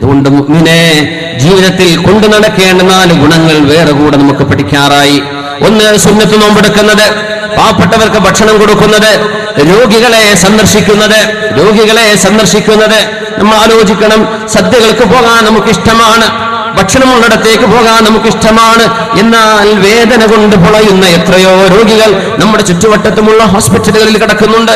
അതുകൊണ്ട് മുഅ്മിനേ, ജീവിതത്തിൽ കൊണ്ടു നടക്കേണ്ട 4 ഗുണങ്ങൾ വേറെ കൂടെ നമുക്ക് പഠിക്കാറായി. ഒന്ന്, സുന്നത്ത് നോമ്പെടുക്കുന്നത്, പാവപ്പെട്ടവർക്ക് ഭക്ഷണം കൊടുക്കുന്നത്, രോഗികളെ സന്ദർശിക്കുന്നത്. നമ്മൾ ആലോചിക്കണം, സദ്യകൾക്ക് പോകാൻ നമുക്കിഷ്ടമാണ്, ഭക്ഷണമുള്ളിടത്തേക്ക് പോകാൻ നമുക്കിഷ്ടമാണ്. എന്നാൽ വേദന കൊണ്ട് പൊളയുന്ന എത്രയോ രോഗികൾ നമ്മുടെ ചുറ്റുവട്ടത്തുമുള്ള ഹോസ്പിറ്റലുകളിൽ കിടക്കുന്നുണ്ട്,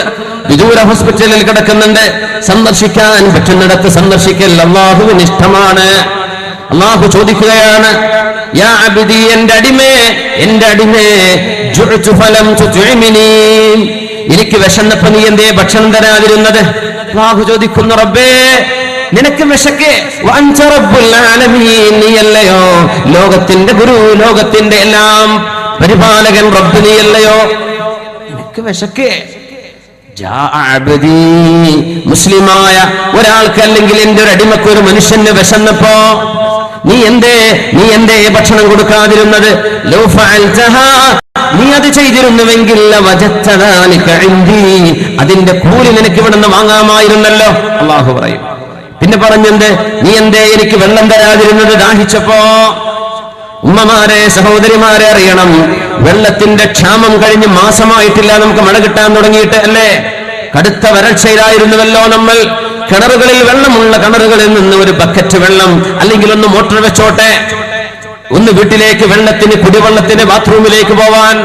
വിദൂര ഹോസ്പിറ്റലിൽ കിടക്കുന്നുണ്ട്. സന്ദർശിക്കാൻ പറ്റുന്നിടത്ത് സന്ദർശിക്കൽ അല്ലാഹുവിന് ഇഷ്ടമാണ്. അല്ലാഹു ചോദിക്കുകയാണ്, യാ അബ്ദി, എന്റെ അടിമേ, ജുഅ്തു ഫലം തുത്ഇമിനി, എനിക്ക് വിശന്നപ്പോൾ നീ എന്തേ ഭക്ഷണം തരാതിരുന്നത്? അല്ലാഹു ചോദിക്കുന്നു, റബ്ബേ, നിനക്ക് വിശക്ക്, വഅൻത റബ്ബുൽ ആലമീൻ, നീയല്ലയോ ലോകത്തിന്റെ ഗുരു, ലോകത്തിന്റെ എല്ലാം പരിപാലകൻ, റബ്ബ് നീയല്ലയോ, നിനക്ക് വിശക്ക്. മുസ്ലിമായ ഒരാൾക്ക്, അല്ലെങ്കിൽ എന്റെ ഒരു അടിമക്ക്, ഒരു മനുഷ്യന് വിശന്നപ്പോ നീ എന്തേ ഭക്ഷണം കൊടുക്കാതിരുന്നത്? ലൗ ഫഅൽതഹാ, നീ അത് ചെയ്തിരുന്നുവെങ്കിൽ അതിന്റെ കൂലി നിനക്ക് ഇവിടുന്ന് വാങ്ങാമായിരുന്നല്ലോ. അല്ലാഹു പറയും. പിന്നെ പറഞ്ഞെന്ത്? നീ എന്തേ എനിക്ക് വെള്ളം തരാതിരുന്നത് ദാഹിച്ചപ്പോ? ഉമ്മമാരെ, സഹോദരിമാരെ, അറിയണം, വെള്ളത്തിന്റെ ക്ഷാമം കഴിഞ്ഞ് മാസമായിട്ടില്ല നമുക്ക് മഴ കിട്ടാൻ തുടങ്ങിയിട്ട്, അല്ലേ? കടുത്ത വരൾച്ചയിലായിരുന്നുവല്ലോ നമ്മൾ. കിണറുകളിൽ വെള്ളമുള്ള കിണറുകളിൽ നിന്ന് ഒരു ബക്കറ്റ് വെള്ളം, അല്ലെങ്കിൽ ഒന്ന് മോട്ടോർ വെച്ചോട്ടെ, ഒന്ന് വീട്ടിലേക്ക് വെള്ളത്തിന്, കുടിവെള്ളത്തിന്, ബാത്റൂമിലേക്ക് പോവാൻ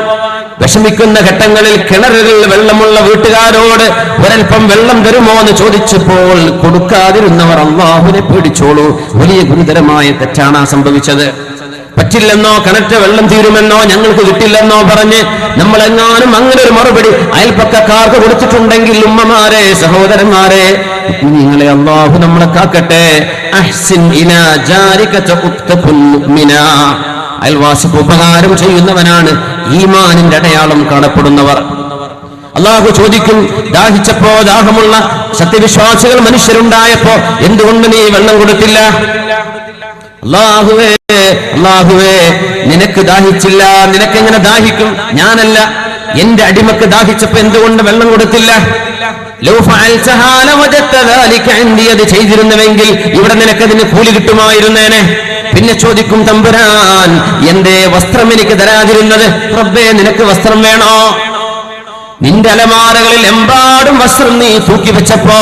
വിഷമിക്കുന്ന ഘട്ടങ്ങളിൽ കിണറുകളിൽ വെള്ളമുള്ള വീട്ടുകാരോട് ഒരൽപ്പം വെള്ളം തരുമോ എന്ന് ചോദിച്ചപ്പോൾ കൊടുക്കാതിരുന്നവർ അല്ലാഹുവിനെ പേടിച്ചോളൂ. വലിയ ഗുരുതരമായ തെറ്റാണ് സംഭവിച്ചത്. പറ്റില്ലെന്നോ, കിണറ്റ് വെള്ളം തീരുമെന്നോ, ഞങ്ങൾക്ക് കിട്ടില്ലെന്നോ പറഞ്ഞ് നമ്മളെങ്ങാനും അങ്ങനെ ഒരു മറുപടി അയൽപ്പക്കക്കാർക്ക് കൊടുത്തിട്ടുണ്ടെങ്കിൽ, ഉമ്മമാരെ, സഹോദരന്മാരെ, നിങ്ങളെ അല്ലാഹു നമ്മളെ കാക്കട്ടെ. അഹ്സിൻ ഇലാ ജാരിക തഖുൽ മുഅ്മിനാ, അയൽവാസിക്ക് ഉപകാരം ചെയ്യുന്നവനാണ് ഈമാനിന്റെ അടയാളം കാണപ്പെടുന്നവർ. അല്ലാഹു ചോദിക്കും, ദാഹിച്ചപ്പോ, ദാഹമുള്ള സത്യവിശ്വാസികൾ മനുഷ്യരുണ്ടായപ്പോ എന്തുകൊണ്ട് നീ വെള്ളം കൊടുത്തില്ല? അല്ലാഹുവേ, നിനക്ക് ദാഹിച്ചില്ല, നിനക്കെങ്ങനെ ദാഹിക്കും? ഞാനല്ല, എന്റെ അടിമക്ക് ദാഹിച്ചപ്പോ എന്തുകൊണ്ട് വെള്ളം കൊടുത്തില്ല? അത് ചെയ്തിരുന്നുവെങ്കിൽ ഇവിടെ നിനക്കതിന് കൂലി കിട്ടുമായിരുന്നേനെ. പിന്നെ ചോദിക്കും, തമ്പുരാൻ, എന്റെ വസ്ത്രം എനിക്ക് തരാതിരുന്നത്? റബ്ബേ, നിനക്ക് വസ്ത്രം വേണോ? നിന്റെ അലമാരകളിൽ എമ്പാടും വസ്ത്രം നീ തൂക്കി വെച്ചപ്പോ,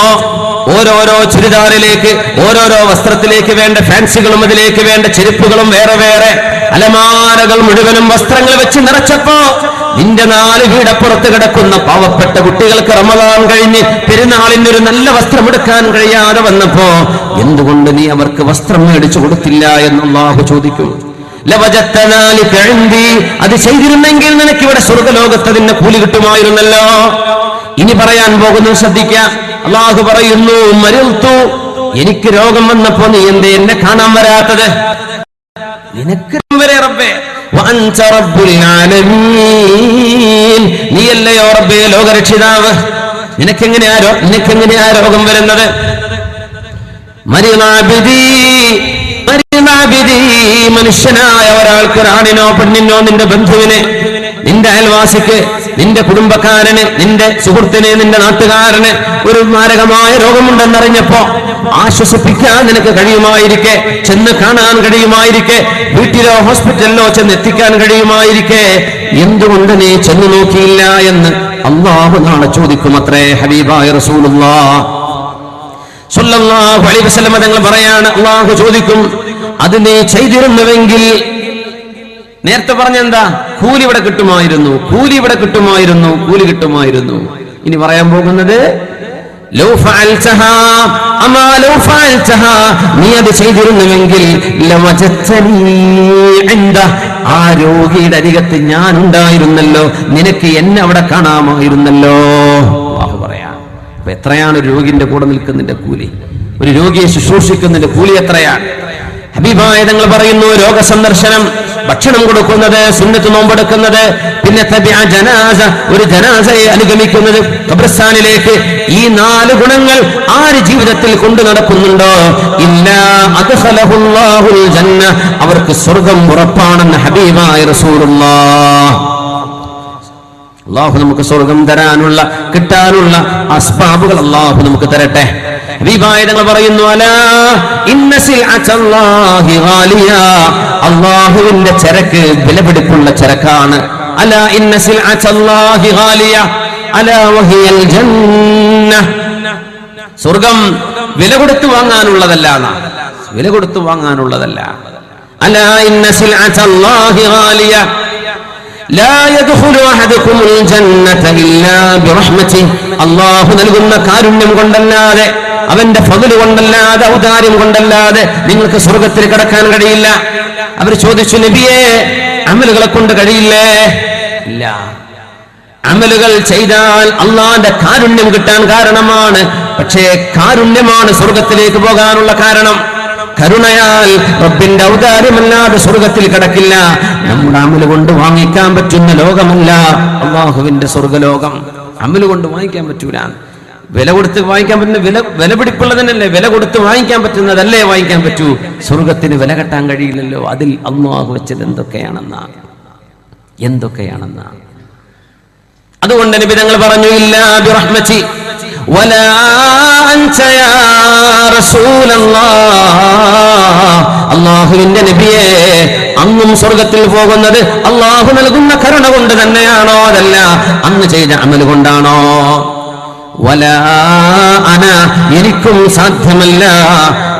ഓരോരോ ചുരിദാറിലേക്ക്, ഓരോരോ വസ്ത്രത്തിലേക്ക് വേണ്ട ഫാൻസികളും അതിലേക്ക് വേണ്ട ചെരുപ്പുകളും വേറെ വേറെ, അലമാരകൾ മുഴുവനും വസ്ത്രങ്ങൾ വെച്ച് നിറച്ചപ്പോ, നിന്റെ 4 വീടപ്പുറത്ത് കിടക്കുന്ന പാവപ്പെട്ട കുട്ടികൾക്ക് റമദാൻ കഴിഞ്ഞ് പെരുന്നാളിനൊരു നല്ല വസ്ത്രം എടുക്കാൻ കഴിയാതെ വന്നപ്പോ എന്തുകൊണ്ട് നീ അവർക്ക് വസ്ത്രം മേടിച്ചു കൊടുത്തില്ല എന്ന് അല്ലാഹു ചോദിക്കും. അത് ചെയ്തിരുന്നെങ്കിൽ നിനക്ക് ഇവിടെ സ്വർഗ്ഗലോകത്ത് അതിന്റെ കൂലി കിട്ടുമായിരുന്നല്ലോ. ഇനി പറയാൻ പോകുന്നു, ശ്രദ്ധിക്കാം. അല്ലാഹു പറയുന്നു, മരിൽതു, എനിക്ക് രോഗം വന്നപ്പോ നീ എന്തേ എന്നെ കാണാൻ വരാത്തത്? നിനക്ക് വരെ റബ്ബേ, വഅൻത റബ്ബുൽ ആലമീൻ, നീയല്ലയോ റബ്ബേ ലോകരക്ഷിതാവ്, നിനക്കെങ്ങനെയാ രോഗം വരുന്നത്? മനുഷ്യനായ ഒരാൾക്ക്, ഒരാണിനോ പെണ്ണിനോ, നിന്റെ ബന്ധുവിനെ, നിന്റെ അയൽവാസിക്ക്, നിന്റെ കുടുംബക്കാരന്, നിന്റെ സുഹൃത്തിന്, നിന്റെ നാട്ടുകാരന് ഒരു മാരകമായ രോഗമുണ്ടെന്നറിഞ്ഞപ്പോ ആശ്വസിപ്പിക്കാൻ നിനക്ക് കഴിയുമായിരിക്കെ, ചെന്ന് കാണാൻ കഴിയുമായിരിക്കെ, വീട്ടിലോ ഹോസ്പിറ്റലിലോ ചെന്ന് എത്തിക്കാൻ കഴിയുമായിരിക്കെ, എന്തുകൊണ്ട് നീ ചെന്നു നോക്കിയില്ല എന്ന് അല്ലാഹു നാളെ ചോദിക്കുമത്രേ. ഹബീബായ റസൂലുള്ളാഹ് സ്വല്ലല്ലാഹു അലൈഹി വസല്ലം തങ്ങൾ പറയാണ്, അല്ലാഹു ചോദിക്കും, അത് നീ ചെയ്തിരുന്നുവെങ്കിൽ, നേരത്തെ പറഞ്ഞെന്താ? കൂലി ഇവിടെ കിട്ടുമായിരുന്നു. ഇനി പറയാൻ പോകുന്നത്, ലൗ ഫഅൽതഹാ, അമാ ലൗ ഫഅൽതഹാ, നീ അത് ചെയ്തിരുന്നുവെങ്കിൽ, ലവജതനി ഇൻദ, ആ രോഗിയുടെ അരികത്ത് ഞാൻ ഉണ്ടായിരുന്നല്ലോ, നിനക്ക് എന്നെ അവിടെ കാണാമായിരുന്നല്ലോ. അല്ലാഹു പറയാം. അപ്പൊ എത്രയാണ് ഒരു രോഗിന്റെ കൂടെ നിൽക്കുന്നതിന്റെ കൂലി? ഒരു രോഗിയെ ശുശ്രൂഷിക്കുന്നതിന്റെ കൂലി എത്രയാണ്? ഹബീബായ തങ്ങൾ പറയുന്നു, രോഗസന്ദർശനം, ഭക്ഷണം കൊടുക്കുന്നത്, സുന്നത്ത് നോമ്പെടുക്കുന്നത്, പിന്നെ തബിഅ ജനാസ, ഒരു ജനാസയെ അനുഗമിക്കുന്നത് ഖബർസ്ഥാനിലേക്ക്, ഈ 4 ഗുണങ്ങൾ ആര് ജീവിതത്തിൽ കൊണ്ടു നടക്കുന്നുണ്ടോ, ഇല്ലാ അദ്ഖലഹുല്ലാഹുൽ ജന്ന, അവർക്ക് സ്വർഗ്ഗം ഉറപ്പാണെന്ന് ഹബീബായ റസൂലുള്ളാഹ്. അല്ലാഹു നമുക്ക് സ്വർഗ്ഗം തരാനുള്ള, കിട്ടാനുള്ള അസ്ബാബുകൾ അല്ലാഹു നമുക്ക് തരട്ടെ. ഹബീബായ തങ്ങൾ പറയുന്നു, അലാ ഇന്ന സിൽഅത്തല്ലാഹി ഗാലിയ, അല്ലാഹുവിന്റെ ചരക്ക് വിലപിടിപ്പുള്ള ചരക്കാണ്. അലാ ഇന്ന സിൽഅത്തല്ലാഹി ഗാലിയ അലാ വഹിയൽ ജന്ന, സ്വർഗം വില കൊടുത്തു വാങ്ങാനുള്ളതല്ല, വില കൊടുത്തു വാങ്ങാനുള്ളതല്ല. അലാ ഇന്ന സിൽഅത്തല്ലാഹി ഗാലിയ ലാ യദ്ഖുലു അഹദുകുമുൽ ജന്നത ഇല്ലാ ബിറഹ്മതിഹി, അല്ലാഹു നൽകുന്ന കാരുണ്യം കൊണ്ടല്ലാതെ, അവന്റെ ഫദ്ൽ കൊണ്ടല്ലാതെ, ഔദാര്യം കൊണ്ടല്ലാതെ നിങ്ങൾക്ക് സ്വർഗത്തിൽ കടക്കാൻ കഴിയില്ല. അവർ ചോദിച്ചു, നബിയേ അമലുകളെ കൊണ്ട് കഴിയില്ലേ? ഇല്ല, അമലുകൾ ചെയ്താൽ അള്ളാന്റെ കാരുണ്യം കിട്ടാൻ കാരണമാണ്. പക്ഷേ കാരുണ്യമാണ് സ്വർഗത്തിലേക്ക് പോകാനുള്ള കാരണം. കരുണയാൽ റബ്ബിന്റെ ഔദാര്യമല്ലാതെ സ്വർഗത്തിൽ കടക്കില്ല. നമ്മുടെ അമല് കൊണ്ട് വാങ്ങിക്കാൻ പറ്റുന്ന ലോകമല്ല അള്ളാഹുവിന്റെ സ്വർഗലോകം. അമല് കൊണ്ട് വാങ്ങിക്കാൻ പറ്റൂല. വില കൊടുത്ത് വാങ്ങിക്കാൻ പറ്റുന്ന വില പിടിപ്പുള്ളതിനല്ലേ, വില കൊടുത്ത് വാങ്ങിക്കാൻ പറ്റുന്നതല്ലേ വാങ്ങിക്കാൻ പറ്റൂ. സ്വർഗത്തിന് വില കെട്ടാൻ കഴിയില്ലല്ലോ. അതിൽ അള്ളാഹു വെച്ചത് എന്തൊക്കെയാണെന്നാ. അതുകൊണ്ട് നബി തങ്ങൾ പറഞ്ഞു, ഇല്ലാ ബിറഹ്മതി വലാ അൻത യാ റസൂലല്ലാഹ്, അല്ലാഹുവിന്റെ നബിയേ അങ്ങും സ്വർഗത്തിൽ പോകുന്നത് അല്ലാഹു നൽകുന്ന കരുണ കൊണ്ട് തന്നെയാണോ? അതല്ല അങ്ങ് ചെയ്ത അമൽ കൊണ്ടാണോ? വലാ അന, എനിക്കും സാധ്യമല്ല,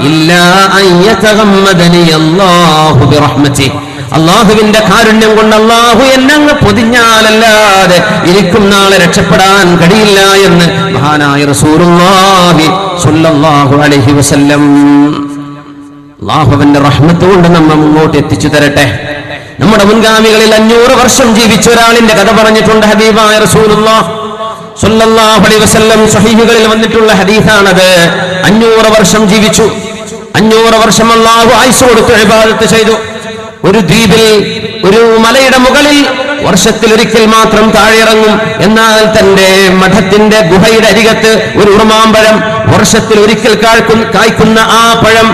ഇല്ലാ അൻ യതഗമ്മദനി അല്ലാഹു ബിറഹ്മതി, അള്ളാഹുവിന്റെ കാരുണ്യം കൊണ്ട് അള്ളാഹു എന്നങ്ങ് പൊതിഞ്ഞാലല്ലാതെ എനിക്കും നാളെ രക്ഷപ്പെടാൻ കഴിയില്ല എന്ന് മഹാനായ റസൂലുള്ളാഹി സ്വല്ലല്ലാഹു അലൈഹി വസല്ലം. അള്ളാഹുവിന്റെ റഹ്മത്ത് കൊണ്ട് നമ്മെ മുന്നോട്ട് എത്തിച്ചു തരട്ടെ. നമ്മുടെ മുൻഗാമികളിൽ 500 വർഷം ജീവിച്ച ഒരാളിന്റെ കഥ പറഞ്ഞിട്ടുണ്ട് ഹബീബായ റസൂലുള്ളാഹി സ്വല്ലല്ലാഹു അലൈഹി വസല്ലം. സ്വഹീഹുകളിൽ വന്നിട്ടുള്ള ഹദീസാണത്. 500 വർഷം ജീവിച്ചു. 500 വർഷം അള്ളാഹു ആയുസ്സ് കൊടുത്ത് ഇബാദത്ത് ചെയ്തു. ഒരു ദ്വീപിൽ, ഒരു മലയുടെ മുകളിൽ വർഷത്തിൽ ഒരിക്കൽ മാത്രം താഴെയിറങ്ങും. എന്നാൽ തന്റെ മഠത്തിന്റെ ഗുഹയുടെ അരികത്ത് ഒരു ഉറുമാമ്പഴം, വർഷത്തിൽ ഒരിക്കൽ കായ്ക്കുന്ന ആ പഴം,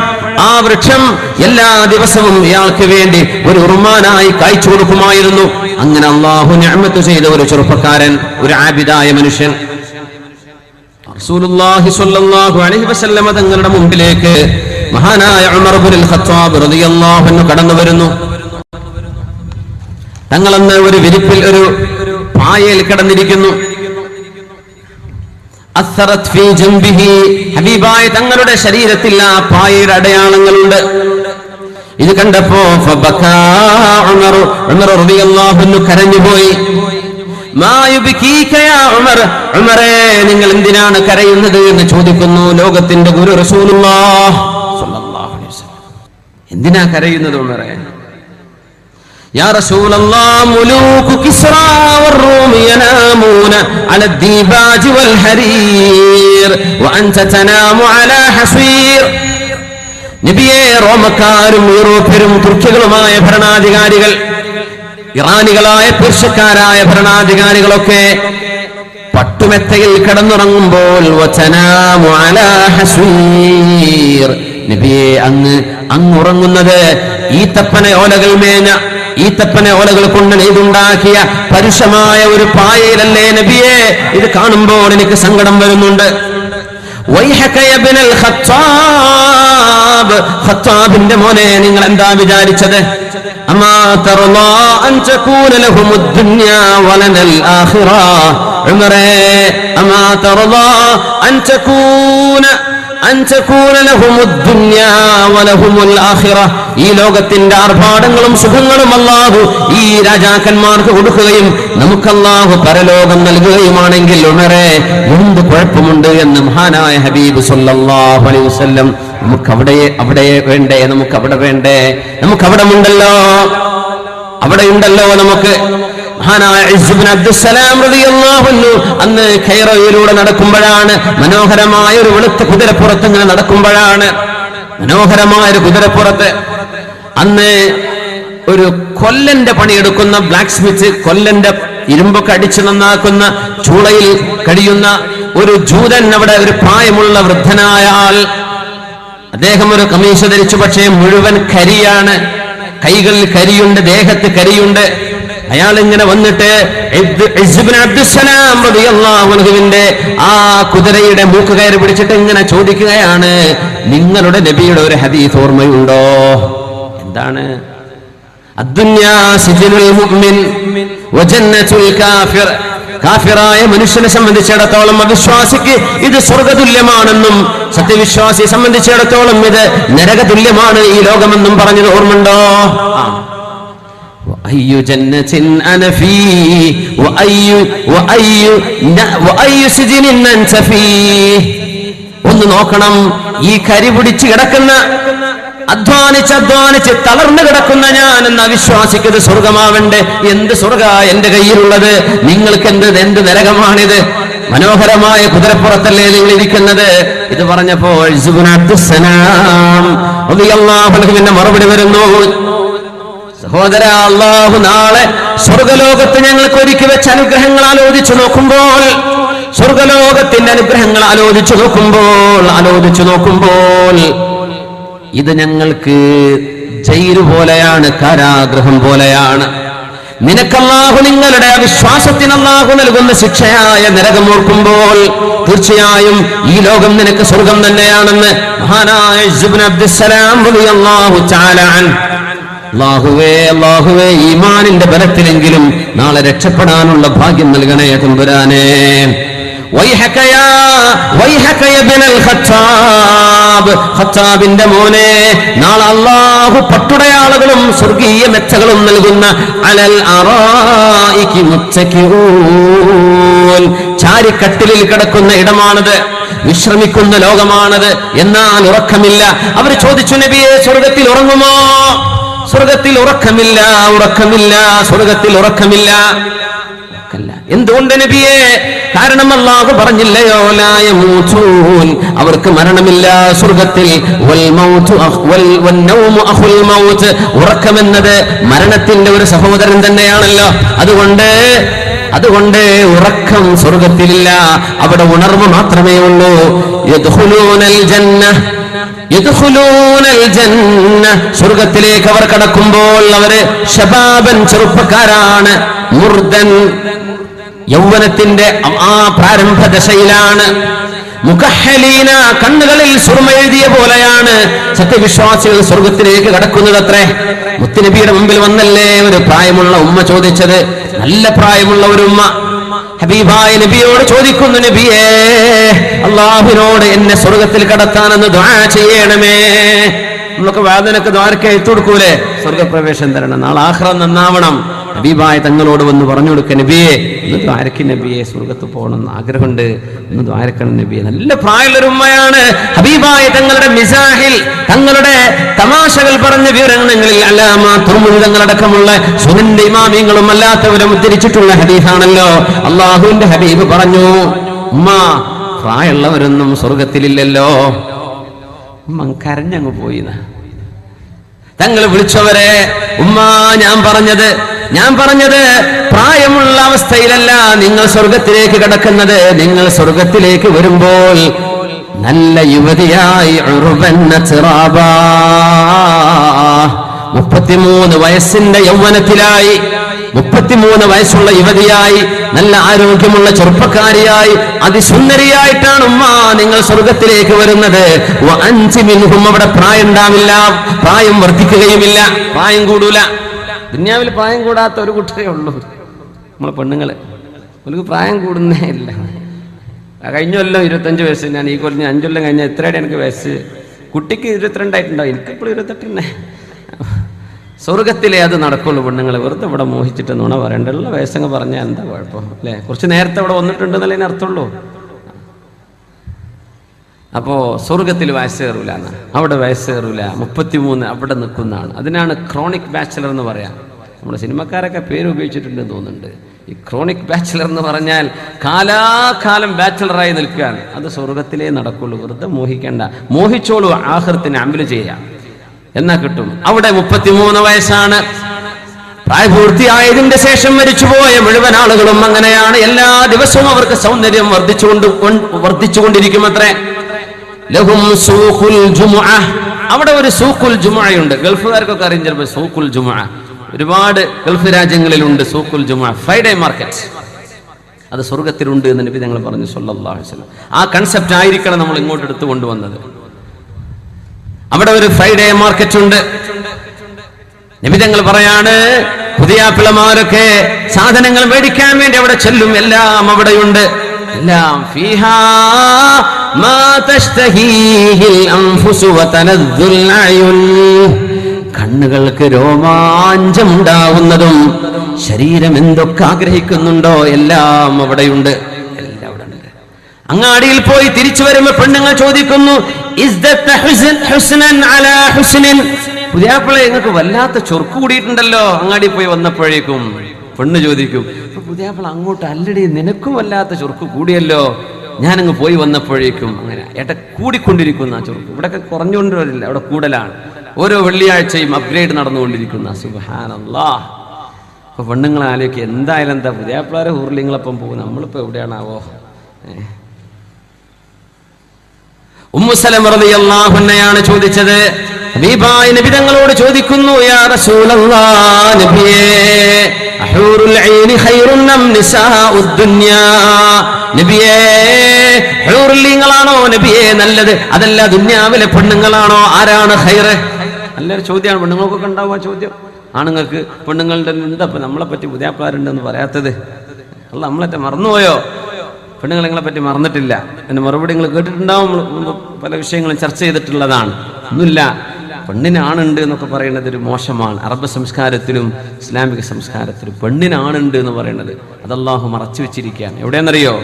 ആ വൃക്ഷം എല്ലാ ദിവസവും ഇയാൾക്ക് വേണ്ടി ഒരു ഉറുമാനായി കായ്ച്ചു കൊടുക്കുമായിരുന്നു. അങ്ങനെ അള്ളാഹു നിഅമത്ത് ചെയ്ത ഒരു ചെറുപ്പക്കാരൻ, ഒരു ആബിദായ മനുഷ്യൻ റസൂലുള്ളാഹി സ്വല്ലല്ലാഹു അലൈഹി വസല്ലം തങ്ങളുടെ മുമ്പിലേക്ക് മഹാനായ ഉമർ ഇബ്നുൽ ഖത്താബ് റളിയല്ലാഹു അൻഹു കടന്നു വരുന്നു. തങ്ങളന്ന് ഒരു വിരിപ്പിൽ, ഒരു പായയിൽ കിടന്നിരിക്കുന്നു. അസ്റത് ഫീ ജംബിഹി, ഹബീബായ തങ്ങളുടെ ശരീരത്തിൽ ആ പായയുടെ അടയാളങ്ങളുണ്ട്. ഇത് കണ്ടപ്പോ ഫബകാ ഉമർ റളിയല്ലാഹു അൻഹു കരഞ്ഞുപോയി. മാ യുബ്കീക യാ ഉമർ, ഉമറേ നിങ്ങൾ എന്തിനാണ് കരയുന്നത് എന്ന് ചോദിക്കുന്നു ലോകത്തിന്റെ ഗുരു റസൂലുള്ളാഹി സ്വല്ലല്ലാഹു അലൈഹി വസല്ലം. എന്തിനാ കരയുന്നത് ഉമറേ? യാ റസൂലല്ലാഹ് മുലൂകു കിസ്റാ വറൂം യനാമൂന അലാ ദീബാജ് വൽ ഹരീർ വഅൻത തനാമു അലാ ഹസീർ. നബിയേ, റോമക്കാരും യൂറോപ്യരും തുർക്കികളുമായ ഭരണാധികാരികൾ, ഇറാനികളായ പേർഷ്യക്കാരായ ഭരണാധികാരികളൊക്കെ പട്ടുമെത്തയിൽ കിടന്നുറങ്ങുമ്പോൾ വതനാമു അലാ ഹസീർ, നബിയെ അങ്ങ് ഉറങ്ങുന്നത് ഈത്തപ്പന ഓലകൾ മേഞ്ഞ, ഈത്തപ്പന ഓലകൾ കൊണ്ട് നെയ്തുണ്ടാക്കിയ പരുഷമായ ഒരു പായയിലല്ലേ നബിയെ? ഇത് കാണുമ്പോൾ എനിക്ക് സങ്കടം വരുന്നുണ്ട്. വൈഹക ഇബ്നുൽ ഖത്താബ്, ഖത്താബിന്റെ മോനെ നിങ്ങൾ എന്താ വിചാരിച്ചത്? അമാ തർലാ അൻ തകൂന ലഹുമുദ് ദുനിയാ വലനൽ ആഖിറ. ഉമറേ, അമാ തർലാ അൻ തകൂന ലഹുമുദ് ദുനിയാ വലഹുമുൽ ആഖിറ. ഈ ലോകത്തിന്റെ ആർഭാടങ്ങളും സുഖങ്ങളും അല്ലാഹു ഈ രാജാക്കന്മാർക്ക് കൊടുക്കുകയും നമുക്ക് അല്ലാഹു പരലോകം നൽകുകയുമാണെങ്കിൽ ഉമറേ, എന്ത് കുഴപ്പമുണ്ട് എന്ന് മഹാനായ ഹബീബ് സ്വല്ലല്ലാഹു അലൈഹി വസല്ലം. നമുക്ക് അവിടെ വേണ്ടേ? നമുക്ക് അവിടെ വേണ്ടേ? നമുക്ക് അവിടെ ഉണ്ടല്ലോ, അവിടെ ഉണ്ടല്ലോ നമുക്ക്. മഹാനായ ഇസ്സ് ഇബ്നു അബ്ദുസ്സലാം റളിയല്ലാഹു അൻഹു അന്ന് ഖൈറയിലൂടെ നടക്കുമ്പോഴാണ്, മനോഹരമായ ഒരു വെളുത്ത കുതിരപ്പുറത്ത് ഇങ്ങനെ നടക്കുമ്പോഴാണ്, മനോഹരമായ ഒരു കുതിരപ്പുറത്ത് അന്ന് ഒരു കൊല്ലന്റെ പണിയെടുക്കുന്ന ബ്ലാക്ക് സ്മിത്ത്, കൊല്ലന്റെ ഇരുമ്പൊക്കെ അടിച്ചു നന്നാക്കുന്ന ചൂളയിൽ കഴിയുന്ന ഒരു ജൂതൻ, അവിടെ ഒരു പ്രായമുള്ള വൃദ്ധനായ ആൾ, അദ്ദേഹം ഒരു കമീശ ധരിച്ചു, പക്ഷേ മുഴുവൻ കരിയാണ്, കൈകളിൽ കരിയുണ്ട്, ദേഹത്ത് കരിയുണ്ട്. അയാൾ ഇങ്ങനെ വന്നിട്ട് ഇബ്നു അബ്ദുസ്സലാം റളിയല്ലാഹു അൻഹുവിന്റെ ആ കുതിരയുടെ മൂക്ക് കയറി പിടിച്ചിട്ട് ഇങ്ങനെ ചോദിക്കുകയാണ്, നിങ്ങളുടെ നബിയുടെ ഒരു ഹദീസ് ഓർമ്മയുണ്ടോ? എന്താണ്? അദ്ദുന്യാ സിജ്നുൽ മുഅ്മിൻ വജന്നത്തുൽ കാഫിർ. കാഫിറായ മനുഷ്യനെ സംബന്ധിച്ചിടത്തോളം അവിശ്വാസിക്ക് ഇത് സ്വർഗ്ഗതുല്യമാണെന്നും സത്യവിശ്വാസിയെ സംബന്ധിച്ചിടത്തോളം ഇത് നരകതുല്യമാണ് ഈ ലോകമെന്നും പറഞ്ഞത് ഓർമ്മയുണ്ടോ? വഅയ്യു ജന്നത്തിൻ അന ഫീ വഅയ്യു സിജ്നിൻ അൻത ഫീ. ഒന്ന് നോക്കണം, ഈ കരി പിടിച്ച് കിടക്കുന്ന അധ്വാനിച്ച് തളർന്നു കിടക്കുന്ന ഞാൻ എന്ന അവിശ്വാസിക്കത് സ്വർഗമാവണ്ടേ? എന്ത് സ്വർഗ എന്റെ കയ്യിലുള്ളത്? നിങ്ങൾക്ക് എന്ത് നരകമാണിത്? മനോഹരമായ കുതിരപ്പുറത്തല്ലേ നിങ്ങൾ ഇരിക്കുന്നത്? ഇത് പറഞ്ഞപ്പോൾ ഇബ്നു അബ്ദുസ്സലാം റളിയല്ലാഹു അൻഹുവിന്റെ മറുപടി വരുന്നു, സഹോദര, അല്ലാഹു നാളെ സ്വർഗലോകത്ത് ഞങ്ങൾക്ക് ഒരുക്കി വെച്ച അനുഗ്രഹങ്ങൾ ആലോചിച്ചു നോക്കുമ്പോൾ, സ്വർഗലോകത്തിന്റെ അനുഗ്രഹങ്ങൾ ആലോചിച്ചു നോക്കുമ്പോൾ ഇത് ഞങ്ങൾക്ക് ജയിൽ പോലെയാണ്, കാരാഗൃഹം പോലെയാണ്. നിനക്കല്ലാഹു നിങ്ങളുടെ അവിശ്വാസത്തിന് അല്ലാഹു നൽകുന്ന ശിക്ഷയായ നരകം ഓർക്കുമ്പോൾ തീർച്ചയായും ഈ ലോകം നിനക്ക് സ്വർഗം തന്നെയാണെന്ന് മഹാനായ ഇബ്നു അബ്ദുസ്സലാം റളിയല്ലാഹു തആല അൻഹു. അല്ലാഹുവേ ഈമാനിന്റെ ബലത്തിലെങ്കിലും നാളെ രക്ഷപ്പെടാനുള്ള ഭാഗ്യം നൽകണേ തമ്പുരാനേ. ഖത്താബിന്റെ മോനെ, നാളെ അല്ലാഹു പട്ടുടയാളുകളും സ്വർഗീയ മെച്ചകളും നൽകുന്ന അലൽ അറായികി മുത്തകിഊൻ, ചാരിക്കട്ടിലിൽ കിടക്കുന്ന ഇടമാണത്, വിശ്രമിക്കുന്ന ലോകമാണത്. എന്നാൽ ഉറക്കമില്ല. അവർ ചോദിച്ചു, നബിയെ സ്വർഗത്തിൽ ഉറങ്ങുമോ? സ്വർഗത്തിൽ ഉറക്കമില്ല. സ്വർഗത്തിൽ ഉറക്കമില്ല. എന്തുകൊണ്ട് നബിയെ? കാരണം അല്ലാഹു പറഞ്ഞില്ലയോ, ലാ യമൂതൂൻ, അവർക്ക് മരണമില്ല സ്വർഗത്തിൽ. ഉറക്കമെന്നത് മരണത്തിന്റെ ഒരു സഹോദരൻ തന്നെയാണല്ലോ. അതുകൊണ്ട് ഉറക്കം സ്വർഗത്തിലില്ല, അവിടെ ഉണർവ് മാത്രമേ ഉള്ളൂ. യദ്ഖുലൂനൽ ജന്ന, സ്വർഗത്തിലേക്ക് അവർ കടക്കുമ്പോൾ അവര് ശബാബൻ, ചെറുപ്പക്കാരാണ്, മുർദൻ, യൗവനത്തിന്റെ ആ പ്രാരംഭ ദശയിലാണ്. മുകഹലീന, കണ്ണുകളിൽ സുർമ എഴുതിയ പോലെയാണ് സത്യവിശ്വാസികൾ സ്വർഗത്തിലേക്ക് കടക്കുന്നതത്രേ. മുത്തുനബിയുടെ മുമ്പിൽ വന്നല്ലേ ഒരു പ്രായമുള്ള ഉമ്മ ചോദിച്ചത്, നല്ല പ്രായമുള്ള ഒരു ഉമ്മ ഹബീബായ നബിയോട് ചോദിക്കുന്നു, നബിയേ, അല്ലാഹുവിനോട് എന്നെ സ്വർഗത്തിൽ കടത്താനെന്ന് ദുആ ചെയ്യണമേ. നമ്മളൊക്കെ വാദനക്ക് ദ്വാരക്ക് എഴുത്തു കൊടുക്കൂലേ, സ്വർഗപ്രവേശം തരണം, നാളെ ആഖിറം നന്നാവണം. ഹബീബായ തങ്ങളോട് വന്ന് പറഞ്ഞു കൊടുക്ക, നബിയെ ഒന്ന് ദ്വാരക്ക്, നബിയെ സ്വർഗത്ത് പോകണമെന്ന് ആഗ്രഹമുണ്ട്, ഒന്ന് ദ്വാരക്കണം നബിയെ. നല്ല പ്രായമുള്ളൊരു ഉമ്മയാണ്. ഹബീബായ തങ്ങളുടെ മിസാഹിൽ, തങ്ങളുടെ തമാശകൾ പറഞ്ഞ വിവരങ്ങളിൽ അല്ലാമ തുർമുദി തങ്ങളടക്കമുള്ള സുനന്റെ ഇമാമിയങ്ങളും അല്ലാത്തവരും ഉദ്ധരിച്ചിട്ടുള്ള ഹദീസാണല്ലോ. അള്ളാഹുവിന്റെ ഹബീബ് പറഞ്ഞു, ഉമ്മ, പ്രായമുള്ളവരൊന്നും സ്വർഗത്തിലില്ലല്ലോ. ഉമ്മ കരഞ്ഞങ്ങ് പോയി. തങ്ങൾ വിളിച്ചവരെ, ഉമ്മ, ഞാൻ പറഞ്ഞത് പ്രായമുള്ള അവസ്ഥയിലല്ല നിങ്ങൾ സ്വർഗത്തിലേക്ക് കടക്കുന്നത്. നിങ്ങൾ സ്വർഗത്തിലേക്ക് വരുമ്പോൾ നല്ല യുവതിയായി 33 വയസ്സിന്റെ യൗവനത്തിലായി, 33 വയസ്സുള്ള യുവതിയായി, നല്ല ആരോഗ്യമുള്ള ചെറുപ്പക്കാരിയായി, അതിസുന്ദരിയായിട്ടാണ് ഉമ്മ നിങ്ങൾ സ്വർഗത്തിലേക്ക് വരുന്നത്. അവിടെ പ്രായം ഉണ്ടാവില്ല, പ്രായം വർദ്ധിക്കുകയുമില്ല, പ്രായം കൂടൂല. ദുനിയാവിൽ പ്രായം കൂടാത്ത ഒരു കൂട്ടരേ ഉള്ളൂ, നമ്മളെ പെണ്ണുങ്ങള്. അവർക്ക് പ്രായം കൂടുന്നേ ഇല്ല. കഴിഞ്ഞ കൊല്ലം 25 വയസ്സ്, ഞാൻ ഈ കൊല്ലം 5 കൊല്ലം കഴിഞ്ഞാൽ എത്രയുടെ എനിക്ക് വയസ്സ്? കുട്ടിക്ക് 22 ആയിട്ടുണ്ടാവും, എനിക്കിപ്പോൾ 28 തന്നെ. സ്വർഗത്തിലേ അത് നടക്കുള്ളൂ പെണ്ണുങ്ങൾ. വെറുതെ ഇവിടെ മോഹിച്ചിട്ട് നുണ പറയണ്ടുള്ള വയസ്സങ്ങ് പറഞ്ഞാൽ എന്താ കുഴപ്പം അല്ലേ? കുറച്ച് നേരത്തെ അവിടെ വന്നിട്ടുണ്ടെന്നല്ലേ അർത്ഥമുള്ളൂ. അപ്പോൾ സ്വർഗത്തിൽ വയസ്സ് കയറൂല എന്ന്, അവിടെ വയസ്സ് കയറൂല. 33 അവിടെ നിൽക്കുന്നതാണ്. അതിനാണ് ക്രോണിക് ബാച്ചിലർ എന്ന് പറയാം. നമ്മുടെ സിനിമക്കാരൊക്കെ പേര് ഉപയോഗിച്ചിട്ടുണ്ടെന്ന് തോന്നുന്നുണ്ട്. ഈ ക്രോണിക് ബാച്ചിലർ എന്ന് പറഞ്ഞാൽ കാലാകാലം ബാച്ചിലറായി നിൽക്കുകയാണ്. അത് സ്വർഗത്തിലേ നടക്കുള്ളൂ. വെറുതെ മോഹിക്കേണ്ട. മോഹിച്ചോളൂ, ആഖിറത്തിന് അമല് ചെയ്യാം, എന്നാ കിട്ടും. അവിടെ 33 വയസ്സാണ്. പ്രായപൂർത്തിയായതിന്റെ ശേഷം മരിച്ചുപോയ മുഴുവൻ ആളുകളും അങ്ങനെയാണ്. എല്ലാ ദിവസവും അവർക്ക് സൗന്ദര്യം വർദ്ധിച്ചുകൊണ്ടിരിക്കും അത്രേ. ലഹും സൂഖുൽ ജുമുഅ, അവിടെ ഒരു സൂഖുൽ ജുമുഅയുണ്ട്. ഗൾഫുകാർക്കൊക്കെ അറിയും ചിലപ്പോൾ സൂഖുൽ ജുമുഅ. ഒരുപാട് ഗൾഫ് രാജ്യങ്ങളിലുണ്ട് സൂഖുൽ ജുമുഅ, ഫ്രൈഡേ മാർക്കറ്റ്. അത് സ്വർഗത്തിലുണ്ട് എന്ന് നബി തങ്ങൾ പറഞ്ഞു സല്ലല്ലാഹു അലൈഹി വസല്ലം. ആ കൺസെപ്റ്റ് ആയിരിക്കണം നമ്മൾ ഇങ്ങോട്ട് എടുത്തു കൊണ്ടുവന്നത്. അവിടെ ഒരു ഫ്രൈഡേ മാർക്കറ്റ് ഉണ്ട്. നബി തങ്ങൾ പറയാണ്, പുതിയാപ്പിളമാരൊക്കെ സാധനങ്ങൾ മേടിക്കാൻ വേണ്ടി അവിടെ ചെല്ലും. എല്ലാം അവിടെയുണ്ട്. എല്ലാം ഫീഹാ മാ തശ്തഹീഹിൽ അൻഫുസു വതനദ്ദുൽ അയുൻ. കണ്ണുകൾക്ക് രോമാഞ്ചം ഉണ്ടാവുന്നതും ശരീരം എന്തൊക്കെ ആഗ്രഹിക്കുന്നുണ്ടോ എല്ലാം അവിടെയുണ്ട്. എല്ലാം അവിടെ ഉണ്ട്. അങ്ങാടിയിൽ പോയി തിരിച്ചു വരുമ്പോൾ പെണ്ണുങ്ങൾ ചോദിക്കുന്നു, പുതിയാപ്പിള നിങ്ങൾക്ക് വല്ലാത്ത ചൊർക്ക് കൂടിയിട്ടുണ്ടല്ലോ അങ്ങാടി പോയി വന്നപ്പോഴേക്കും. പെണ്ണ് ചോദിക്കും, പുതിയാപ്പിള അങ്ങോട്ട് അല്ലടി നിനക്കും വല്ലാത്ത ചൊർക്ക് കൂടിയല്ലോ ഞാനങ്ങ് പോയി വന്നപ്പോഴേക്കും. അങ്ങനെ കൂടിക്കൊണ്ടിരിക്കുന്ന ആ ചൊർക്ക് ഇവിടെയൊക്കെ കുറഞ്ഞുകൊണ്ട് വരില്ല, അവിടെ കൂടുതലാണ്. ഓരോ വെള്ളിയാഴ്ചയും അപ്ഗ്രേഡ് നടന്നുകൊണ്ടിരിക്കുന്ന. സുബ്ഹാനല്ലാഹ്. അപ്പൊ പെണ്ണുങ്ങളെ ആലോചിക്കുക, എന്തായാലും എന്താ പുതിയാപ്പിളാരെ ഊർലിങ്ങളപ്പം പോകും, നമ്മളിപ്പോ എവിടെയാണാവോ. ഉമ്മു സലമ റളിയല്ലാഹു അൻഹയാണ് ചോദിച്ചത്. ഹബീബായ നബി തങ്ങളോട് ചോദിക്കുന്നു, യാ റസൂലല്ലാഹ്, നബിയേ, അഹൂറുൽ ഐനി ഖൈറുൻ അം നിസാഉദ് ദുനിയാ? നബിയേ, ഹൂറുലിങ്ങളാണോ നബിയേ നല്ലത്, അതല്ല ദുനിയാവിലെ പെണ്ണുങ്ങളാണോ, ആരാണ് ഖൈറ്? നല്ലൊരു ചോദ്യമാണ്. പെണ്ണുങ്ങൾക്കൊക്കെ ഉണ്ടാവുക ചോദ്യം. ആണുങ്ങൾക്ക് പെണ്ണുങ്ങളുടെ എന്താ നമ്മളെ പറ്റി പുതിയാപ്പിളാരുണ്ടെന്ന് പറയാത്തത്? അല്ല, നമ്മളെ മറന്നുപോയോ? പെണ്ണുങ്ങൾ നിങ്ങളെ പറ്റി മറന്നിട്ടില്ല. അതിന്റെ മറുപടി നിങ്ങൾ കേട്ടിട്ടുണ്ടാവും. പല വിഷയങ്ങളും ചർച്ച ചെയ്തിട്ടുള്ളതാണ്. ഒന്നുമില്ല, പെണ്ണിനാണുണ്ട് എന്നൊക്കെ പറയുന്നത് ഒരു മോശമാണ്. അറബ് സംസ്കാരത്തിലും ഇസ്ലാമിക സംസ്കാരത്തിലും പെണ്ണിനാണുണ്ട് എന്ന് പറയുന്നത് അത് അല്ലാഹു മറച്ചു വെച്ചിരിക്കുകയാണ്. എവിടെയെന്നറിയോ?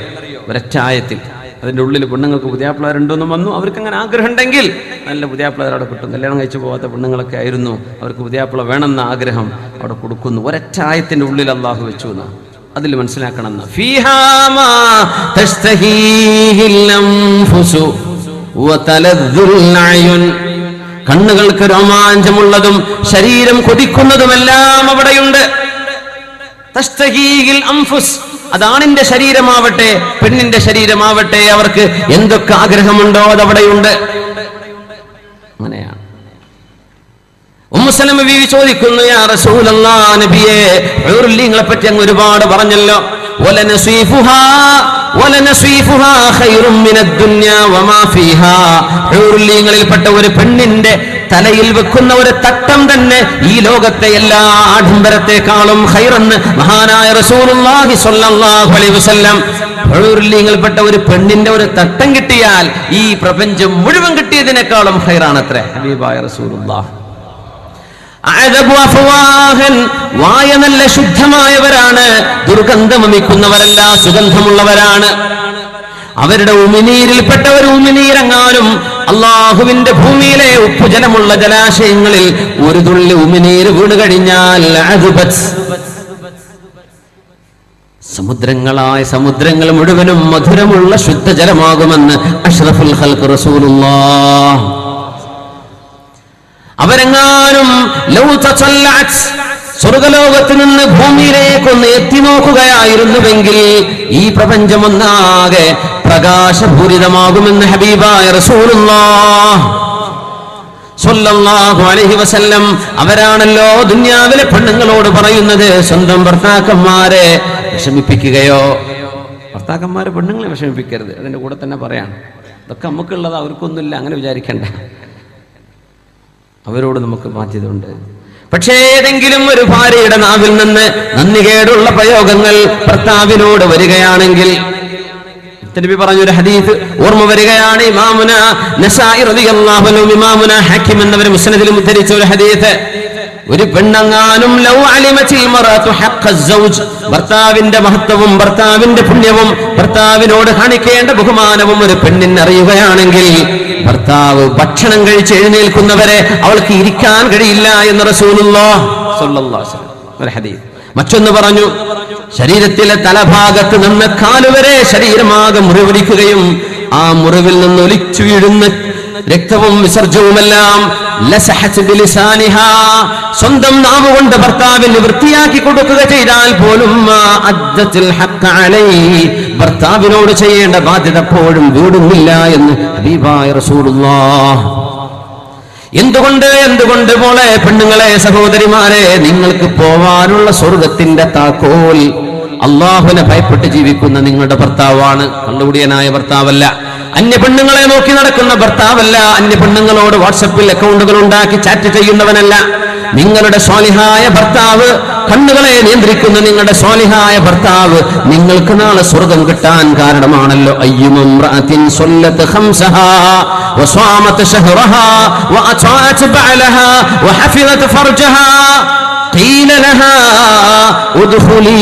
ഒരൊറ്റ ആയത്തിൽ. അതിൻ്റെ ഉള്ളിൽ പെണ്ണുങ്ങൾക്ക് പുതിയാപ്പിളാരുണ്ടോന്നും വന്നു. അവർക്ക് അങ്ങനെ ആഗ്രഹം ഉണ്ടെങ്കിൽ നല്ല പുതിയാപ്പിളാർ അവിടെ കിട്ടും. കല്യാണം കഴിച്ചു പോകാത്ത പെണ്ണുങ്ങളൊക്കെ ആയിരുന്നു, അവർക്ക് പുതിയാപ്പിള വേണമെന്ന ആഗ്രഹം അവിടെ കൊടുക്കുന്നു. ഒരൊറ്റ ആയത്തിൻ്റെ ഉള്ളിൽ അല്ലാഹു വെച്ചു എന്ന് അതിൽ മനസ്സിലാക്കണം. കണ്ണുകൾക്ക് രോമാഞ്ചമുള്ളതും ശരീരം കൊതിക്കുന്നതുമെല്ലാം അവിടെയുണ്ട്. തസ്തഹീഹിൽ അൻഫുസ്, അതാണിന്റെ ശരീരമാവട്ടെ പെണ്ണിന്റെ ശരീരമാവട്ടെ, അവർക്ക് എന്തൊക്കെ ആഗ്രഹമുണ്ടോ അതവിടെയുണ്ട്. അങ്ങനെയാണ്. ഉമ്മു സലമ ബീവി ചോദിക്കുന്നു, യാ റസൂലല്ലാഹ്, നബിയേ, ഹൂറുലിങ്ങളെ പറ്റി അങ്ങ് ഒരുപാട് പറഞ്ഞല്ലോ. വലനസീഫുഹാ ഖൈറും മിനദ് ദുനിയാ വമാ ഫീഹാ. ഹൂറുലിങ്ങളിൽപ്പെട്ട ഒരു പെണ്ണിന്റെ തലയിൽ വെക്കുന്ന ഒരു തട്ടം തന്നെ ഈ ലോകത്തെ എല്ലാ ആഡംബരത്തെക്കാളും ഖൈറെന്ന് മഹാനായ റസൂലുള്ളാഹി സ്വല്ലല്ലാഹു അലൈഹി വസല്ലം. ഹൂറുലിങ്ങളിൽപ്പെട്ട ഒരു പെണ്ണിന്റെ ഒരു തട്ടം കിട്ടിയാൽ ഈ പ്രപഞ്ചം മുഴുവൻ കിട്ടിയതിനേക്കാളും ഖൈറാണത്രേ ഹബീബായ റസൂലുള്ളാഹ്. വായ നല്ല ശുദ്ധമായവരാണ്, ദുർഗന്ധമമിക്കുന്നവരല്ല, സുഗന്ധമുള്ളവരാണ്. അവരുടെ ഉമിനീരിൽപ്പെട്ട ഒരു ഉമിനീരെങ്ങാനും അള്ളാഹുവിന്റെ ഭൂമിയിലെ ഉപ്പുജലമുള്ള ജലാശയങ്ങളിൽ ഒരു തുള്ളി ഉമിനീര് വീണ് കഴിഞ്ഞാൽ സമുദ്രങ്ങൾ മുഴുവനും മധുരമുള്ള ശുദ്ധജലമാകുമെന്ന് അഷ്റഫുൽ ഖൽഖ് റസൂലുള്ളാഹ്. അവരെങ്ങാനും സ്വർഗലോകത്ത് നിന്ന് ഭൂമിയിലേക്കൊന്ന് എത്തി നോക്കുകയായിരുന്നുവെങ്കിൽ ഈ പ്രപഞ്ചമൊന്നാകെ പ്രകാശപൂരിതമാകുമെന്ന് ഹബീബായ റസൂലുള്ളാഹ് സ്വല്ലല്ലാഹു അലൈഹി വസല്ലം. അവരാണല്ലോ ദുനിയാവിലെ പെണ്ണുങ്ങളോട് പറയുന്നത്, സ്വന്തം ഭർത്താക്കന്മാരെ വിഷമിപ്പിക്കുകയോ, ഭർത്താക്കന്മാരെ പെണ്ണുങ്ങളെ വിഷമിപ്പിക്കരുത്. അതിന്റെ കൂടെ തന്നെ പറയാണ്, ഇതൊക്കെ നമുക്കുള്ളത്, അവർക്കൊന്നുമില്ല, അങ്ങനെ വിചാരിക്കണ്ട. അവരോട് നമുക്ക് ബാധ്യതയുണ്ട്. പക്ഷേ ഏതെങ്കിലും ഒരു ഭാര്യയുടെ നാവിൽ നിന്ന് നന്ദികേടുള്ള പ്രയോഗങ്ങൾ ഭർത്താവിനോട് വരികയാണെങ്കിൽ, നബി പറഞ്ഞൊരു ഹദീസ് ഓർമ്മ വരികയാണ്. ഇമാമുന നസായി റളിയല്ലാഹു അൻഹു, ഇമാമുന ഹക്കീം എന്നവർ മുസ്നദിൽ ഉദ്ധരിച്ച ഒരു ഹദീസ്. ഒരു പെണ്ണങ്ങാനും ലൗ അലിമത്തിൽ മറഅതു ഹഖ്ഖ സൗജ്, ഭർത്താവിന്റെ മഹത്വവും ഭർത്താവിന്റെ പുണ്യവും ഭർത്താവിനോട് കാണിക്കേണ്ട ബഹുമാനവും ഒരു പെണ്ണിന് അറിയുകയാണെങ്കിൽ, ഭർത്താവ് ഭക്ഷണം കഴിച്ച് എഴുന്നേൽക്കുന്നവരെ അവൾക്ക് ഇരിക്കാൻ കഴിയില്ല എന്ന് റസൂലുള്ളാഹി സ്വല്ലല്ലാഹു അലൈഹി വസല്ലം ഒരു ഹദീസ്. മറ്റൊന്ന് പറഞ്ഞു, ശരീരത്തിലെ തലഭാഗത്ത് നിന്ന് കാലുവരെ ശരീരമാകെ മുറിവടിക്കുകയും ആ മുറിവിൽ നിന്ന് ഒലിച്ചു വീഴുന്ന രക്തവും വിസർജവുമെല്ലാം സ്വന്തം നാവ് കൊണ്ട് ഭർത്താവിന് വൃത്തിയാക്കി കൊടുക്കുക ചെയ്താൽ പോലും ഭർത്താവിനോട് ചെയ്യേണ്ട ബാധ്യത എപ്പോഴും വീടുന്നില്ല എന്ന് ഹബീബായ റസൂലുള്ളാഹ്. എന്തുകൊണ്ട് മോളെ, പെണ്ണുങ്ങളെ, സഹോദരിമാരെ, നിങ്ങൾക്ക് പോവാനുള്ള സ്വർഗത്തിന്റെ താക്കോൽ അള്ളാഹുവിനെ ഭയപ്പെട്ട് ജീവിക്കുന്ന നിങ്ങളുടെ ഭർത്താവാണ്. കള്ളുകുടിയനായ ഭർത്താവല്ല, അന്യ പെണ്ണുങ്ങളെ നോക്കി നടക്കുന്ന ഭർത്താവല്ല, അന്യ പെണ്ണുങ്ങളോട് വാട്സപ്പിൽ അക്കൗണ്ടുകൾ ഉണ്ടാക്കി ചാറ്റ് ചെയ്യുന്നവനല്ല. നിങ്ങളുടെ സ്വാലിഹായ ഭർത്താവ്, കണ്ണുകളെ നിയന്ത്രിക്കുന്ന നിങ്ങളുടെ സ്വാലിഹായ ഭർത്താവ് നിങ്ങൾക്ക് നാളെ സ്വർഗം കിട്ടാൻ കാരണമാണല്ലോ. അയ്യുമംറഅത്തിൻ സ്വല്ലത്ത് ഖംസഹാ വസ്വാമത് ശഹ്റഹാ വഅതാഅത് ബഅലഹാ വഹഫിളത് ഫർജഹാ ഖീല ലഹാ ഉദ്ഖുലി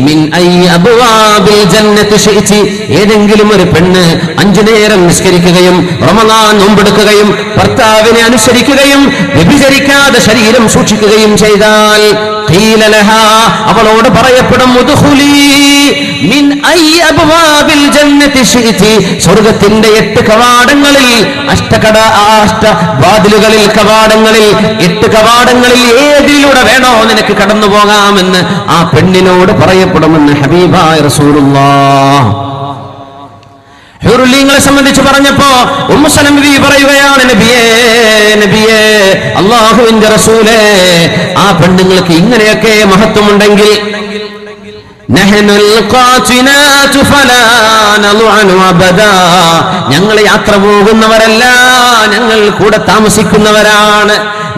മിൻ അയ്യി അബ്വാബിൽ ജന്നത്തി ശിഅ്തി. ഏതെങ്കിലും ഒരു പെണ്ണ് 5 നേരം നിസ്കരിക്കുകയും റമളാൻ നോമ്പെടുക്കുകയും ഭർത്താവിനെ അനുസരിക്കുകയും വ്യഭിചരിക്കാതെ ശരീരം സൂക്ഷിക്കുകയും ചെയ്താൽ ഖീല ലഹാ, അവളോട് പറയപ്പെടും, ഉദ്ഖുലി മിൻ അയ്യി അബ്വാബിൽ ജന്നത്തി ശിഅ്തി, സ്വർഗ്ഗത്തിന്റെ 8 കവാടങ്ങളിൽ, വാതിലുകളിൽ, കവാടങ്ങളിൽ, 8 കവാടങ്ങളിൽ ഏതിലൂടെ വേണോ നിനക്ക് കടന്നു പോകാമെന്ന് ആ പെണ്ണിനോട് പറയപ്പെടുമെന്ന് ഹബീബായ റസൂലുള്ളാഹ്. ഹുറുലീങ്ങളെ സംബന്ധിച്ച് പറഞ്ഞപ്പോ ഉമ്മു സലമ ബീവി പറയുകയാണ്, നബിയേ, അല്ലാഹുവിന്റെ റസൂലേ, ആ പെണ്ണുങ്ങൾക്ക് ഇങ്ങനെയൊക്കെ മഹത്വമുണ്ടെങ്കിൽ ഞങ്ങൾ യാത്ര പോകുന്നവരല്ല, ഞങ്ങൾ കൂടെ താമസിക്കുന്നവരാണ്,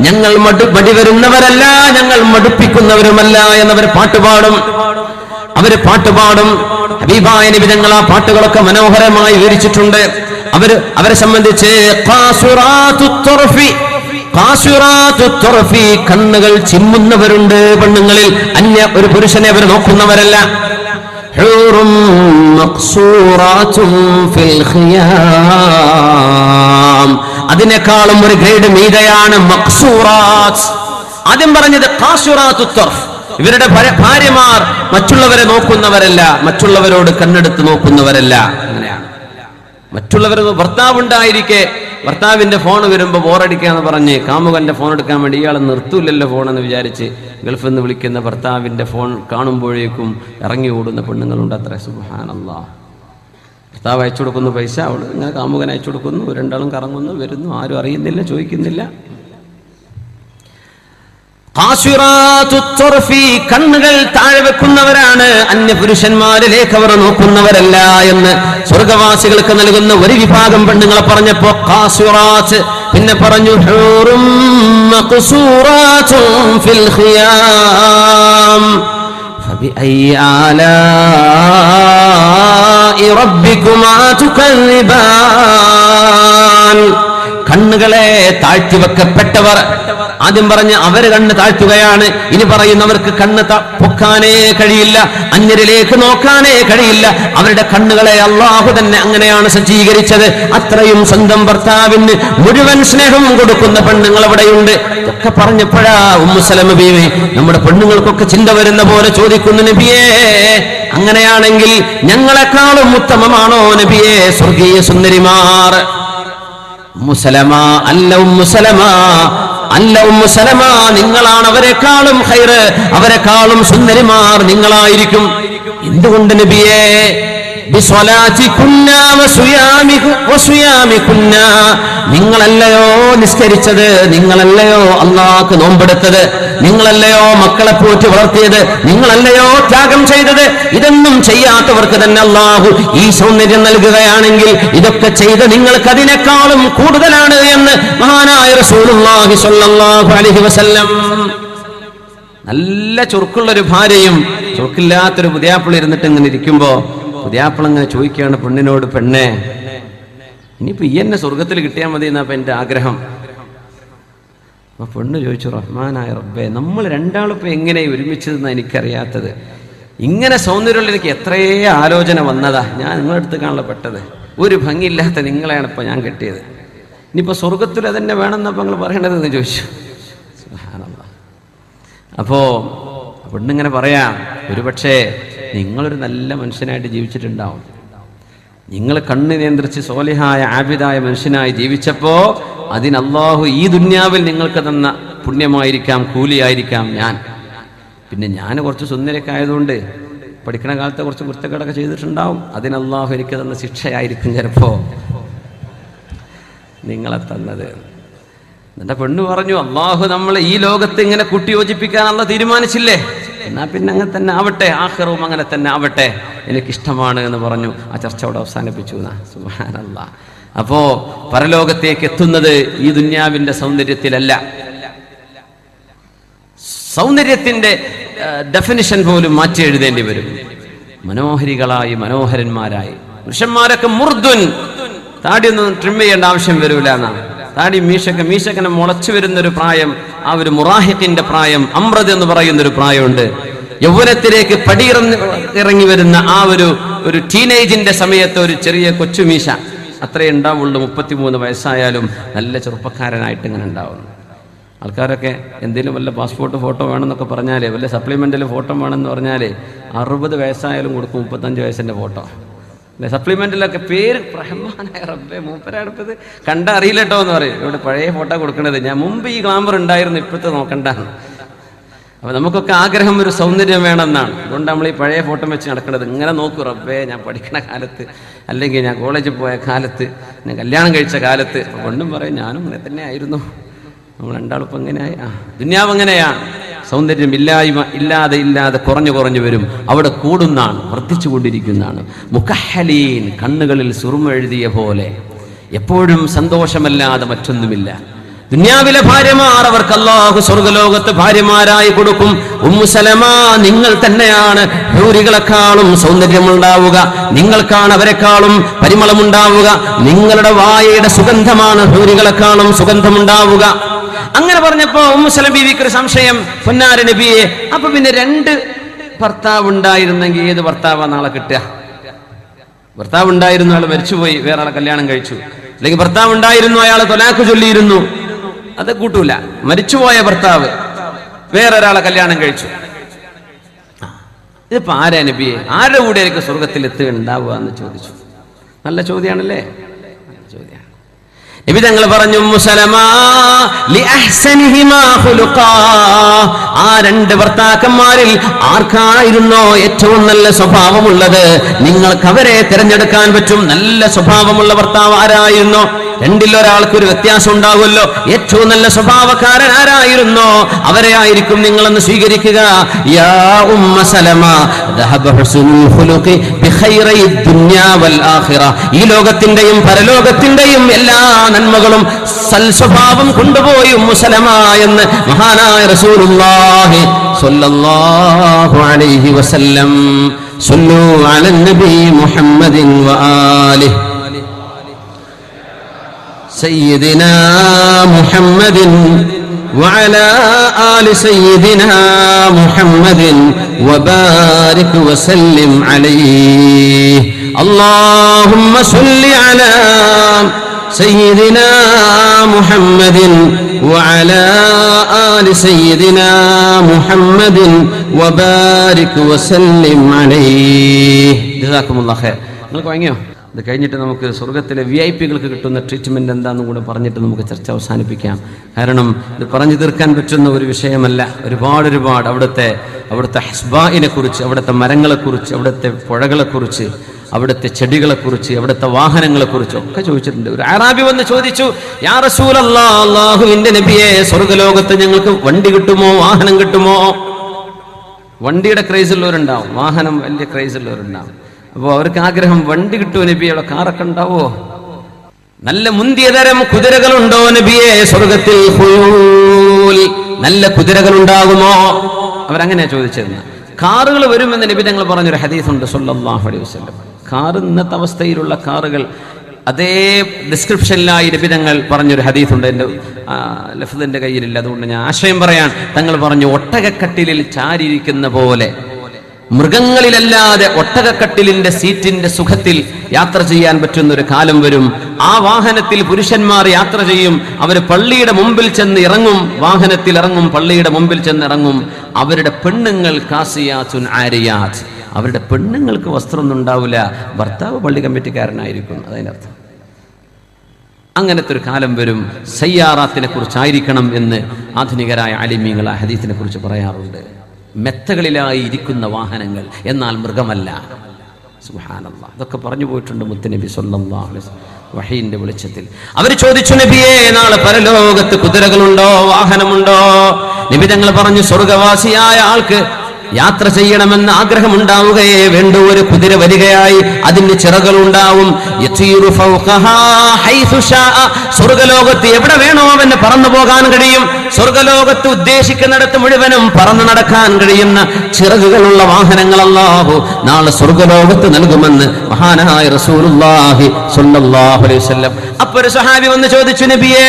ഞങ്ങൾ മടി വരുന്നവരല്ല, ഞങ്ങൾ മടുപ്പിക്കുന്നവരുമല്ല എന്നവർ പാട്ടുപാടും. ഹബീബായ നബി തങ്ങൾ ആ പാട്ടുകളൊക്കെ മനോഹരമായി വിവരിച്ചിട്ടുണ്ട്. അവരെ സംബന്ധിച്ച് കണ്ണുകൾ ചിമ്മുന്നവരുണ്ട് പെണ്ണുങ്ങളിൽ, അന്യ ഒരു പുരുഷനെ അവർ നോക്കുന്നവരല്ല. അതിനേക്കാളും ഒരു ഗ്രേഡ് മീതയാണ് മഖ്സൂറാത്ത്. ആദ്യം പറഞ്ഞത് ഖാസുറാത്തു ത്വർഫ്, ഇവരുടെ ഭാര്യമാർ മറ്റുള്ളവരെ നോക്കുന്നവരല്ല, മറ്റുള്ളവരോട് കണ്ണെടുത്ത് നോക്കുന്നവരല്ല. അങ്ങനെയാണ് മറ്റുള്ളവർ. ഭർത്താവുണ്ടായിരിക്കെ ഭർത്താവിന്റെ ഫോൺ വരുമ്പോൾ ബോറടിക്കാന്ന് പറഞ്ഞ് കാമുകന്റെ ഫോൺ എടുക്കാൻ വേണ്ടി ഇയാൾ നിർത്തൂല്ലല്ലോ ഫോണെന്ന് വിചാരിച്ച് ഗൾഫിൽ നിന്ന് വിളിക്കുന്ന ഭർത്താവിന്റെ ഫോൺ കാണുമ്പോഴേക്കും ഇറങ്ങി ഓടുന്ന പെണ്ണുങ്ങളുണ്ട്. അത്ര സുബ്ഹാനല്ലാഹ്. ഭർത്താവ് അയച്ചു കൊടുക്കുന്നു പൈസ, അവൾ ഇങ്ങനെ കാമുകൻ അയച്ചു കൊടുക്കുന്നു, രണ്ടാളും കറങ്ങുന്നു, വരുന്നു, ആരും അറിയുന്നില്ല, ചോദിക്കുന്നില്ല. കണ്ണുകൾ താഴെ വെക്കുന്നവരാണ്, അന്യ പുരുഷന്മാരിലേക്ക് അവർ നോക്കുന്നവരല്ല എന്ന് സ്വർഗവാസികൾക്ക് നൽകുന്ന ഒരു വിഭാഗം പെണ്ണുങ്ങളെ പറഞ്ഞപ്പോ ഖാസുറാത്ത്, പിന്നെ പറഞ്ഞു ഹൂറും മഖ്സൂറാത്തും ഫിൽ ഖിയാം ഫബിഅയ്യി ആലാഇ റബ്ബികുമാ തുകല്ലിബാൻ. കണ്ണുകളെ താഴ്ത്തിവെക്കപ്പെട്ടവർ. ആദ്യം പറഞ്ഞ് അവര് കണ്ണ് താഴ്ത്തുകയാണ്, ഇനി പറയുന്നവർക്ക് കണ്ണ് പൊക്കാനേ കഴിയില്ല, അന്യരിലേക്ക് നോക്കാനേ കഴിയില്ല. അവരുടെ കണ്ണുകളെ അല്ലാഹു തന്നെ അങ്ങനെയാണ് സജ്ജീകരിച്ചത്. അത്രയും സ്വന്തം ഭർത്താവിന് മുഴുവൻ സ്നേഹം കൊടുക്കുന്ന പെണ്ണുങ്ങൾ അവിടെയുണ്ട്. ഇതൊക്കെ പറഞ്ഞപ്പോഴാ ഉമ്മു സലമ ബീവി നമ്മുടെ പെണ്ണുങ്ങൾക്കൊക്കെ ചിന്ത വരുന്ന പോലെ ചോദിക്കുന്നു, നബിയേ, അങ്ങനെയാണെങ്കിൽ ഞങ്ങളെക്കാളും ഉത്തമമാണോ നബിയേ സ്വർഗീയ സുന്ദരിമാർ? ഉമ്മുസലമ അല്ല, ഉമ്മുസലമ, നിങ്ങളാണ് അവരെക്കാളും ഖൈറ്, അവരെക്കാളും സുന്ദരിമാർ നിങ്ങളായിരിക്കും. എന്തുകൊണ്ട് നബിയേ? നിങ്ങളല്ലയോ നിസ്കരിച്ചത്, നിങ്ങളല്ലയോ അല്ലാഹുക്ക് നോമ്പെടുത്തത്, നിങ്ങളല്ലയോ മക്കളെ പോറ്റി വളർത്തിയത്, നിങ്ങളല്ലയോ ത്യാഗം ചെയ്തത്. ഇതൊന്നും ചെയ്യാത്തവർക്ക് തന്നെ അല്ലാഹു ഈ സൗന്ദര്യം നൽകുകയാണെങ്കിൽ ഇതൊക്കെ ചെയ്ത് നിങ്ങൾക്ക് അതിനേക്കാളും കൂടുതലാണ് എന്ന് മഹാനായ റസൂലുള്ളാഹി സ്വല്ലല്ലാഹു അലൈഹി വസല്ലം. നല്ല ചുറുക്കുള്ളൊരു ഭാര്യയും ചുറുക്കില്ലാത്തൊരു പുതിയാപ്പിള ഇരുന്നിട്ട് ഇങ്ങനെ ഇരിക്കുമ്പോ പുതിയാപ്പിള ഇങ്ങനെ ചോദിക്കുകയാണ് പെണ്ണിനോട്, പെണ്ണേ, ഇനിയിപ്പോ ഈ എന്നെ സ്വർഗത്തിൽ കിട്ടിയാൽ മതി എന്നാ എന്റെ ആഗ്രഹം. അപ്പൊ പെണ്ണ് ചോദിച്ചു, റഹ്മാനായ റബ്ബേ, നമ്മൾ രണ്ടാളിപ്പോ എങ്ങനെ ഒരുമിച്ചതെന്നാ എനിക്കറിയാത്തത്. ഇങ്ങനെ സൗന്ദര്യമുള്ള എനിക്ക് എത്രയേ ആലോചന വന്നതാ, ഞാൻ നിങ്ങളുടെ അടുത്ത് കാണാൻ പെട്ടത്. ഒരു ഭംഗിയില്ലാത്ത നിങ്ങളെയാണ് ഇപ്പൊ ഞാൻ കെട്ടിയത്. ഇനിയിപ്പോ സ്വർഗത്തിൽ അതെന്നെ വേണമെന്നപ്പോ നിങ്ങൾ പറയണതെന്ന് ചോദിച്ചു. സുബ്ഹാനല്ലാഹ്. അപ്പോ പെണ്ണിങ്ങനെ പറയാ, ഒരുപക്ഷേ നിങ്ങളൊരു നല്ല മനുഷ്യനായിട്ട് ജീവിച്ചിട്ടുണ്ടാവും, നിങ്ങൾ കണ്ണ് നിയന്ത്രിച്ച് സ്വാലിഹായ ആബിദായ മനുഷ്യനായി ജീവിച്ചപ്പോ അതിന് അല്ലാഹു ഈ ദുന്യാവിൽ നിങ്ങൾക്ക് തന്ന പുണ്യമായിരിക്കാം, കൂലിയായിരിക്കാം ഞാൻ. പിന്നെ ഞാൻ കുറച്ച് സുന്ദരൊക്കെ ആയതുകൊണ്ട് പഠിക്കണ കാലത്ത് കുറച്ച് വൃത്തികേടൊക്കെ ചെയ്തിട്ടുണ്ടാവും, അതിന് അല്ലാഹു എനിക്ക് തന്ന ശിക്ഷയായിരിക്കും ചിലപ്പോ നിങ്ങളെ തന്നത്. എന്റെ പെണ്ണ് പറഞ്ഞു, അള്ളാഹു നമ്മളെ ഈ ലോകത്ത് ഇങ്ങനെ കൂട്ടിയോജിപ്പിക്കാൻ അള്ളാഹ് തീരുമാനിച്ചില്ലേ, എന്നാ പിന്നെ അങ്ങനെ തന്നെ ആവട്ടെ, ആഖിറവും അങ്ങനെ തന്നെ ആവട്ടെ, എനിക്കിഷ്ടമാണ് എന്ന് പറഞ്ഞു. ആ ചർച്ച അവിടെ അവസാനിപ്പിച്ചു. സുബ്ഹാനല്ലാഹ്. അപ്പോ പരലോകത്തേക്ക് എത്തുന്നത് ഈ ദുന്യാവിന്റെ സൗന്ദര്യത്തിലല്ല. സൗന്ദര്യത്തിന്റെ ഡെഫിനിഷൻ പോലും മാറ്റി എഴുതേണ്ടി വരും. മനോഹരികളായി മനോഹരന്മാരായി പുരുഷന്മാരൊക്കെ മുർദുൻ, താടിയൊന്നും ട്രിം ചെയ്യേണ്ട ആവശ്യം വരൂല എന്നാണ്. താടി മീശക്കനെ മുളച്ചു വരുന്നൊരു പ്രായം, ആ ഒരു മുറാഹിഖിന്റെ പ്രായം, അമ്രത് എന്ന് പറയുന്നൊരു പ്രായമുണ്ട്. യൗവനത്തിലേക്ക് ഇറങ്ങി വരുന്ന ആ ഒരു ടീനേജിന്റെ സമയത്ത് ഒരു ചെറിയ കൊച്ചുമീശ അത്രേ ഉണ്ടാവുള്ളൂ. 33 വയസ്സായാലും നല്ല ചെറുപ്പക്കാരനായിട്ട് ഇങ്ങനെ ഉണ്ടാവുന്നു. ആൾക്കാരൊക്കെ എന്തെങ്കിലും വല്ല പാസ്പോർട്ട് ഫോട്ടോ വേണമെന്നൊക്കെ പറഞ്ഞാലേ, വല്ല സപ്ലിമെന്റിൽ ഫോട്ടോ വേണമെന്ന് പറഞ്ഞാലേ 60 വയസ്സായാലും കൊടുക്കും 35 വയസ്സിന്റെ ഫോട്ടോ അല്ലെ. സപ്ലിമെന്റിലൊക്കെ പേര് റഹ്മാനായ റബ്ബേ, മൂപ്പരടുപ്പത് കണ്ടറിയില്ല കേട്ടോ എന്ന് പറയും. ഇവിടെ പഴയ ഫോട്ടോ കൊടുക്കണത്, ഞാൻ മുമ്പ് ഈ ഗ്ലാമർ ഉണ്ടായിരുന്നു, ഇപ്പോഴത്തെ നോക്കണ്ടാന്ന്. അപ്പൊ നമുക്കൊക്കെ ആഗ്രഹം ഒരു സൗന്ദര്യം വേണമെന്നാണ്. അതുകൊണ്ട് നമ്മൾ ഈ പഴയ ഫോട്ടോ വെച്ച് നടക്കുന്നത്. ഇങ്ങനെ നോക്കൂ റബ്ബേ, ഞാൻ പഠിക്കണ കാലത്ത്, അല്ലെങ്കിൽ ഞാൻ കോളേജിൽ പോയ കാലത്ത്, ഞാൻ കല്യാണം കഴിച്ച കാലത്ത്. കൊണ്ടും പറയും ഞാനും അങ്ങനെ തന്നെ ആയിരുന്നു. നമ്മൾ രണ്ടാളിപ്പം എങ്ങനെയായി? ദുന്യാവ് എങ്ങനെയാണ്? സൗന്ദര്യം ഇല്ലാതെ കുറഞ്ഞു വരും. അവിടെ കൂടുന്നാണ്, വർദ്ധിച്ചു കൊണ്ടിരിക്കുന്നതാണ്. മുക്കഹലീൻ, കണ്ണുകളിൽ സുറുമ എഴുതിയ പോലെ, എപ്പോഴും സന്തോഷമല്ലാതെ മറ്റൊന്നുമില്ല. ദുന്യാവിലെ ഭാര്യമാർ അവർക്ക് അല്ലാഹു സ്വർഗ്ഗലോകത്ത് ഭാര്യമാരായി കൊടുക്കും. ഉമ്മു സലമ, നിങ്ങൾ തന്നെയാണ് ഹൂറികളെക്കാളും സൗന്ദര്യമുണ്ടാവുക, നിങ്ങൾക്കാണ് അവരെക്കാളും പരിമളമുണ്ടാവുക, നിങ്ങളുടെ വായയുടെ സുഗന്ധമാണ് ഹൂറികളെക്കാളും സുഗന്ധമുണ്ടാവുക. അങ്ങനെ പറഞ്ഞപ്പോ ഉമ്മു സലമ ബീവിക്ക് ഒരു സംശയം, പൊന്നാര നബിയെ, അപ്പൊ പിന്നെ 2 ഭർത്താവ് ഉണ്ടായിരുന്നെങ്കിൽ ഏത് ഭർത്താവാ നാളെ കിട്ടുക? ഭർത്താവ് ഉണ്ടായിരുന്നു, അയാൾ മരിച്ചുപോയി, വേറെ ആളെ കല്യാണം കഴിച്ചു. അല്ലെങ്കിൽ ഭർത്താവ് ഉണ്ടായിരുന്നു, അയാൾ തൊലാഖ് ചൊല്ലിയിരുന്നു, അത് കൂട്ടൂല. മരിച്ചുപോയ ഭർത്താവ് വേറൊരാളെ കല്യാണം കഴിച്ചു. ഇതിപ്പോ ആരാ നബിയെ, ആരുടെ കൂടെ ആയിരിക്കും സ്വർഗത്തിൽ എത്തുകയുണ്ടാവുക എന്ന് ചോദിച്ചു. നല്ല ചോദ്യമാണല്ലേ? ചോദ്യമാണ്. നബി തങ്ങൾ പറഞ്ഞു, ആ 2 ഭർത്താക്കന്മാരിൽ ആർക്കായിരുന്നോ ഏറ്റവും നല്ല സ്വഭാവമുള്ളത്, നിങ്ങൾക്ക് അവരെ തിരഞ്ഞെടുക്കാൻ പറ്റും. നല്ല സ്വഭാവമുള്ള ഭർത്താവ് ആരായിരുന്നോ, 2ൽ ഒരാൾക്ക് ഒരു വ്യത്യാസം ഉണ്ടാകുമല്ലോ. ഏറ്റവും നല്ല സ്വഭാവക്കാരൻ ആരായിരുന്നോ അവരെ ആയിരിക്കും നിങ്ങളെന്ന് സ്വീകരിക്കുക. യാ ഉമ്മ സലമ, ദഹബ ഹുസ്നുൽ ഖുലുഖി ബിഖൈറൈ ദുനിയാ വൽ ആഖിറ, ഈ ലോകത്തിന്റെയും പരലോകത്തിന്റെയും എല്ലാ നന്മകളും സൽസ്വഭാവം കൊണ്ടുപോയി ഉമ്മു സലമ എന്ന് മഹാനായ റസൂലുള്ളാഹി സ്വല്ലല്ലാഹു അലൈഹി വസല്ലം. സല്ലു അലൻ നബി മുഹമ്മദിൻ വആലിഹി സയ്യിദിനാ മുഹമ്മദിൻ وعلى آل سيدنا محمد وبارك وسلم عليه. اللهم صل على سيدنا محمد وعلى آل سيدنا محمد وبارك وسلم عليه. جزاكم الله خير. നിങ്ങൾക്ക് വാങ്ങിയോ? ഇത് കഴിഞ്ഞിട്ട് നമുക്ക് സ്വർഗത്തിലെ VIP-കൾക്ക് കിട്ടുന്ന ട്രീറ്റ്മെന്റ് എന്താണെന്നും കൂടെ പറഞ്ഞിട്ട് നമുക്ക് ചർച്ച അവസാനിപ്പിക്കാം. കാരണം ഇത് പറഞ്ഞു തീർക്കാൻ പറ്റുന്ന ഒരു വിഷയമല്ല. ഒരുപാട് അവിടുത്തെ ഹസ്ബായിനെ കുറിച്ച്, അവിടുത്തെ മരങ്ങളെക്കുറിച്ച്, അവിടുത്തെ പുഴകളെക്കുറിച്ച്, അവിടുത്തെ ചെടികളെക്കുറിച്ച്, അവിടുത്തെ വാഹനങ്ങളെക്കുറിച്ച് ഒക്കെ ചോദിച്ചിട്ടുണ്ട്. ഒരു അറാബി വന്ന് ചോദിച്ചു, യാ റസൂലല്ലാഹ്, അല്ലാഹുവിന്റെ നബിയെ, സ്വർഗ്ഗലോകത്ത് ഞങ്ങൾക്ക് വണ്ടി കിട്ടുമോ, വാഹനം കിട്ടുമോ? വണ്ടിയുടെ ക്രൈസ് ഉള്ളവരുണ്ടാവും, വാഹനം വലിയ ക്രൈസ് ഉള്ളവരുണ്ടാവും. അപ്പോൾ അവർക്ക് ആഗ്രഹം, വണ്ടി കിട്ടുമോ നബിയെ, അവിടെ കാറൊക്കെ ഉണ്ടാവോ? നല്ല മുന്തിയ തരം കുതിരകളുണ്ടോ നബിയെ സ്വർഗത്തിൽ? നല്ല കുതിരകൾ ഉണ്ടാകുമോ? അവരങ്ങനെയാ ചോദിച്ചിരുന്നത്. കാറുകൾ വരുമെന്ന് നബി തങ്ങൾ പറഞ്ഞൊരു ഹദീസുണ്ട് സല്ലല്ലാഹു അലൈഹി വസല്ലം. കാറ് ഇന്നത്തെ അവസ്ഥയിലുള്ള കാറുകൾ അതേ ഡിസ്ക്രിപ്ഷനിലായി നബി തങ്ങൾ പറഞ്ഞൊരു ഹദീസുണ്ട്. എൻ്റെ ലഫ്ദിന്റെ കയ്യിലില്ല, അതുകൊണ്ട് ഞാൻ ആശയം പറയാൻ. തങ്ങൾ പറഞ്ഞു, ഒട്ടകക്കട്ടിലിൽ ചാരിയിരിക്കുന്ന പോലെ, മൃഗങ്ങളിലല്ലാതെ ഒട്ടകക്കട്ടിലിന്റെ സീറ്റിന്റെ സുഖത്തിൽ യാത്ര ചെയ്യാൻ പറ്റുന്ന ഒരു കാലം വരും. ആ വാഹനത്തിൽ പുരുഷന്മാർ യാത്ര ചെയ്യും. അവർ പള്ളിയുടെ മുമ്പിൽ ചെന്ന് ഇറങ്ങും, വാഹനത്തിൽ ഇറങ്ങും, പള്ളിയുടെ മുമ്പിൽ ചെന്ന് ഇറങ്ങും. അവരുടെ പെണ്ണുങ്ങൾ കാസിയാത്തുൻ ആരിയാത്ത്, അവരുടെ പെണ്ണുങ്ങൾക്ക് വസ്ത്രമൊന്നും ഉണ്ടാവില്ല, ഭർത്താവ് പള്ളി കമ്മിറ്റിക്കാരനായിരിക്കും. അതിനർത്ഥം അങ്ങനത്തെ ഒരു കാലം വരും. സയ്യാറാത്തിനെ കുറിച്ചായിരിക്കണം എന്ന് ആധുനികരായ ആലിമീങ്ങൾ ആ ഹദീസിനെ കുറിച്ച് പറയാറുണ്ട്. മെത്തകളിലായി ഇരിക്കുന്ന വാഹനങ്ങൾ, എന്നാൽ മൃഗമല്ല. സുബ്ഹാനല്ലാഹ്, അതൊക്കെ പറഞ്ഞു പോയിട്ടുണ്ട് മുത്തുനബി സല്ലല്ലാഹു അലൈഹി വസല്ലം. വഹീന്റെ വെളിച്ചത്തിൽ. അവർ ചോദിച്ചു, നബിയേ, നാളെ പരലോകത്ത് കുതിരകളുണ്ടോ, വാഹനമുണ്ടോ? നബി തങ്ങൾ പറഞ്ഞു, സ്വർഗവാസിയായ ആൾക്ക് യാത്ര ചെയ്യണമെന്ന് ആഗ്രഹമുണ്ടാവുകയേ വേണ്ടു. ഒരു കുതിര വരികയായി, അതിന് ചിറകളുണ്ടാവും. സ്വർഗലോകത്ത് എവിടെ വേണോ അവന് പറന്നു പോകാൻ കഴിയും. സ്വർഗലോകത്ത് ഉദ്ദേശിക്കുന്നിടത്ത് മുഴുവനും പറന്നു നടക്കാൻ കഴിയുന്ന ചിറകുകളുള്ള വാഹനങ്ങൾ അല്ലാഹു നാളെ സ്വർഗലോകത്ത് നൽകുമെന്ന് മഹാനായ റസൂലുള്ളാഹി സ്വല്ലല്ലാഹു അലൈഹി വസല്ലം. അപ്പോൾ ഒരു സ്വഹാബി വന്ന് ചോദിച്ചു, നബിയേ,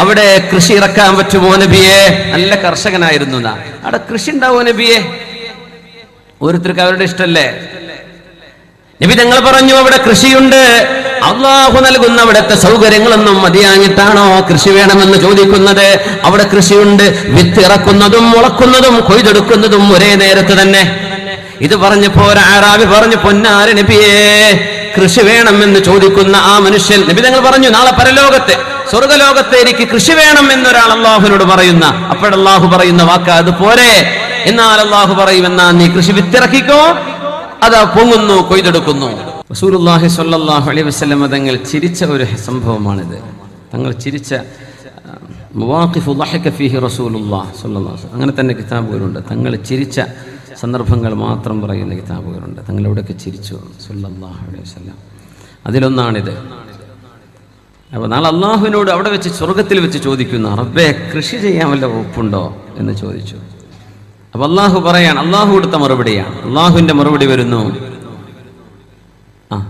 അവിടെ കൃഷി ഇറക്കാൻ പറ്റുമോ നബിയേ? നല്ല കർഷകനായിരുന്നു. അവിടെ കൃഷി ഉണ്ടാവോ നബിയേ? ഓരോരുത്തർക്ക് അവരുടെ ഇഷ്ടല്ലേ. നബി തങ്ങൾ പറഞ്ഞു, അവിടെ കൃഷിയുണ്ട്. അള്ളാഹു നൽകുന്ന അവിടുത്തെ സൗകര്യങ്ങളൊന്നും മതിയാഞ്ഞിട്ടാണോ കൃഷി വേണമെന്ന് ചോദിക്കുന്നത്? അവിടെ കൃഷിയുണ്ട്. വിത്ത് ഇറക്കുന്നതും മുളക്കുന്നതും കൊയ്തെടുക്കുന്നതും ഒരേ നേരത്ത് തന്നെ. ഇത് പറഞ്ഞപ്പോ ഒരു അറാബി പറഞ്ഞു, പൊന്നാര നബിയേ, കൃഷി വേണമെന്ന് ചോദിക്കുന്ന ആ മനുഷ്യൻ, നബി തങ്ങൾ പറഞ്ഞു, നാളെ പരലോകത്തെ സ്വർഗലോകത്തെ എനിക്ക് കൃഷി വേണം എന്നൊരാൾ അള്ളാഹുവിനോട് പറയുന്ന, അപ്പോഴല്ലാഹു പറയുന്ന വാക്ക് അത് പോരെ. എന്നാൽ അള്ളാഹു പറയും, എന്നാ നീ കൃഷി വിത്തിറക്കിക്കോ, അതാ പൊങ്ങുന്നു, കൊയ്തെടുക്കുന്നു. റസൂലുള്ളാഹി സ്വല്ലല്ലാഹു അലൈഹി വസല്ലം തങ്ങൾ ചിരിച്ച ഒരു സംഭവമാണിത്. തങ്ങൾ ചിരിച്ച മുവാഖിഫു ദഹക ഫീഹി റസൂലുള്ളാഹി സ്വല്ലല്ലാഹു അലൈഹി വസല്ലം, അങ്ങനെ തന്നെ കിതാബുകളുണ്ട്. തങ്ങൾ ചിരിച്ച സന്ദർഭങ്ങൾ മാത്രം പറയുന്ന കിതാബുകളുണ്ട്. തങ്ങൾ എവിടെയൊക്കെ ചിരിച്ചു സ്വല്ലല്ലാഹു അലൈഹി വസല്ലം, അതിലൊന്നാണിത്. അപ്പോൾ നാളെ അള്ളാഹുവിനോട് അവിടെ വെച്ച് സ്വർഗത്തിൽ വെച്ച് ചോദിക്കുന്ന, റബ്ബേ, കൃഷി ചെയ്യാൻ വല്ല ഒപ്പുണ്ടോ എന്ന് ചോദിച്ചു. അപ്പൊ അള്ളാഹു പറയാണ്, അള്ളാഹു കൊടുത്ത മറുപടിയാണ്. അള്ളാഹുവിന്റെ മറുപടി വരുന്നു,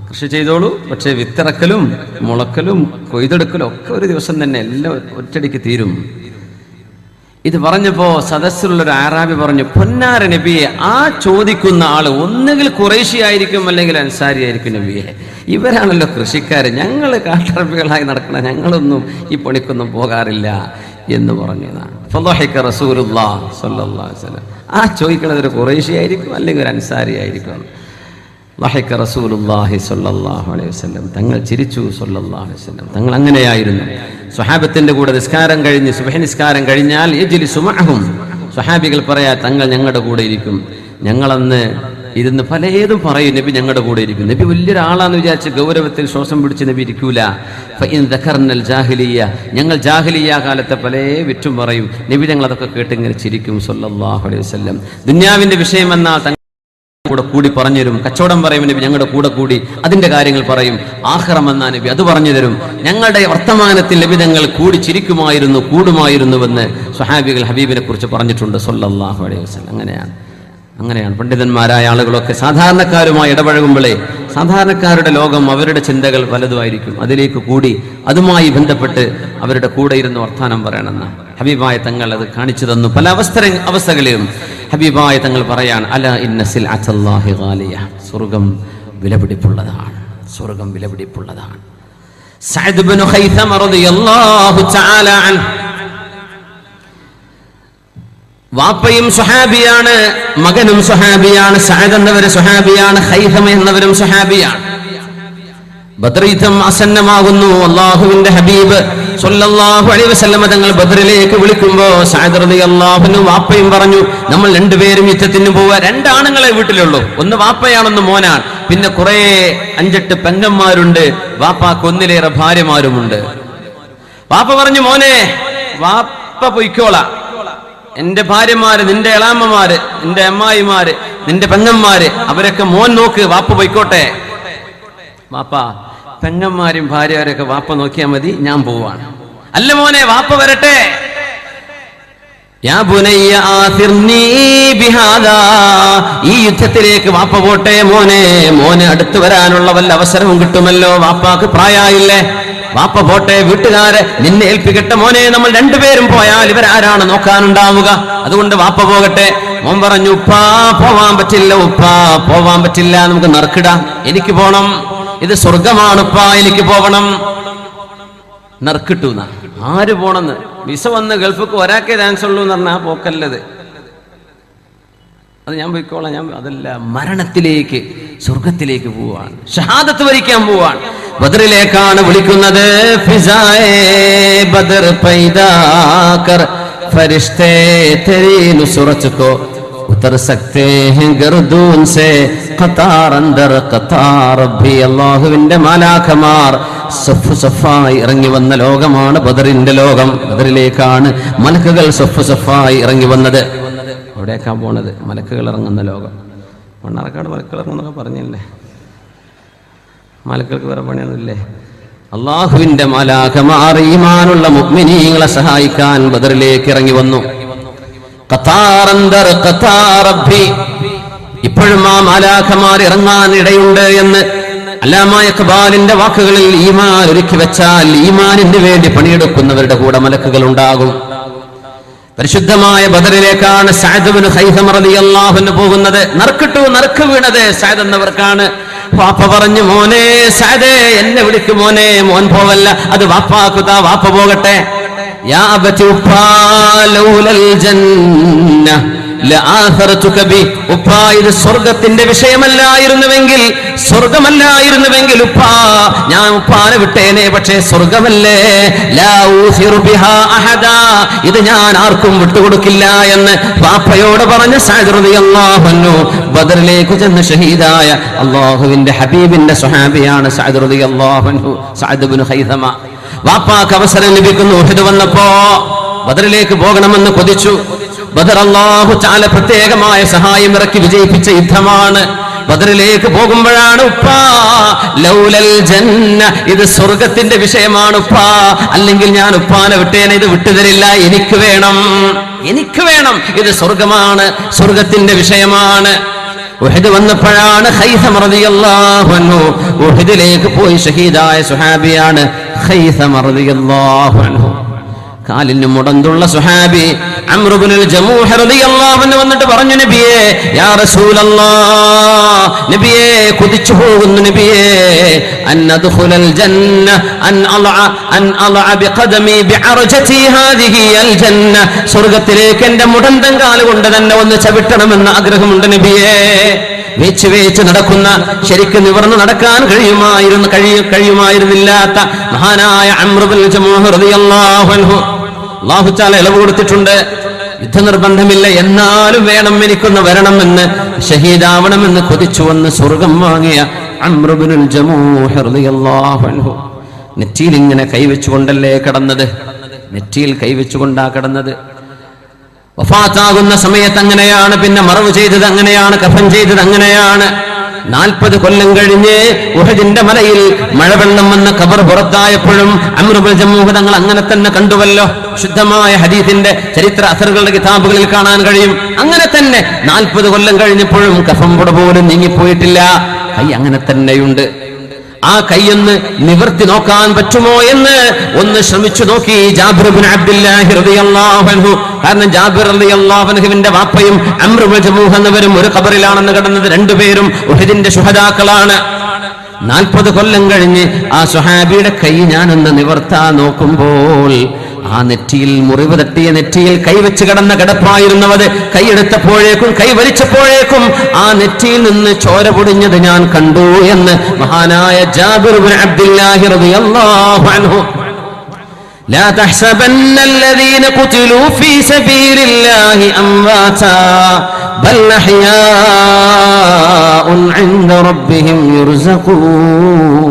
കൃഷി ചെയ്തോളൂ, പക്ഷെ വിത്തിറക്കലും മുളക്കലും കൊയ്തെടുക്കലും ഒക്കെ ഒരു ദിവസം തന്നെ, എല്ലാം ഒറ്റടിക്ക് തീരും. ഇത് പറഞ്ഞപ്പോ സദസ്സിലുള്ളൊരു അറാബി പറഞ്ഞു, പൊന്നാര നബിയെ, ആ ചോദിക്കുന്ന ആള് ഒന്നുകിൽ ഖുറൈശി ആയിരിക്കും, അല്ലെങ്കിൽ അൻസാരി ആയിരിക്കും നബിയെ. ഇവരാണല്ലോ കൃഷിക്കാര്, ഞങ്ങൾ കാട്ടറബികളായി നടക്കണം, ഞങ്ങളൊന്നും ഈ പണിക്കൊന്നും പോകാറില്ല എന്ന് പറഞ്ഞു. റസൂലുള്ളാഹി സ്വല്ലല്ലാഹു അലൈഹി വസല്ലം, ആ ചോദിക്കുന്നത് ഒരു ഖുറൈശി ആയിരിക്കും, അല്ലെങ്കിൽ ഒരു അൻസാരി ആയിരിക്കും. ലഹക റസൂലുള്ളാഹി സ്വല്ലല്ലാഹു അലൈഹി വസല്ലം, തങ്ങൾ ചിരിച്ചു സ്വല്ലല്ലാഹു അലൈഹി വസല്ലം. തങ്ങൾ അങ്ങനെയായിരുന്നു. സ്വഹാബത്തിന്റെ കൂടെ നിസ്കാരം കഴിഞ്ഞ്, സുബ്ഹി നിസ്കാരം കഴിഞ്ഞാൽ യജ്ലിസു മഅഹും, സ്വഹാബികൾ പറയാ, തങ്ങൾ ഞങ്ങളുടെ കൂടെ ഇരിക്കും. ഞങ്ങളന്ന് ഇരുന്ന് പലതും പറയും, നബി ഞങ്ങളുടെ കൂടെ ഇരിക്കും. നബി വലിയൊരാളാന്ന് വിചാരിച്ച് ഗൗരവത്തിൽ ശ്വാസം പിടിച്ച് നബി ഇരിക്കൂല. ഫഇൻ ദഖർനൽ ജാഹിലിയ്യ, ഞങ്ങൾ ജാഹിലിയ്യ കാലത്തെ പല വിറ്റും പറയും. നബി ഞങ്ങൾ അതൊക്കെ കേട്ട് ഇങ്ങനെ ചിരിക്കും സ്വല്ലല്ലാഹു അലൈഹി വസല്ലം. ദുനിയാവിന്റെ വിഷയമെന്നാൽ കൂടെ കൂടി പറഞ്ഞു തരും. കച്ചവടം പറയും നബി, ഞങ്ങളുടെ കൂടെ കൂടി അതിന്റെ കാര്യങ്ങൾ പറയും. ആഖിറം എന്നാ നബി, അത് പറഞ്ഞു തരും. ഞങ്ങളുടെ വർത്തമാനത്തിൽ നബി തങ്ങൾ കൂടി ചിരിക്കുമായിരുന്നു, കൂടുമായിരുന്നുവെന്ന് സ്വഹാബികൾ ഹബീബിനെ കുറിച്ച് പറഞ്ഞിട്ടുണ്ട് സ്വല്ലല്ലാഹു അലൈഹി വസല്ലം. അങ്ങനെയാണ് പണ്ഡിതന്മാരായ ആളുകളൊക്കെ സാധാരണക്കാരുമായി ഇടപഴകുമ്പോഴേ, സാധാരണക്കാരുടെ ലോകം, അവരുടെ ചിന്തകൾ പലതുമായിരിക്കും. അതിലേക്ക് കൂടി അതുമായി ബന്ധപ്പെട്ട് അവരുടെ കൂടെ ഇരുന്ന് വർത്താനം പറയണമെന്ന് ഹബീബായ തങ്ങൾ അത് കാണിച്ചു തന്നു. പല അവസ്ഥകളിലും ഹബീബായ തങ്ങൾ പറയാണ്, അല ഇന്ന സിൽഅത്തല്ലാഹി ഗാലിയ, സ്വർഗം വിലപിടിപ്പുള്ളതാണ്, സ്വർഗം വിലപിടിപ്പുള്ളതാണ്. സഅദ് ഇബ്നു ഖൈഥമ റളിയല്ലാഹു തആല അൻഹു, വാപ്പയും സ്വഹാബിയാണ്, മകനും സ്വഹാബിയാണ്. സഅദ് എന്നവര് സ്വഹാബിയാണ്, ഖൈഥമ എന്നവരും സ്വഹാബിയാണ്. ബദർ യുദ്ധം ആസന്നമാകുന്നു. അല്ലാഹുവിന്റെ ഹബീബ് സ്വല്ലല്ലാഹു അലൈഹി വസല്ലം തങ്ങൾ ബദറിലേക്ക് വിളിക്കുമ്പോൾ സഅദ് റളിയല്ലാഹു അൻഹു വാപ്പയും പറഞ്ഞു, നമ്മൾ രണ്ടുപേരും യുദ്ധത്തിന് പോവുക. രണ്ടാണുങ്ങളെ വീട്ടിലുള്ളൂ, ഒന്ന് വാപ്പയാണെന്ന് മോനാണ്, പിന്നെ കുറെ 5-8 പെങ്ങന്മാരുണ്ട്, വാപ്പാക്ക് ഒന്നിലേറെ ഭാര്യമാരുമുണ്ട്. വാപ്പ പറഞ്ഞു, മോനെ, വാപ്പ പൊയ്ക്കോളാം, എന്റെ ഭാര്യമാര്, നിന്റെ എളാമ്മമാര്, നിന്റെ അമ്മായിമാര്, നിന്റെ പെങ്ങന്മാര്, അവരൊക്കെ മോൻ നോക്ക്, വാപ്പ പൊയ്ക്കോട്ടെ. വാപ്പ പെങ്ങന്മാരും ഭാര്യമാരൊക്കെ വാപ്പ നോക്കിയാൽ മതി, ഞാൻ പോവാണ്. അല്ല മോനെ, വാപ്പ വരട്ടെ. യാ ബുനയ്യ ആസിർനീ ബിഹാദാ, ഈ യുദ്ധത്തിലേക്ക് വാപ്പ പോട്ടെ മോനെ. മോനെ അടുത്ത് വരാനുള്ള വല്ല അവസരവും കിട്ടുമല്ലോ, വാപ്പാക്ക് പ്രായമായില്ലേ, വാപ്പ പോട്ടെ. വീട്ടുകാരെ നിന്നെ ഏൽപ്പിക്കട്ടെ മോനെ, നമ്മൾ രണ്ടുപേരും പോയാൽ ഇവരാരാണ് നോക്കാനുണ്ടാവുക, അതുകൊണ്ട് വാപ്പ പോകട്ടെ. മോൻ പറഞ്ഞു, ഉപ്പാ പോവാൻ പറ്റില്ല, ഉപ്പാ പോവാൻ പറ്റില്ല, നമുക്ക് നറുക്കിടാം, എനിക്ക് പോണം, ഇത് സ്വർഗമാണുപ്പാ, എനിക്ക് പോവണം. നറുക്കിട്ടു. ആര് പോണെന്ന്? വിസ വന്ന് ഗൾഫിക്ക് ഒരാൾക്കേ ചാൻസ് ഉള്ളൂ എന്ന് പറഞ്ഞാൽ ആ പോക്കല്ലത്. അത് ഞാൻ പോയിക്കോളാം, ഞാൻ അതല്ല, മരണത്തിലേക്ക്, സ്വർഗത്തിലേക്ക് പോവാണ്, ഷഹാദത്ത് വരിക്കാൻ പോവാണ്. ബദറിലേക്കാണ് വിളിക്കുന്നത്. ഫിസായേ ബദർ പൈദാ കർ ഫരിശ്തേ തെരീ നുസ്രത് കോ ഉതർ സക്തേ ഹൈ ഗർദൂൻ സേ അല്ലാഹുവിന്റെ മാലാഖമാർ സഫ് സഫായി ഇറങ്ങി വന്ന ലോകമാണ് ബദറിന്റെ ലോകം. ബദറിലേക്കാണ് മലക്കുകൾ സഫ് സഫായി ഇറങ്ങി വന്നത്. അവിടേക്കാ പോണത്, മലക്കുകൾ ഇറങ്ങുന്ന ലോകം. മണ്ണാർക്കാട് മലക്കുകൾ ഇറങ്ങുന്നൊക്കെ പറഞ്ഞില്ലേ? മലക്കുകൾക്ക് വേറെ പണിയൊന്നുമില്ലേ? അള്ളാഹുവിന്റെ മാലാഖമാർ ഈമാനുള്ള മുഅ്മിനീങ്ങളെ സഹായിക്കാൻ ബദറിലേക്ക് ഇറങ്ങി വന്നു. ഇപ്പോഴും ആ മാലാഖമാർ ഇറങ്ങാൻ ഇടയുണ്ട് എന്ന് അല്ലാമ ഇഖ്ബാലിന്റെ വാക്കുകളിൽ, ഈമാൻ ഒരുക്കി വെച്ചാൽ ഈമാനിന് വേണ്ടി പണിയെടുക്കുന്നവരുടെ കൂടെ മലക്കുകൾ ഉണ്ടാകും. പരിശുദ്ധമായ ബദറിലേക്കാണ് സഅദ് ഇബ്നു ഖൈസമ റളിയല്ലാഹു അൻഹു പോകുന്നത്. നറുക്ക് വീണത് സഅദ് എന്നവർക്കാണ്. വാപ്പ പറഞ്ഞു, മോനെ സഅദേ, എന്നെ വിളിക്കും മോനെ. മോൻ പോവല്ല, അത് വാപ്പാക്കുതാ, വാപ്പ പോകട്ടെ. യാ അബതി ഉപ്പാ ലൗലൽ ജന്ന ലആഥറതുക ബി. ഉപ്പാ, ഇത് സ്വർഗ്ഗത്തിന്റെ വിഷയമല്ലായിരുന്നുവെങ്കിൽ, സ്വർഗ്ഗമല്ലായിരുന്നുവെങ്കിൽ ഉപ്പാ, ഞാൻ ഉപ്പാനെ വിട്ടേനെ. പക്ഷേ സ്വർഗ്ഗമല്ലേ. ലാ ഊസിറു ബിഹാ അഹദാ, ഇത് ഞാൻ ആർക്കും വിട്ടുകൊടുക്കില്ല എന്ന് വാപ്പയോട് പറഞ്ഞ സഅദ് റളിയല്ലാഹു അൻഹു ബദറിലേക്ക് ചെന്ന് ഷഹീദായ അല്ലാഹുവിന്റെ ഹബീബിന്റെ സ്വഹാബിയാണ് സഅദ് റളിയല്ലാഹു അൻഹു, സഅദ് ഇബ്നു ഖൈസമ. വാപ്പാക്ക് അവസരം ലഭിക്കുന്നു. ഉഹദ് വന്നപ്പോ ബദറിലേക്ക് പോകണമെന്ന് കൊതിച്ചു. ബദർ അല്ലാഹു തആല പ്രത്യേകമായ സഹായം ഇറക്കി വിജയിപ്പിച്ച യുദ്ധമാണ്. ബദറിലേക്ക് പോകുമ്പോഴാണ് ഉപ്പാ ലൗലൽ ജന്ന, ഇത് സ്വർഗത്തിന്റെ വിഷയമാണ് ഉപ്പാ, അല്ലെങ്കിൽ ഞാൻ ഉപ്പാനെ വിട്ടേനെ, ഇത് വിട്ടുതരില്ല, എനിക്ക് വേണം, ഇത് സ്വർഗമാണ്, സ്വർഗത്തിന്റെ വിഷയമാണ്. ഉഹദ് വന്നപ്പോഴാണ് ഖൈസമ റളിയല്ലാഹു അൻഹു ഉഹദിലേക്ക് പോയി ഷഹീദായ സുഹാബിയാണ് ഖൈസമ റളിയല്ലാഹു അൻഹു. കാലിന് മുടന്തുള്ള സുഹാബി അംർ ഇബ്നുൽ ജമൂഹ് റളിയല്ലാഹു അൻഹു വന്നിട്ട് പറഞ്ഞു, നബിയേ, യാ റസൂലല്ലാഹ്, നബിയേ, കൊതിച്ചു പോകുന്നു നബിയേ, അൻ അദ്ഖുലൽ ജന്ന അൻ അളഅ ബിഖദമി ബിഅർജതി ഹാദിഹി അൽ ജന്ന, സ്വർഗ്ഗത്തിലേക്ക് എന്റെ മുടന്തം കാൽ കൊണ്ട് തന്നെ ഒന്ന് ചവിട്ടണമെന്ന് ആഗ്രഹമുണ്ട് നബിയേ. വേച്ച് നടക്കുന്ന, ശരിക്കും നിവർന്ന് നടക്കാൻ കഴിയുമായിരുന്നില്ലാത്ത മഹാനായ അംർ ഇബ്നുൽ ജമൂഹ് റളിയല്ലാഹു അൻഹു അല്ലാഹു തആല ഇളവ് കൊടുത്തിട്ടുണ്ട്. യുദ്ധനിർബന്ധമില്ല, എന്നാലും വേണം, എനിക്കൊന്ന് വരണമെന്ന്, ഷഹീദാവണമെന്ന് കൊതിച്ചു വന്ന് സ്വർഗം വാങ്ങിയ അംർ ഇബ്നുൽ ജമൂഹ് റളിയല്ലാഹു അൻഹു നെറ്റിയിൽ ഇങ്ങനെ കൈവച്ചുകൊണ്ടല്ലേ കടന്നത്, നെറ്റിയിൽ കൈവച്ചുകൊണ്ടാ കടന്നത്. വഫാത്താകുന്ന സമയത്ത് അങ്ങനെയാണ്, പിന്നെ മറവ് ചെയ്തത് അങ്ങനെയാണ്, കഫൻ ചെയ്തത് അങ്ങനെയാണ്. 40 കൊല്ലം കഴിഞ്ഞ് ഉഹദിന്റെ മലയിൽ മഴവെള്ളം വന്ന ഖബർ പുറത്തായപ്പോഴും അംർ ഇബ്നുൽ ജമൂഹ് തങ്ങൾ അങ്ങനെ തന്നെ കണ്ടുവല്ലോ. ശുദ്ധമായ ഹദീസിന്റെ ചരിത്ര അസറുകളുടെ കിതാബുകളിൽ കാണാൻ കഴിയും. അങ്ങനെ തന്നെ 40 കൊല്ലം കഴിഞ്ഞപ്പോഴും കഫൻ പുട പോലും നീങ്ങിപ്പോയിട്ടില്ല. കൈ അങ്ങനെ തന്നെയുണ്ട്. ആ കൈയൊന്ന് നിവർത്തി നോക്കാൻ പറ്റുമോ എന്ന് ഒന്ന് ശ്രമിച്ചു നോക്കി ജാബിർ ഇബ്നു അബ്ദുല്ലാഹി റളിയല്ലാഹു അൻഹു. കാരണം ജാബിർ റളിയല്ലാഹു അൻഹുവിന്റെ വാപ്പയും അംർ ഇബ്നു ജമൂഹ് എന്നവരും ഒരു ഖബറിലാണെന്ന് കിടന്നത്. രണ്ടുപേരും ഉഹദിന്റെ ശുഹദാക്കളാണ്. 40 കൊല്ലം കഴിഞ്ഞ് ആ സ്വഹാബിയുടെ കൈ ഞാനൊന്ന് നിവർത്താൻ നോക്കുമ്പോൾ ആ നെറ്റിയിൽ, മുറിവ് തട്ടിയ നെറ്റിയിൽ കൈവച്ച് കിടന്ന കിടപ്പായിരുന്നവത് കൈയെടുത്തപ്പോഴേക്കും, കൈ വലിച്ചപ്പോഴേക്കും ആ നെറ്റിയിൽ നിന്ന് ചോര പൊടിഞ്ഞത് ഞാൻ കണ്ടു എന്ന് മഹാനായ ജാബിർ ഇബ്നു അബ്ദുല്ലാഹി റളിയല്ലാഹു അൻഹു. ലാ തഹ്സബന്ന الذين قتلوا في سبيل الله امواتا بل احياء عند ربهم يرزقون.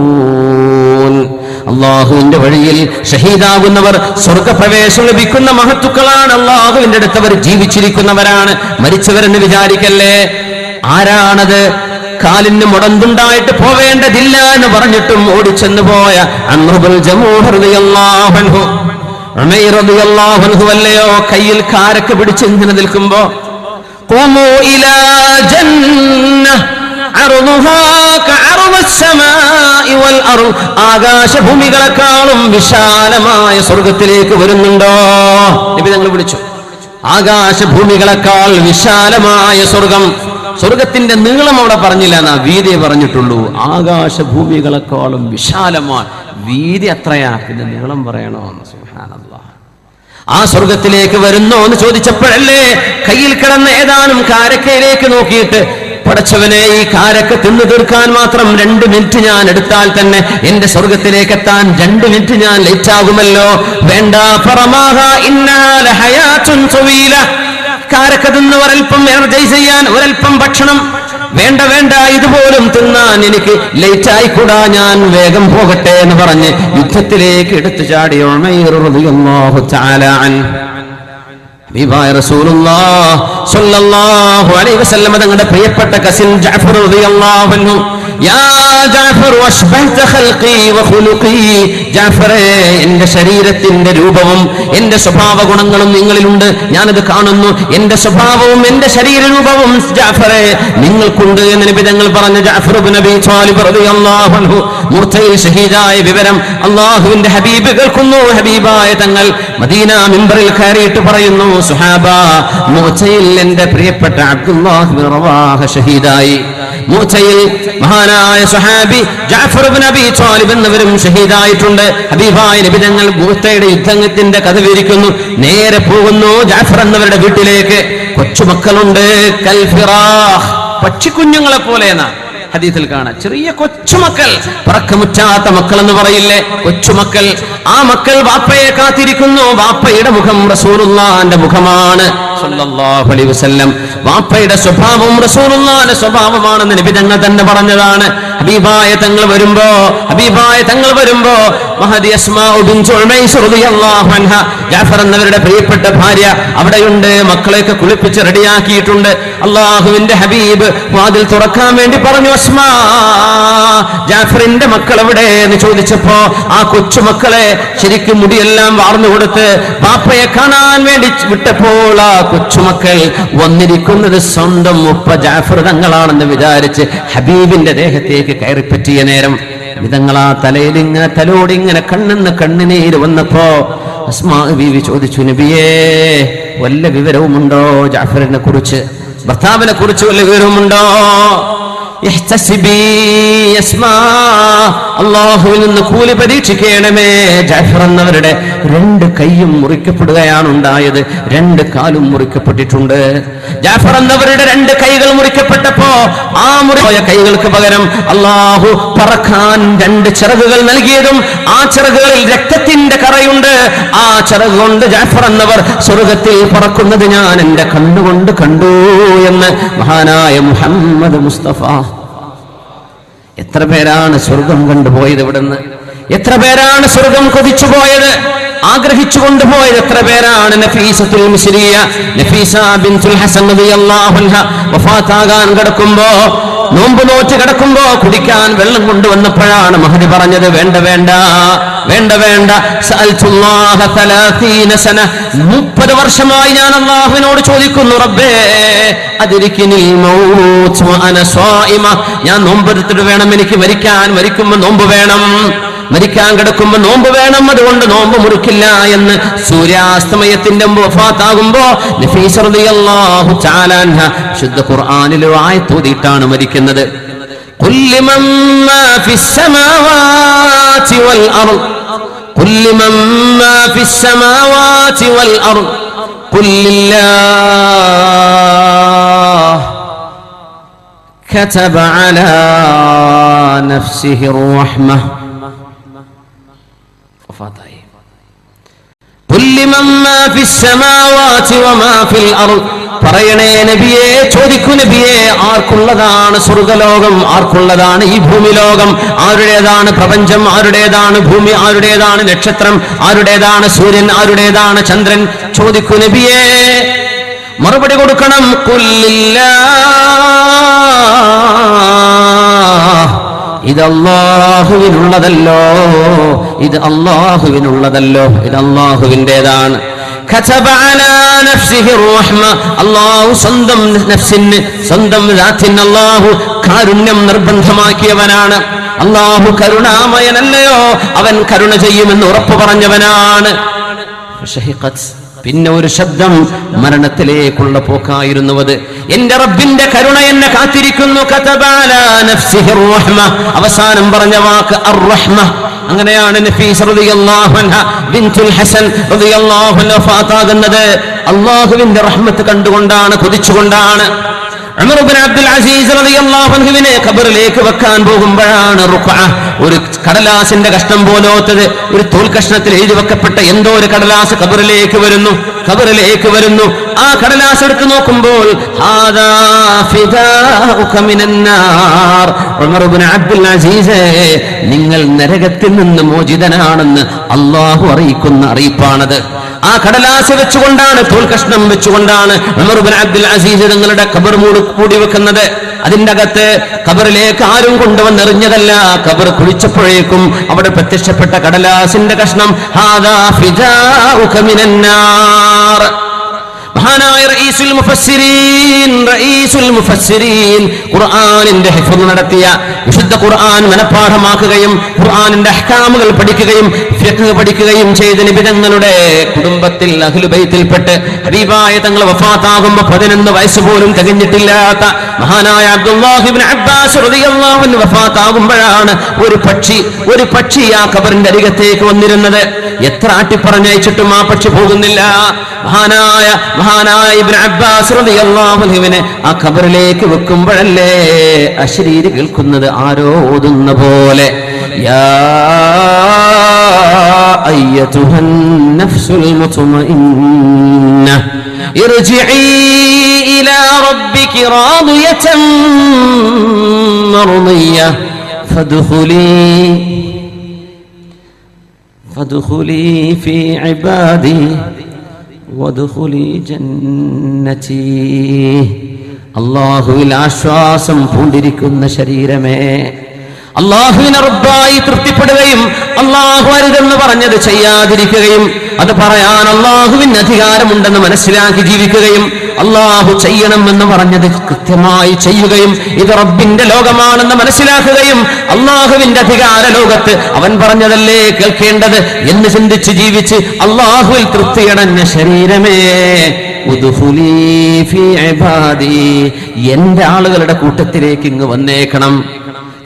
അള്ളാഹുവിന്റെ വഴിയിൽ ഷഹീദാകുന്നവർ സ്വർഗപ്രവേശം ലഭിക്കുന്ന മഹത്തുക്കളാണ്. അള്ളാഹുവിന്റെ അടുത്ത് അവർ ജീവിച്ചിരിക്കുന്നവരാണ്, മരിച്ചവരെന്ന് വിചാരിക്കല്ലേ. ആരാണത്? കാലിന് മുടന്തുണ്ടായിട്ട് പോവേണ്ടതില്ല എന്ന് പറഞ്ഞിട്ടും ഓടിച്ചെന്നു പോയ അംർ ഇബ്നുൽ ജമൂഹ് റളിയല്ലാഹു അൻഹു. ഉമൈർ റളിയല്ലാഹു അൻഹു അല്ലയോ കയ്യിൽ കാരക്ക് പിടിച്ച് ഇങ്ങനെ നിൽക്കുമ്പോ, ഖുമൂ ഇലാ ജന്നഹ് അർദുഹാ കഅർദിസ് സമാഇ വൽ അർദ്, ആകാശഭൂമികളെക്കാളും വിശാലമായ സ്വർഗ്ഗത്തിലേക്ക് വരുന്നുണ്ടോ? നബി തങ്ങൾ വിളിച്ചു. ആകാശഭൂമികളെക്കാൾ വിശാലമായ സ്വർഗം. സ്വർഗത്തിന്റെ നീളം അവിടെ പറഞ്ഞില്ല, എന്നാ വീതിയെ പറഞ്ഞിട്ടുള്ളൂ. ആകാശഭൂമികളെക്കാളും വിശാലമാണ്. വീതി അത്രയാ, പിന്നെ നീളം പറയണോ? സുബ്ഹാനല്ലാഹ്. ആ സ്വർഗത്തിലേക്ക് വരുന്നോ എന്ന് ചോദിച്ചപ്പോഴല്ലേ കയ്യിൽ കിടന്ന ഏതാനും കാരക്കയിലേക്ക് നോക്കിയിട്ട്, പടച്ചവനെ, ഈ കാരക്ക തിന്നു തീർക്കാൻ മാത്രം 2 മിനിറ്റ് ഞാൻ എടുത്താൽ തന്നെ എന്റെ സ്വർഗത്തിലേക്ക് എത്താൻ 2 മിനിറ്റ് ഞാൻ ലേറ്റ് ആകുമല്ലോ. വേണ്ട, കാരക്ക തിന്ന് ഒരൽപ്പം എനർജൈസ് ചെയ്യാൻ ഒരൽപ്പം ഭക്ഷണം വേണ്ട വേണ്ട, ഇതുപോലും തിന്നാൻ എനിക്ക് ലേറ്റ് ആയിക്കൂടാ, ഞാൻ വേഗം പോകട്ടെ എന്ന് പറഞ്ഞ് യുദ്ധത്തിലേക്ക് എടുത്തു ചാടി ഉമൈർ റളിയല്ലാഹു തആല അൻഹു. ഹബീബായ റസൂലുള്ളാഹി സ്വല്ലല്ലാഹു അലൈഹി വസല്ലം തങ്ങളുടെ പ്രിയപ്പെട്ട കസിൻ ജഅഫർ റളിയല്ലാഹു അൻഹു, യാ ജഅഫർ വഷ്ബഹത ഖൽഖി വഖുലുഖി, ജഅഫറേ എന്റെ ശരീരത്തിന്റെ രൂപവും എന്റെ സ്വഭാവ ഗുണങ്ങളും നിങ്ങളിലുണ്ട്, ഞാനത് കാണുന്നു. എന്റെ സ്വഭാവവും എന്റെ ശരീര രൂപവും ജഅഫറേ നിങ്ങൾക്കുണ്ട് എന്ന് നബി തങ്ങൾ പറഞ്ഞ ജഅഫർ ഇബ്നു അബീ ത്വാലിബ് റളിയല്ലാഹു അൻഹു മുർത്തയിൽ ഷഹീദായ വിവരം അല്ലാഹുവിന്റെ ഹബീബ് കേൾക്കുന്നു. ഹബീബായ തങ്ങൾ മദീന മിമ്പറിൽ കയറിയിട്ട് പറയുന്നു, സുഹാബ, മൂസയിൽ എന്റെ പ്രിയപ്പെട്ട അബ്ദുല്ലാഹ് ഇബ്നു റവാഹ ഷഹീദായി. മൂസയിൽ മഹാനായ സ്വഹാബി ജഅഫർ ഇബ്നു അബീ ത്വാലിബ് എന്നിവരും ഷഹീദായിട്ടുണ്ട്. ഹബീബായ നബി തങ്ങൾ മൂസയുടെ യുദ്ധത്തിന്റെ കഥ വിവരിക്കുന്നു. നേരെ പോകുന്നു ജഅഫർ എന്നവരുടെ വീട്ടിലേക്ക്. കൊച്ചുമക്കളുണ്ട്, കൽഫിറാഹ്, പക്ഷിക്കുഞ്ഞുങ്ങളെ പോലെയെന്നാ ഹദീസിൽ കാണാം. ചെറിയ കൊച്ചുമക്കൾ, പറക്കമുറ്റാത്ത മക്കൾ എന്ന് പറയില്ലേ, കൊച്ചുമക്കൾ. ആ മക്കൾ വാപ്പയെ കാത്തിരിക്കുന്നു. വാപ്പയുടെ മുഖം റസൂലുള്ളാഹിന്റെ മുഖമാണ് സല്ലല്ലാഹു അലൈഹി വസല്ലം. വാപ്പയുടെ സ്വഭാവം റസൂലുള്ളാഹിന്റെ സ്വഭാവമാണെന്ന് നബി തങ്ങൾ തന്നെ പറഞ്ഞതാണ്. ഹബീബായ തങ്ങൾ വരുമ്പോ മഹദി അസ്മാഉ ബിൻതു ഉമൈസ് റളിയല്ലാഹു അൻഹ, ജഅഫർ എന്നവരുടെ പ്രിയപ്പെട്ട ഭാര്യ അവിടെയുണ്ട്. മക്കളെയൊക്കെ കുളിപ്പിച്ച് റെഡിയാക്കിയിട്ടുണ്ട്. അല്ലാഹുവിന്റെ ഹബീബ് വാതിൽ തുറക്കാൻ വേണ്ടി പറഞ്ഞു, അസ്മാ, ജഅഫറിന്റെ മക്കൾ എവിടെ എന്ന് ചോദിച്ചപ്പോ ആ കൊച്ചുമക്കളെ ശരിക്കും മുടിയെല്ലാം വാർന്നു കൊടുത്ത് ബാപ്പയെ കാണാൻ വേണ്ടി വിട്ടപ്പോൾ ആ കൊച്ചുമക്കൾ വന്നിരിക്കുന്നത് സ്വന്തം ഉപ്പ ജഅഫർ തങ്ങളാണെന്ന് വിചാരിച്ച് ഹബീബിന്റെ ദേഹത്തേക്ക് കയറിപ്പറ്റിയ നേരം വിധങ്ങളാ തലയിൽ ഇങ്ങനെ തലോടിങ്ങനെ കണ്ണെന്ന് കണ്ണിനീര് വന്നപ്പോ അസ്മാ ബീവി ചോദിച്ചു, നബിയേ, വല്ല വിവരവുമുണ്ടോ ജഅഫറിനെ കുറിച്ച്, ഭർത്താവിനെ കുറിച്ച് വല്ല വിവരവുമുണ്ടോ? അല്ലാഹുവിൽ നിന്ന് കൂലി പരീക്ഷിക്കണമേ. ജഅഫർ എന്നവരുടെ 2 കൈയും മുറിക്കപ്പെടുകയാണ് ഉണ്ടായത്, 2 കാലും മുറിക്കപ്പെട്ടിട്ടുണ്ട്. ജഅഫർ എന്നവരുടെ 2 കൈകൾ മുറിക്കപ്പെട്ടപ്പോ ആ മുറിപോയ കൈകൾക്ക് പകരം അല്ലാഹു പറക്കാൻ 2 ചിറകുകൾ നൽകിയതും ആ ചിറകുകളിൽ രക്തത്തിന്റെ കറയുണ്ട്. ആ ചിറക് കൊണ്ട് ജഅഫർ എന്നവർ സ്വർഗത്തിൽ പറക്കുന്നത് ഞാൻ എന്റെ കണ്ണുകൊണ്ട് കണ്ടു എന്ന് മഹാനായ മുഹമ്മദ് മുസ്തഫ. എത്ര പേരാണ് സ്വർഗം കണ്ടുപോയത് ഇവിടുന്ന്? എത്ര പേരാണ് സ്വർഗം കൊതിച്ചു പോയത്, ആഗ്രഹിച്ചു കൊണ്ടുപോയത്? എത്ര പേരാണ്? നഫീസത്തുൽ മിസ്രിയ, നഫീസ ബിൻതുൽ ഹസൻ റളിയല്ലാഹു അൻഹ വഫാത്താകാൻ കിടക്കുമ്പോ, നോമ്പ് നോറ്റ് കിടക്കുമ്പോ കുടിക്കാൻ വെള്ളം കൊണ്ടുവന്നപ്പോഴാണ് മഹദി പറഞ്ഞത്, വേണ്ട വേണ്ട വേണ്ട വേണ്ട, സഅൽതുല്ലാഹ 30 സന, 30 വർഷമായി ഞാൻ അല്ലാഹുവിനോട് ചോദിക്കുന്നു, റബ്ബേ അദ്രികിനിൽ മൗത്ത് വഅന സ്വായിമ, ഞാൻ നോമ്പെടുത്തിട്ട് വേണം എനിക്ക് മരിക്കുമ്പോൾ നോമ്പ് വേണം, മരിക്കാൻ കിടക്കുമ്പോൾ നോമ്പ് വേണം, അതുകൊണ്ട് നോമ്പ് മുറിക്കില്ല എന്ന് സൂര്യാസ്തമയത്തിന്റെ വഫാത്താകുമ്പോ നഫീസ റളിയല്ലാഹു തആല അൻഹ ശുദ്ധ ഖുർആനിൽ ആയത്ത് ഓതിയിട്ടാണ് മരിക്കുന്നത്. ഖുൽ ലിമൻ മാ ഫിസ് സമാവാതി വൽ അർദ്, ഖുൽ ലിമൻ മാ ഫിസ് സമാവാതി വൽ അർദ്, ഖുൽ ലില്ലാഹ് കതബ അലാ നഫ്സിഹി റഹ്മഹ. പറയണേ നബിയെ, ചോദിക്കൂ നബിയെ, ആർക്കുള്ളതാണ് സ്വർഗലോകം, ആർക്കുള്ളതാണ് ഈ ഭൂമി ലോകം, ആരുടേതാണ് പ്രപഞ്ചം, ആരുടേതാണ് ഭൂമി, ആരുടേതാണ് നക്ഷത്രം, ആരുടേതാണ് സൂര്യൻ, ആരുടേതാണ് ചന്ദ്രൻ? ചോദിക്കൂ നബിയെ, മറുപടി കൊടുക്കണം. ഇത് അല്ലാഹുവിനുള്ളതല്ലോ, ഇത് അല്ലാഹുവിനുള്ളതല്ലോ, ഇത് അല്ലാഹുവിൻ്റെതാണ്. അല്ലാഹു സ്വന്തം നഫ്സിന്, സ്വന്തം ദാത്തിന് അല്ലാഹു കാരുണ്യം നിർബന്ധമാക്കിയവനാണ്. അല്ലാഹു കരുണാമയനല്ലയോ, അവൻ കരുണ ചെയ്യുമെന്ന് ഉറപ്പു പറഞ്ഞവനാണ്. പിന്നെ ഒരു ശബ്ദം, മരണത്തിലേക്കുള്ള പോക്കായിരുന്നു അത്. എന്റെ റബ്ബിന്റെ കരുണ എന്നെ കാത്തിരിക്കുന്നു. അവസാനം പറഞ്ഞ വാക്ക് അർ-റഹ്മ. അങ്ങനെയാണ് നഫീസ റളിയല്ലാഹു അൻഹ ബിൻതുൽ ഹസൻ റളിയല്ലാഹു അൻഹ വഫാത്താകുന്നത്. അല്ലാഹുവിന്റെ റഹ്മത്ത് കണ്ടുകൊണ്ടാണ്, കൊതിച്ചുകൊണ്ടാണ്. ഉമർ ഇബ്നു അബ്ദുൽ അസീസ് റളിയല്ലാഹു അൻഹുവിനെ ഖബറിലേക്ക് വെക്കാൻ പോകുമ്പോഴാണ് റുഖഅ ഒരു കടലാസിന്റെ കഷ്ണം പോലോത്തത്, ഒരു തോൽ കഷ്ണത്തിൽ എഴുതി വെക്കപ്പെട്ട എന്തോ ഒരു കടലാസ് ഖബറിലേക്ക് വരുന്നു. ആ കടലാസ് എടുത്ത് നോക്കുമ്പോൾ ഹാദാ ഫിദാഉക മിനന്നാർ, ഉമർ ഇബ്നു അബ്ദുൽ അസീസ് നിങ്ങൾ നരകത്തിൽ നിന്ന് മോചിതനാണെന്ന് അല്ലാഹു അറിയിക്കുന്ന അറിയിപ്പാണത്. ആ കടലാസ് വെച്ചുകൊണ്ടാണ്, തോൽ കഷ്ണം വെച്ചുകൊണ്ടാണ് ഉമർ ഇബ്നു അബ്ദുൽ അസീസ് തങ്ങളുടെ ഖബർ മൂടി വെക്കുന്നത്. അതിന്റെ അകത്ത് ഖബറിലേക്ക് ആരും കൊണ്ടുവന്നെറിഞ്ഞതല്ല, ഖബർ കുഴിച്ചപ്പോഴേക്കും അവിടെ പ്രത്യക്ഷപ്പെട്ട കടലാസിന്റെ കഷ്ണം ഹാദാ ഫിദാഉക മിനന്നാർ. മഹാനായ റഈസുൽ മുഫസ്സിരീൻ ഖുർആനിന്റെ ഹിഫ്ള് നടത്തിയ, വിശുദ്ധ ഖുർആൻ മനഃപാഠമാക്കുകയും ഖുർആനിന്റെ അഹ്കാമുകൾ പഠിക്കുകയും ഫിഖ് പഠിക്കുകയും ചെയ്ത നബി തങ്ങളുടെ കുടുംബത്തിൽ അഹ്ലു ബൈത്തിൽപ്പെട്ട് ഹബീബായ തങ്ങൾ വഫാത്താകുമ്പോൾ 11 വയസ്സ് പോലും തികഞ്ഞിട്ടില്ലാത്ത മഹാനായ അബ്ദുല്ലാഹി ഇബ്നു അബ്ബാസ് റളിയല്ലാഹു അൻഹു വഫാത്താകുമ്പോഴാണ് ഒരു പക്ഷി ആ ഖബറിന്റെ അരികത്തേക്ക് വന്നിരുന്നത്. എത്ര ആട്ടിപ്പറഞ്ഞയച്ചിട്ടും ആ പക്ഷി പോകുന്നില്ല. മഹാനായ ഇബ്നു അബ്ബാസ് റളിയല്ലാഹു അൻഹുവിനെ ആ ഖബറിലേക്ക് വെക്കുമ്പോഴല്ലേ അശ്രീരി കേൾക്കുന്നത് ആരോ ഓതുന്ന പോലെ, യാ അയ്യതുഹൻ നഫ്സുൽ മുത്മഇന്ന ഇർജിഇ ഇലാ റബ്ബികി റാദിയതൻ മർദിയ ഫദ്ഖുലി ഫീ ഇബാദി വദ്ഖുലി ജന്നതി. അല്ലാഹുവിൽ ആശ്വാസം പൂണ്ടിരിക്കുന്ന ശരീരമേ, അല്ലാഹുവിനെ റബ്ബായി തൃപ്തിപ്പെടുകയും അല്ലാഹു അരുതെന്ന് പറഞ്ഞത് ചെയ്യാതിരിക്കുകയും അത് പറയാൻ അല്ലാഹുവിന് അധികാരമുണ്ടെന്ന് മനസ്സിലാക്കി ജീവിക്കുകയും അല്ലാഹു ചെയ്യണമെന്ന് പറഞ്ഞത് കൃത്യമായി ചെയ്യുകയും ഇത് റബ്ബിന്റെ ലോകമാണെന്ന് മനസ്സിലാക്കുകയും അല്ലാഹുവിന്റെ അധികാര ലോകത്ത് അവൻ പറഞ്ഞതല്ലേ കേൾക്കേണ്ടത് എന്ന് ചിന്തിച്ച് ജീവിച്ച് അല്ലാഹുവിൽ തൃപ്തിയടഞ്ഞ ശരീരമേ, ഉദ്ഖുലീ ഫീ ഇബാദി, എന്റെ ആളുകളുടെ കൂട്ടത്തിലേക്ക് ഇങ്ങ് വന്നേക്കണം.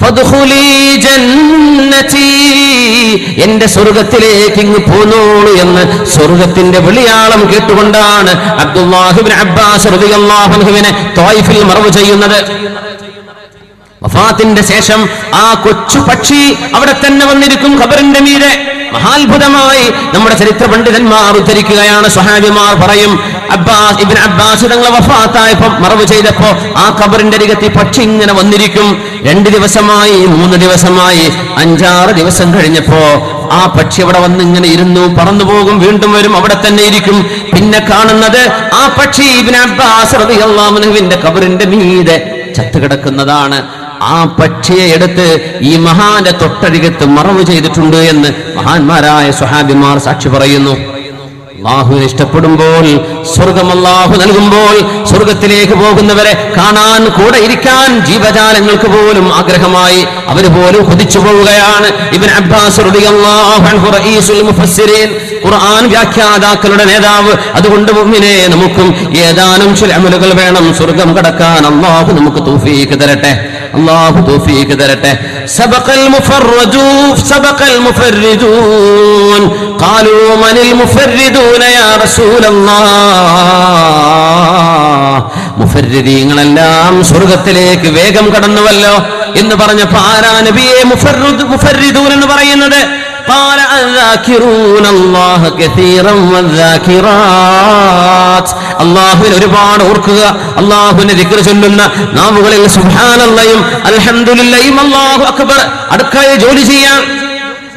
ഫദ്ഖുലീ ജന്നതി, എന്റെ സ്വർഗത്തിലേക്ക് ഇങ്ങ് പോന്നോളൂ എന്ന് സ്വർഗത്തിന്റെ വിളിയാളം കേട്ടുകൊണ്ടാണ് അബ്ദുല്ലാഹി ഇബ്നു അബ്ബാസ് റളിയല്ലാഹു അൻഹുവിനെ ത്വായിഫിൽ മറവ് ചെയ്യുന്നത്. വഫാത്തിന്റെ ശേഷം ആ കൊച്ചു പക്ഷി അവിടെ തന്നെ വന്നിരിക്കും ഖബറിന്റെ മീതെ. മഹാത്ഭുതമായി നമ്മുടെ ചരിത്ര പണ്ഡിതന്മാർ ഉദ്ധരിക്കുകയാണ്. സ്വഹാബിമാർ പറയും, ഇബ്നു അബ്ബാസ് തങ്ങൾ വഫാത്തായപ്പോൾ മറവ് ചെയ്തപ്പോ ആ ഖബറിന്റെ അരികത്ത് പക്ഷി ഇങ്ങനെ വന്നിരിക്കും. 2 ദിവസമായി, 3 ദിവസമായി, 5-6 ദിവസം കഴിഞ്ഞപ്പോ ആ പക്ഷി അവിടെ വന്ന് ഇങ്ങനെ ഇരുന്നു, പറന്നു പോകും, വീണ്ടും വരും, അവിടെ തന്നെ ഇരിക്കും. പിന്നെ കാണുന്നത് ആ പക്ഷി ഇബ്നു അബ്ബാസ് റളിയല്ലാഹു അൻഹുവിന്റെ ഖബറിന്റെ മീതെ ചത്തുകിടക്കുന്നതാണ്. ആ പക്ഷിയെ എടുത്ത് ഈ മഹാന്റെ തൊട്ടരികത്ത് മറവ് ചെയ്തിട്ടുണ്ട് എന്ന് മഹാന്മാരായ സ്വഹാബിമാർ സാക്ഷി പറയുന്നു. അല്ലാഹുവിനെ ഇഷ്ടപ്പെടുമ്പോൾ, സ്വർഗം അല്ലാഹു നൽകുമ്പോൾ സ്വർഗത്തിലേക്ക് പോകുന്നവരെ കാണാൻ, കൂടെ ഇരിക്കാൻ ജീവജാലങ്ങൾക്ക് പോലും ആഗ്രഹമായി അവർ പോലും കൊതിച്ചു പോവുകയാണ്. ഇബ്നു അബ്ബാസ് റളിയല്ലാഹു അൻഹു റഈസുൽ മുഫസ്സിരീൻ, ഖുർആൻ വ്യാഖ്യാതാക്കളുടെ നേതാവ്. അതുകൊണ്ട് മുഅ്മിനേ, നമുക്കും ഏതാനും ചില അമലുകൾ വേണം സ്വർഗം കടക്കാൻ. അല്ലാഹു നമുക്ക് തൗഫീഖ് തരട്ടെ, അല്ലാഹു തൗഫീഖ് തരട്ടെ. സബഖൽ മുഫർരിദൂൻ ഖാലൂ മനിൽ മുഫർരിദൂന യാ റസൂലല്ലാഹ്, മുഫർരിദീങ്ങളെല്ലാം സ്വർഗത്തിലേക്ക് വേഗം കടന്നുവല്ലോ എന്ന് പറഞ്ഞപ്പോ ആരാ നബിയെ മുഫർരിദൂൻ എന്ന് പറയുന്നത്? قال الذاكرون الله كثيرا والذاكرات, അല്ലാഹുവിനെ ഒരുപാട് ഓർക്കുക, അല്ലാഹുവിനെ ദിക്ർ ചൊല്ലുന്ന നാവുകളിൽ സുബ്ഹാനല്ലാഹും അൽഹംദുലില്ലാഹും അല്ലാഹു അക്ബർ, അടുക്കളയിൽ ജോലി ചെയ്യാൻ,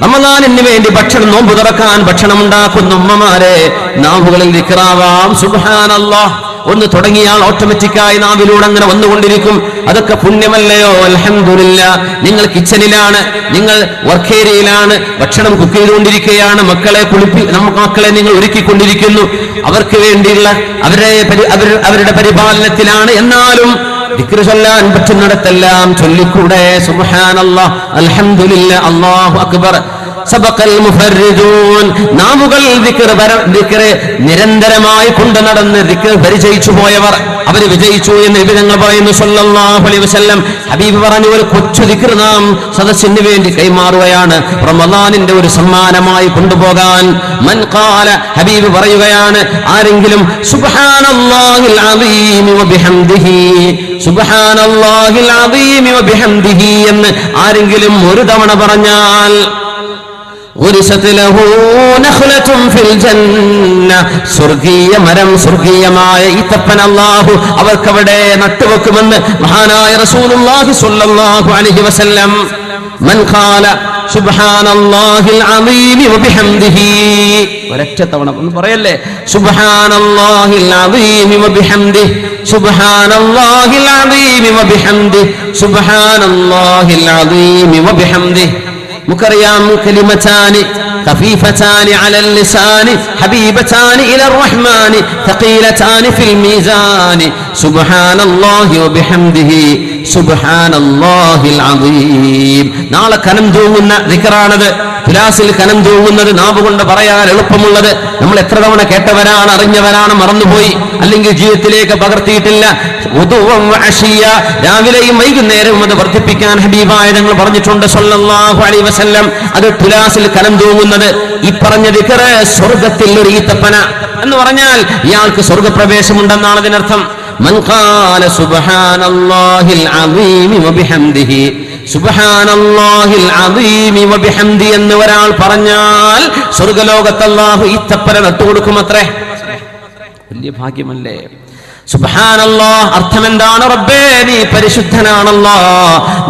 റമദാനിന് വേണ്ടി ഭക്ഷണം, നോമ്പ് തുറക്കാൻ ഭക്ഷണം ഉണ്ടാക്കുന്ന ഉമ്മമാരെ നാവുകളിൽ ദിക്റാവാം. സുബ്ഹാനല്ലാഹ് ഒന്ന് തുടങ്ങിയാൽ ഓട്ടോമാറ്റിക്കായി നാവിലൂടെ അങ്ങനെ വന്നുകൊണ്ടിരിക്കും. അതൊക്കെ പുണ്യമല്ലയോ? അൽഹംദുലില്ലാഹ്. നിങ്ങൾ കിച്ചണിലാണ്, നിങ്ങൾ വർക്ക് ഏരിയയിലാണ്, ഭക്ഷണം കുക്ക് ചെയ്തുകൊണ്ടിരിക്കുകയാണ്, മക്കളെ നിങ്ങൾ ഒരുക്കിക്കൊണ്ടിരിക്കുന്നു, അവർക്ക് വേണ്ടിയുള്ള അവരുടെ പരിപാലനത്തിലാണ്. എന്നാലും ദിക്ർ ചൊല്ലാൻ പറ്റുന്നിടത്തെല്ലാം ചൊല്ലിക്കൂടെ? സുബ്ഹാനല്ലാഹ്, അൽഹംദുലില്ലാഹ്, അല്ലാഹു അക്ബർ. സബഖൽ മുഫർരിദൂൻ നാവുകൾ ദിക്ർ നിരന്തരമായി കൊണ്ടു നടന്ന് ദിക്ർ പരിചയിച്ചു പോയവർ അവര് വിജയിച്ചു എന്ന് നബി തങ്ങൾ പറയുന്നു സല്ലല്ലാഹു അലൈഹി വസല്ലം. ഹബീബ് പറഞ്ഞു, ഒരു കൊച്ചു ദിക്ർ നാം സദസ്സിന് വേണ്ടി കൈമാറുകയാണ്, റമളാനിന്റെ ഒരു സമ്മാനമായി കൊണ്ടുപോകാൻ. മൻ ഖാല ഹബീബ് പറയുകയാണ്, ആരെങ്കിലും സുബ്ഹാനല്ലാഹിൽ അസീം വബിഹംദിഹി സുബ്ഹാനല്ലാഹിൽ അസീം വബിഹംദിഹി എന്ന് ആരെങ്കിലും ഒരു തവണ പറഞ്ഞാൽ സ്വർഗീയ മരം, സ്വർഗീയമായ ഈത്തപ്പൻ അല്ലാഹു അവർക്കവിടെ നട്ടുവെക്കുമെന്ന് മഹാനായ റസൂലുള്ളാഹി സ്വല്ലല്ലാഹു അലൈഹി വസല്ലം. മൻ ഖാല സുബ്ഹാനല്ലാഹിൽ അസീം വബിഹംദിഹി ഒരൊറ്റ തവണ ഒന്ന് പറയല്ലേ, സുബ്ഹാനല്ലാഹിൽ അസീം വബിഹംദിഹി സുബ്ഹാനല്ലാഹിൽ അസീം വബിഹംദിഹി സുബ്ഹാനല്ലാഹിൽ അസീം വബിഹംദിഹി. നമുക്കറിയാം, കലിമതാനി ഖഫീഫതാനി അലൽ ലിസാനി ഹബീബതാനി ഇലർ റഹ്മാനി തഖീലതാനി ഫിൽ മീസാനി സുബ്ഹാനല്ലാഹി വബിഹംദിഹി സുബ്ഹാനല്ലാഹിൽ അസീം. നാളെ കനം തൂങ്ങുന്ന ദിക്റാണത്. തുലാസിൽ കനം തൂങ്ങുന്നത്, നാവ് കൊണ്ട് പറയാൻ എളുപ്പമുള്ളത്. നമ്മൾ എത്ര തവണ കേട്ടവരാണ്, അറിഞ്ഞവരാണ്, മറന്നുപോയി, അല്ലെങ്കിൽ ജീവിതത്തിലേക്ക് പകർത്തിയിട്ടില്ല. രാവിലെയും വൈകുന്നേരവും അത് വർദ്ധിപ്പിക്കാൻ ഹബീബായ തങ്ങൾ പറഞ്ഞിട്ടുണ്ട് സല്ലല്ലാഹു അലൈഹി വസല്ലം. അത് തുലാസിൽ കനം തൂങ്ങുന്നത്. ഈ പറഞ്ഞ ദിക്ർ സ്വർഗത്തിൽ ഒരു ഈത്തപ്പന എന്ന് പറഞ്ഞാൽ ഇയാൾക്ക് സ്വർഗപ്രവേശമുണ്ടെന്നാണ് അതിനർത്ഥം. മൻ ഖാല സുബ്ഹാനല്ലാഹിൽ അസീം വബിഹംദിഹി സുബ്ഹാനല്ലാഹിൽ അസീം വബിഹംദി എന്ന് ഒരാൾ പറഞ്ഞാൽ സ്വർഗ്ഗലോകത്ത് അല്ലാഹു ഈത്തപ്പന നട്ടുകൊടുക്കുമത്രേ. വലിയ ഭാഗ്യമല്ലേ? സുബ്ഹാനല്ലാഹ് അർത്ഥം എന്താണ്? റബ്ബേ, നീ പരിശുദ്ധനാണല്ലോ,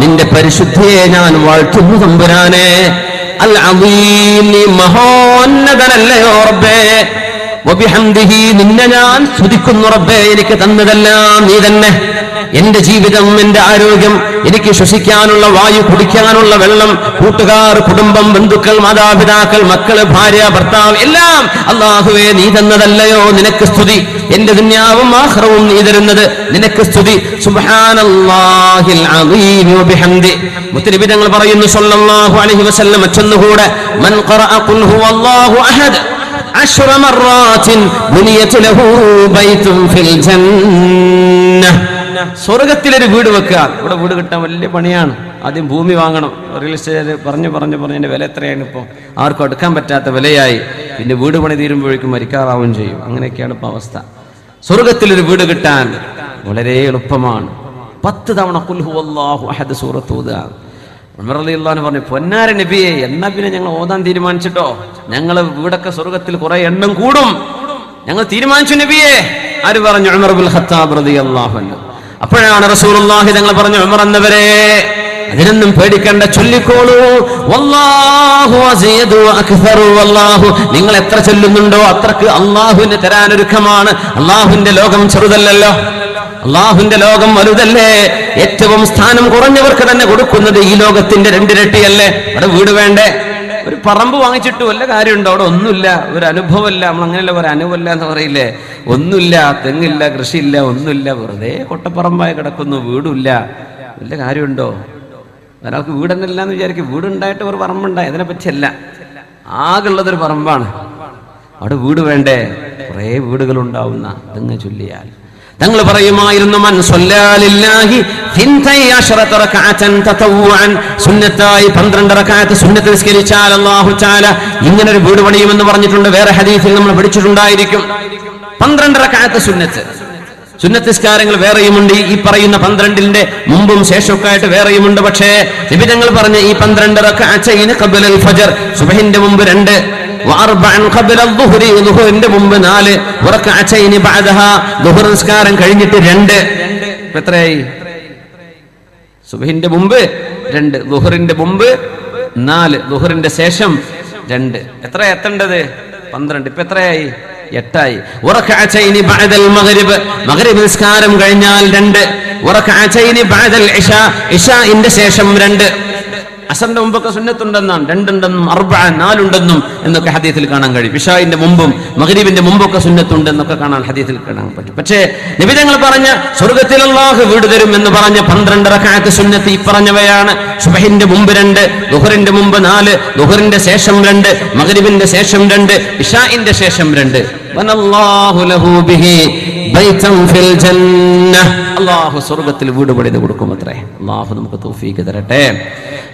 നിന്റെ പരിശുദ്ധിയെ ഞാൻ വാഴ്ത്തുന്നു തമ്പുരാനെ. അൽ അസീം, നീ മഹോന്നതനല്ലയോ റബ്ബേ. വബിഹംദിഹി, നിന്നെ ഞാൻ സ്തുതിക്കുന്നു റബ്ബേ, എനിക്ക് തന്നതെല്ലാം നീ തന്നെ. എന്റെ ജീവിതം, എന്റെ ആരോഗ്യം, എനിക്ക് ശ്വസിക്കാനുള്ള വായു, കുടിക്കാനുള്ള വെള്ളം, കൂട്ടുകാർ, കുടുംബം, ബന്ധുക്കൾ, മാതാപിതാക്കൾ, മക്കള്, ഭാര്യ, ഭർത്താവ്, എല്ലാം അല്ലാഹുവേ നീ തന്നതല്ലയോ, നിനക്ക് സ്തുതി. എന്റെ ദുനിയാവും ആഖിറവും നീ തരുന്നത്, നിനക്ക് സ്തുതി. സുബ്ഹാനല്ലാഹിൽ അസീം വബിഹംദി. മുത്തനബി തങ്ങൾ പറയുന്നു സല്ലല്ലാഹു അലൈഹി വസല്ലം മറ്റൊന്നുകൂടെ, മൻ ഖറഅ ഖുൽ ഹുവല്ലാഹു അഹദ് 10 മറാത്തിൻ ബുനിയത് ലഹു ബൈതുൻ ഫിൽ ജന്നഹ്. സ്വർഗത്തിലൊരു വീട് വെക്കുക. ഇവിടെ വീട് കിട്ടാൻ വലിയ പണിയാണ്. ആദ്യം ഭൂമി വാങ്ങണം. റിയൽ എസ്റ്റേറ്റ് പറഞ്ഞു അതിന്റെ വില എത്രയാണ് ഇപ്പോൾ, ആർക്കും എടുക്കാൻ പറ്റാത്ത വിലയായി. പിന്നെ വീട് പണി തീരുമ്പോഴേക്കും മരിക്കാറാവുകയും ചെയ്യും. അങ്ങനെയൊക്കെയാണ് ഇപ്പൊ അവസ്ഥ. സ്വർഗത്തിലൊരു വീട് കിട്ടാൻ വളരെ എളുപ്പമാണ്. 10 തവണ ഖുൽ ഹുവല്ലാഹു അഹദ് സൂറത്ത് ഓതുക. ഉമർ റളിയല്ലാഹു അൻഹു പറഞ്ഞു, പൊന്നാര നബിയെ, എന്നാ പിന്നെ ഞങ്ങൾ ഓതാൻ തീരുമാനിച്ചിട്ടോ, ഞങ്ങൾ വീടൊക്കെ സ്വർഗത്തിൽ കുറെ എണ്ണം കൂടും, ഞങ്ങൾ തീരുമാനിച്ചു നബിയെ. ആര് പറഞ്ഞു? ഉമർ ഇബ്നുൽ ഖത്താബ് റളിയല്ലാഹു അൻഹു. അപ്പോഴാണ് റസൂലുള്ളാഹി തങ്ങൾ പറഞ്ഞു, ഉമർ എന്നവരെ, അതിനൊന്നും പേടിക്കണ്ട, ചൊല്ലിക്കോളൂ, വല്ലാഹു അസീദു അക്സറു. അല്ലാഹു നിങ്ങൾ എത്ര ചൊല്ലുന്നുണ്ടോ അത്രക്ക് അല്ലാഹുവിന് തരാനൊരുക്കമാണ്. അല്ലാഹുവിന്റെ ലോകം ചെറുതല്ലല്ലോ, അല്ലാഹുവിന്റെ ലോകം വലുതല്ലേ. ഏറ്റവും സ്ഥാനം കുറഞ്ഞവർക്ക് തന്നെ കൊടുക്കുന്നത് ഈ ലോകത്തിന്റെ 2 ഇരട്ടിയല്ലേ. അവിടെ വീട് വേണ്ടേ? ഒരു പറമ്പ് വാങ്ങിച്ചിട്ട് വല്ല കാര്യമുണ്ടോ? അവിടെ ഒന്നുമില്ല, ഒരു അനുഭവമില്ല. നമ്മൾ അങ്ങനെയല്ല ഒരു അനുഭവമില്ല എന്ന് പറയില്ലേ? ഒന്നുമില്ല, തെങ്ങില്ല, കൃഷിയില്ല, ഒന്നുമില്ല, വെറുതെ കൊട്ടപ്പറമ്പായി കിടക്കുന്നു, വീടില്ല. വല്ല കാര്യമുണ്ടോ? ഒരാൾക്ക് വീടെന്നില്ല എന്ന് വിചാരിക്കും. വീടുണ്ടായിട്ട് ഒരു പറമ്പുണ്ടായി, അതിനെ പറ്റിയല്ല. ആകെയുള്ളതൊരു പറമ്പാണ്. അവിടെ വീട് വേണ്ടേ? കുറേ വീടുകൾ ഉണ്ടാവുന്ന തെങ്ങ് ചൊല്ലിയാൽ. തങ്ങൾ പറയുമായിരുന്നു, മൻ സ്വല്ലലില്ലാഹി 12 റകഅതൻ തതവ്വുഅൻ, സുന്നത്തായി 12 റകഅത്ത് സുന്നത്ത് നിസ്കരിച്ചാൽ അല്ലാഹു തആല ഇങ്ങനെ ഒരു വീട് പണിയുമെന്ന് പറഞ്ഞിട്ടുണ്ട്. വേറെ ഹദീസിൽ നമ്മൾ പഠിച്ചിട്ടുണ്ടായിരിക്കും. 12 റകഅത്ത് സുന്നത്ത് നിസ്കാരങ്ങൾ വേറെയുമുണ്ട്. ഈ പറയുന്ന 12ന്റെ മുമ്പും ശേഷമൊക്കെ ആയിട്ട് വേറെയുമുണ്ട്. പക്ഷേ നബി തങ്ങൾ പറഞ്ഞ ഈ 12 റകഅത്തൈൻ ഖബ്ലൽ ഫജ്ർ, സുബ്ഹിന്റെ മുമ്പ് 2, وأربعا قبل الظهر, ളുഹറിന്റെ മുമ്പ് 4, വറകഅതൈൻ ബഅദഹാ, ളുഹർ നിസ്കാരം കഴിഞ്ഞിട്ട് 2. എത്രയായി? സുബ്ഹിന്റെ മുമ്പ് 2, ളുഹറിന്റെ മുമ്പ് 4, ളുഹറിന്റെ ശേഷം 2. എത്ര എത്തേണ്ടത്? 12. ഇപ്പൊ എത്രയായി? 8ആയി. വറകഅതൈൻ ബഅദൽ മഗ്രിബ്, മഗ്രിബ് നിസ്കാരം കഴിഞ്ഞാൽ 2. വറകഅതൈൻ ബഅദൽ ഇശാ, ഇശാഇന്റെ ശേഷം 2. അസറിന്റെ മുമ്പൊക്കെ സുന്നത്തുണ്ടെന്നാണ്, 2 ഉണ്ടെന്നും 4 ഉണ്ടെന്നും എന്നൊക്കെ ഹദീസിൽ കാണാൻ കഴിയും. ഇശാഇന്റെ മുമ്പും മഗ്രിബിന്റെ മുമ്പൊക്കെ സുന്നത്തുണ്ടെന്നൊക്കെ കാണാൻ ഹദീസിൽ കാണാൻ പറ്റും. പക്ഷേ നബി തങ്ങൾ പറഞ്ഞ സ്വർഗ്ഗത്തിൽ അല്ലാഹു വീട് തരും എന്ന് പറഞ്ഞ 12 റക്അത്ത് സുന്നത്ത് ഈ പറഞ്ഞവയാണ്. സുബ്ഹിന്റെ മുമ്പ് 2, ദുഹറിന്റെ മുമ്പ് 4, ദുഹറിന്റെ ശേഷം 2, മഗ്രിബിന്റെ ശേഷം 2, ഇശാഇന്റെ ശേഷം 2. വനല്ലാഹു ലഹു ബിഹി ബൈതൻ ഫിൽ ജന്ന. അല്ലാഹു സ്വർഗ്ഗത്തിൽ വീട് പണിത് കൊടുക്കുമത്രേ. അല്ലാഹു നമുക്ക് തൗഫീഖ് തരട്ടെ.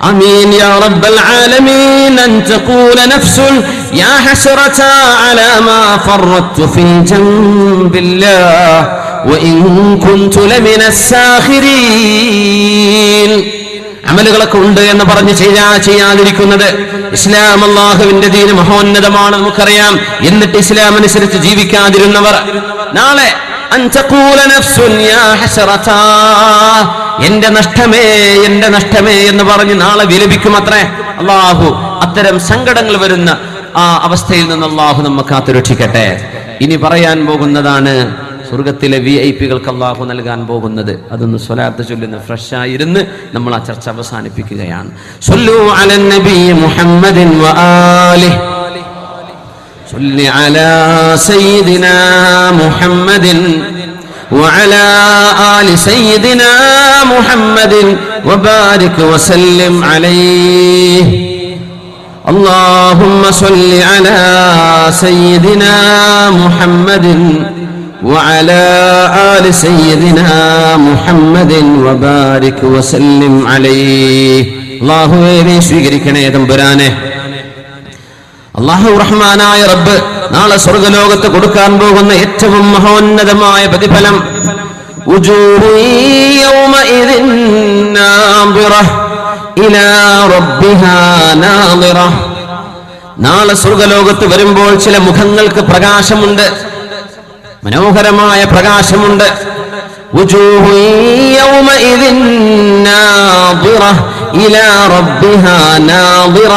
ആമീൻ യാ റബ്ബൽ ആലമീൻ. അൻ തഖൂല നഫ്സുൻ യാ ഹസ്റതാ അലാ മാ ഫറത്തു ഫീ ജംബില്ലാഹ് വഇൻ കുൻതു ലമിനസ് സാഖിരീൻ. അമലുകളൊക്കെ ഉണ്ട് എന്ന് പറഞ്ഞ് ചെയ്യാതിരിക്കുന്നത്. ഇസ്ലാം അല്ലാഹുവിന്റെ ദീൻ മഹോന്നതമാണ് നമുക്കറിയാം. എന്നിട്ട് ഇസ്ലാം അനുസരിച്ച് ജീവിക്കാതിരുന്നവർ നാളെ എന്റെ നഷ്ടമേ എന്റെ നഷ്ടമേ എന്ന് പറഞ്ഞ് നാളെ വിലപിക്കും അത്രേ. അല്ലാഹു അത്തരം സങ്കടങ്ങൾ വരുന്ന ആ അവസ്ഥയിൽ നിന്ന് അല്ലാഹു നമ്മെ കാത്തുരക്ഷിക്കട്ടെ. ഇനി പറയാൻ പോകുന്നതാണ് സ്വർഗത്തിലെ വിഐപികൾക്ക് അല്ലാഹു നൽകാൻ പോകുന്നത്. അതൊന്ന് സ്വലാത്ത് ചൊല്ലുന്ന ഫ്രഷ് ആയിരുന്ന് നമ്മൾ ആ ചർച്ച അവസാനിപ്പിക്കുകയാണ്. സ്വല്ലു അലൻ നബി മുഹമ്മദിൻ വആലിഹി സ്വല്ലി അലാ സയ്യിദിനാ മുഹമ്മദിൻ വഅലാ ആലി സയ്യിദിനാ മുഹമ്മദിൻ വബാരിക് വസല്ലിം അലൈഹി. اللهم صل على سيدنا محمد وعلى آل سيدنا محمد وبارك وسلم عليه. അല്ലാഹുവേ സ്വീകരിക്കണേ തമ്പുരാനെ. അല്ലാഹു റഹ്മാനായ റബ്ബ് നാളെ സ്വർഗ്ഗലോകത്ത് കൊടുക്കാൻ പോകുന്ന ഏറ്റവും മഹോന്നതമായ പ്രതിഫലം ഉജൂഹു യൗമഇദിൻ നാദിറ ഇലാ റബ്ബിഹാ നാദിറ. നാളെ സ്വർഗ്ഗലോകത്ത് വരുമ്പോൾ ചില മുഖങ്ങൾക്ക് പ്രകാശമുണ്ട്, മനോഹരമായ പ്രകാശമുണ്ട്. ഉജൂഹു യൗമഇദിൻ നാദിറ ഇലാ റബ്ബിഹാ നാദിറ.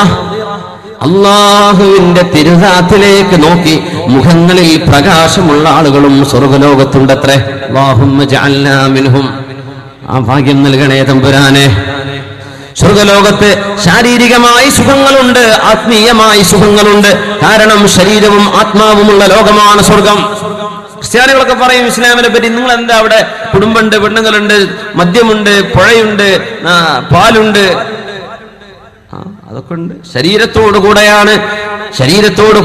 അല്ലാഹുവിന്റെ തിരുദാത്തിലേക്ക് നോക്കി മുഖങ്ങളിൽ പ്രകാശമുള്ള ആളുകളും സ്വർഗ്ഗലോകത്തുണ്ടത്രേ. അല്ലാഹുമ്മ ജഅൽനാ മിൻഹും. ആ ഭാഗ്യം നൽകണേ തമ്പുരാനെ. സ്വർഗ്ഗലോകത്ത് ശാരീരികമായി സുഖങ്ങളുണ്ട്, ആത്മീയമായി സുഖങ്ങളുണ്ട്. കാരണം ശരീരവും ആത്മാവുമുള്ള ലോകമാണ് സ്വർഗം. ക്രിസ്ത്യാനികളൊക്കെ പറയും ഇസ്ലാമിനെ പറ്റി, നിങ്ങൾ എന്താ അവിടെ കുടുംബമുണ്ട്, പെണ്ണുങ്ങളുണ്ട്, മദ്യമുണ്ട്, പുഴയുണ്ട്, പാലുണ്ട്, അതൊക്കെ ഉണ്ട്. ശരീരത്തോടു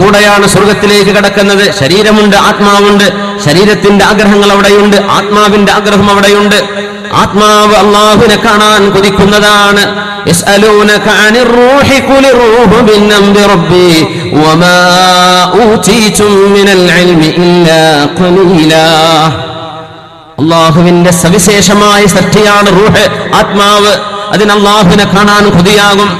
കൂടെയാണ് സ്വർഗത്തിലേക്ക് കടക്കുന്നത്. ശരീരമുണ്ട്, ആത്മാവുണ്ട്. ശരീരത്തിന്റെ ആഗ്രഹങ്ങൾ അവിടെയുണ്ട്, ആത്മാവിന്റെ ആഗ്രഹം അവിടെയുണ്ട്. ആത്മാവ് അല്ലാഹുവിനെ കാണാൻ കൊതിക്കുന്നതാണ്. യസ്അലൂനക അനിർ റൂഹി ഖുലിർ റൂഹു മിൻ അംരി റബ്ബി വമാ ഊതീതും മിനൽ ഇൽമി ഇല്ലാ ഖലീലാ. അല്ലാഹുവിന്റെ സവിശേഷമായ സൃഷ്ടിയാണ് റൂഹ്, ആത്മാവ്. അതിന് അല്ലാഹുവിനെ കാണാൻ കൊതിയാകും.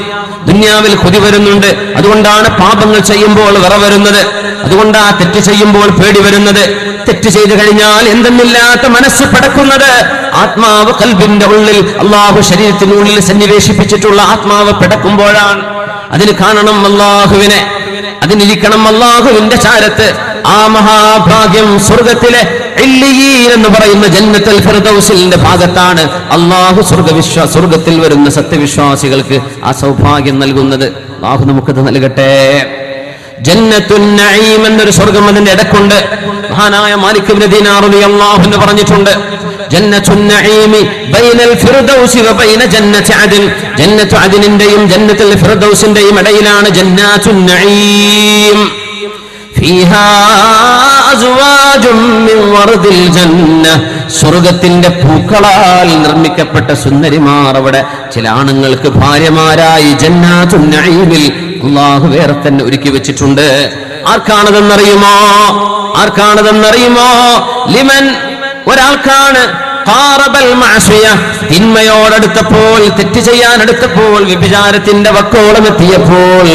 ദുനിയാവിൽ കൊതി വരുന്നുണ്ട്. അതുകൊണ്ടാണ് പാപങ്ങൾ ചെയ്യുമ്പോൾ വിറ വരുന്നത്. അതുകൊണ്ടാണ് തെറ്റ് ചെയ്യുമ്പോൾ പേടി വരുന്നത്. തെറ്റ് ചെയ്തു കഴിഞ്ഞാൽ എന്തെന്നില്ലാത്ത മനസ്സ് പിടക്കുന്നത്. ആത്മാവ് ഖൽബിന്റെ ഉള്ളിൽ, അല്ലാഹു ശരീരത്തിനുള്ളിൽ സന്നിവേശിപ്പിച്ചിട്ടുള്ള ആത്മാവ് പിടക്കുമ്പോഴാണ്. അതിന് കാണണം അല്ലാഹുവിനെ, അതിനിരിക്കണം അല്ലാഹുവിന്റെ ചാരത്ത്. ആ മഹാഭാഗ്യം സ്വർഗത്തിലെ ഇല്ലിയീൻ എന്ന് പറയുന്ന ജന്നത്തുൽ ഫിർദൗസിന്റെ ഭാഗത്താണ് അല്ലാഹു സ്വർഗത്തിൽ വരുന്ന സത്യവിശ്വാസികൾക്ക് ആ സൗഭാഗ്യം നൽകുന്നത്. അല്ലാഹു നമുക്കത് നൽകട്ടെ. ജന്നത്തുൻ നഈം എന്നൊരു സ്വർഗം അതിന്റെ ഇടക്കുണ്ട്. മഹാനായ മാലിക് ഇബ്നു ദീനാർ റളിയല്ലാഹു അൻഹു പറഞ്ഞിട്ടുണ്ട്, ജന്നത്തുൻ നഈമി ബൈനൽ ഫിർദൗസി വ ബൈന ജന്നത്തി അദ്ൻ. ജന്നത്തു അദ്നിന്റെയും ജന്നത്തുൽ ഫിർദൗസിന്റെയും ഇടയിലാണ് ജന്നാത്തുൻ നഈം. ഫീഹാ അസ്വാജും മിൻ വറദിൽ ജന്ന. സ്വർഗത്തിന്റെ പൂക്കളാൽ നിർമ്മിക്കപ്പെട്ട സുന്ദരിമാർ അവിടെ ചില ആണുങ്ങൾക്ക് ഭാര്യമാരായി ജന്നാത്തുൻ നഈമിൽ അല്ലാഹു വേറെ തന്നെ ഒരുക്കി വെച്ചിട്ടുണ്ട്. ആർക്കാണതെന്നറിയുമോ? ലിമൻ, ഒരാൾക്കാണ് ഖാറബൽ മഅസിയ, തിന്മയോടടുത്തപ്പോൾ, തെറ്റ് ചെയ്യാനടുത്തപ്പോൾ, വ്യഭിചാരത്തിന്റെ വക്കോളം എത്തിയപ്പോൾ,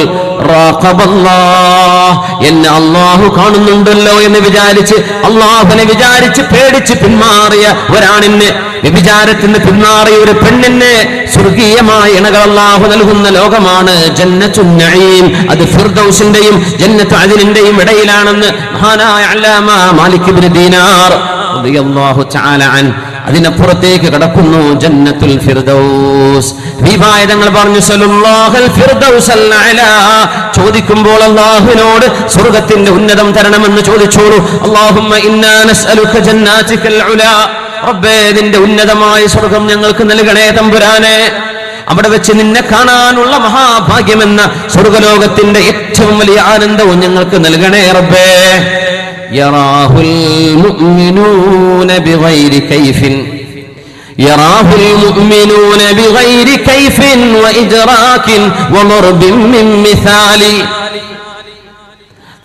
റാഖബല്ലാഹ്, എന്നെ അല്ലാഹു കാണുന്നുണ്ടല്ലോ എന്ന് വിചാരിച്ച്, അല്ലാഹുവിനെ വിചാരിച്ച് പേടിച്ച് പിന്മാറിയ ഒരാണിന്, വ്യഭിചാരത്തിന് പിന്മാറിയ ഒരു പെണ്ണിന് സ്വർഗീയമായ ഇണകൾ അല്ലാഹു നൽകുന്ന ലോകമാണ് ജന്നത്തുൻ നഈം. അത് ഫിർദൗസിന്റെയും ജന്നത്തു അദ്നിന്റെയും ഇടയിലാണെന്ന് മഹാനായ അല്ലാമ മാലിക് ഇബ്നു ദീനാർ റളിയല്ലാഹു തആല അൻ. അതിനപ്പുറത്തേക്ക് കടക്കുന്നു ജന്നത്തുൽ ഫിർദൗസ്. വിവാദങ്ങൾ പറഞ്ഞു സല്ലല്ലാഹുൽ ഫിർദൗസൽ അലാ. ചോദിക്കുമ്പോൾ അല്ലാഹുവിനോട് സ്വർഗ്ഗത്തിന്റെ ഉന്നതം തരണമെന്ന് ചോദിച്ചോളൂ. അല്ലാഹുമ്മ ഇന്നാ നസ്അലുക ജന്നാതികൽ ഉലാ. റബ്ബേ, നിന്റെ ഉന്നതമായ സ്വർഗ്ഗം ഞങ്ങൾക്ക് നൽകണേ തമ്പുരാനെ. അവിടെ വെച്ച് നിന്നെ കാണാനുള്ള മഹാഭാഗ്യമെന്ന സ്വർഗ്ഗലോകത്തിന്റെ ഏറ്റവും വലിയ ആനന്ദവും ഞങ്ങൾക്ക് നൽകണേ റബ്ബേ. യറാഹുൽ മുഅ്മിനൂന ബിഗൈരി കൈഫിൻ യറാഹുൽ മുഅ്മിനൂന ബിഗൈരി കൈഫിൻ വഇദ്റാകിൻ വമർബിൻ മിൻ മിസാലി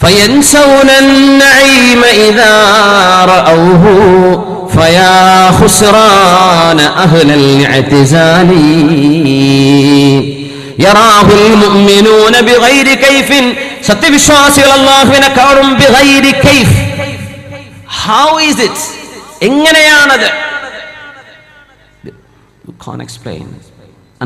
ഫയൻസൗന النعيم إذا رأوه فيا خسران أهل الاعتزال يراه المؤمنون بغير كيف. സത്യവിശ്വാസികൾ അല്ലാഹുവിനെ കാണും ബിഗൈരി കൈഫ്. How is it? എങ്ങനെയാണത്? You can't explain.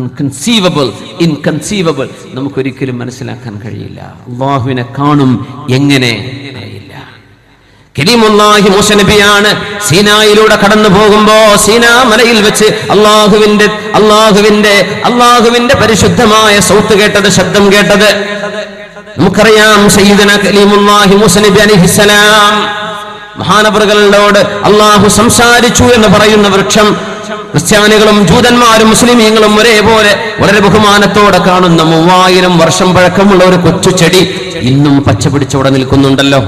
Unconceivable, inconceivable. നമുക്കൊരിക്കലും മനസ്സിലാക്കാൻ കഴിയില്ല. അല്ലാഹുവിനെ കാണും എങ്ങനെ അറിയില്ല. കരീമുല്ലാഹി മൂസ നബിയാണ് സീനായിലൂടെ കടന്നു പോകുമ്പോ സീനാ മലയിൽ വെച്ച് അല്ലാഹുവിന്റെ പരിശുദ്ധമായ സൗത്ത് കേട്ടത്, ശബ്ദം കേട്ടത്. നമുക്കറിയാം സയ്യിദന കലീമുല്ലാഹി മൂസ നബി അലൈഹിസ്സലാം മഹാനവറുകളോട് അല്ലാഹു സംസാരിച്ചു എന്ന് പറയുന്ന വൃക്ഷം ക്രിസ്ത്യാനികളും ജൂതന്മാരും മുസ്ലിമീങ്ങളും ഒരേപോലെ വളരെ ബഹുമാനത്തോടെ കാണുന്ന 3000 വർഷം പഴക്കമുള്ള ഒരു കൊച്ചു ചെടി ഇന്നും പച്ച പിടിച്ചവിടെ നിൽക്കുന്നുണ്ടല്ലോ.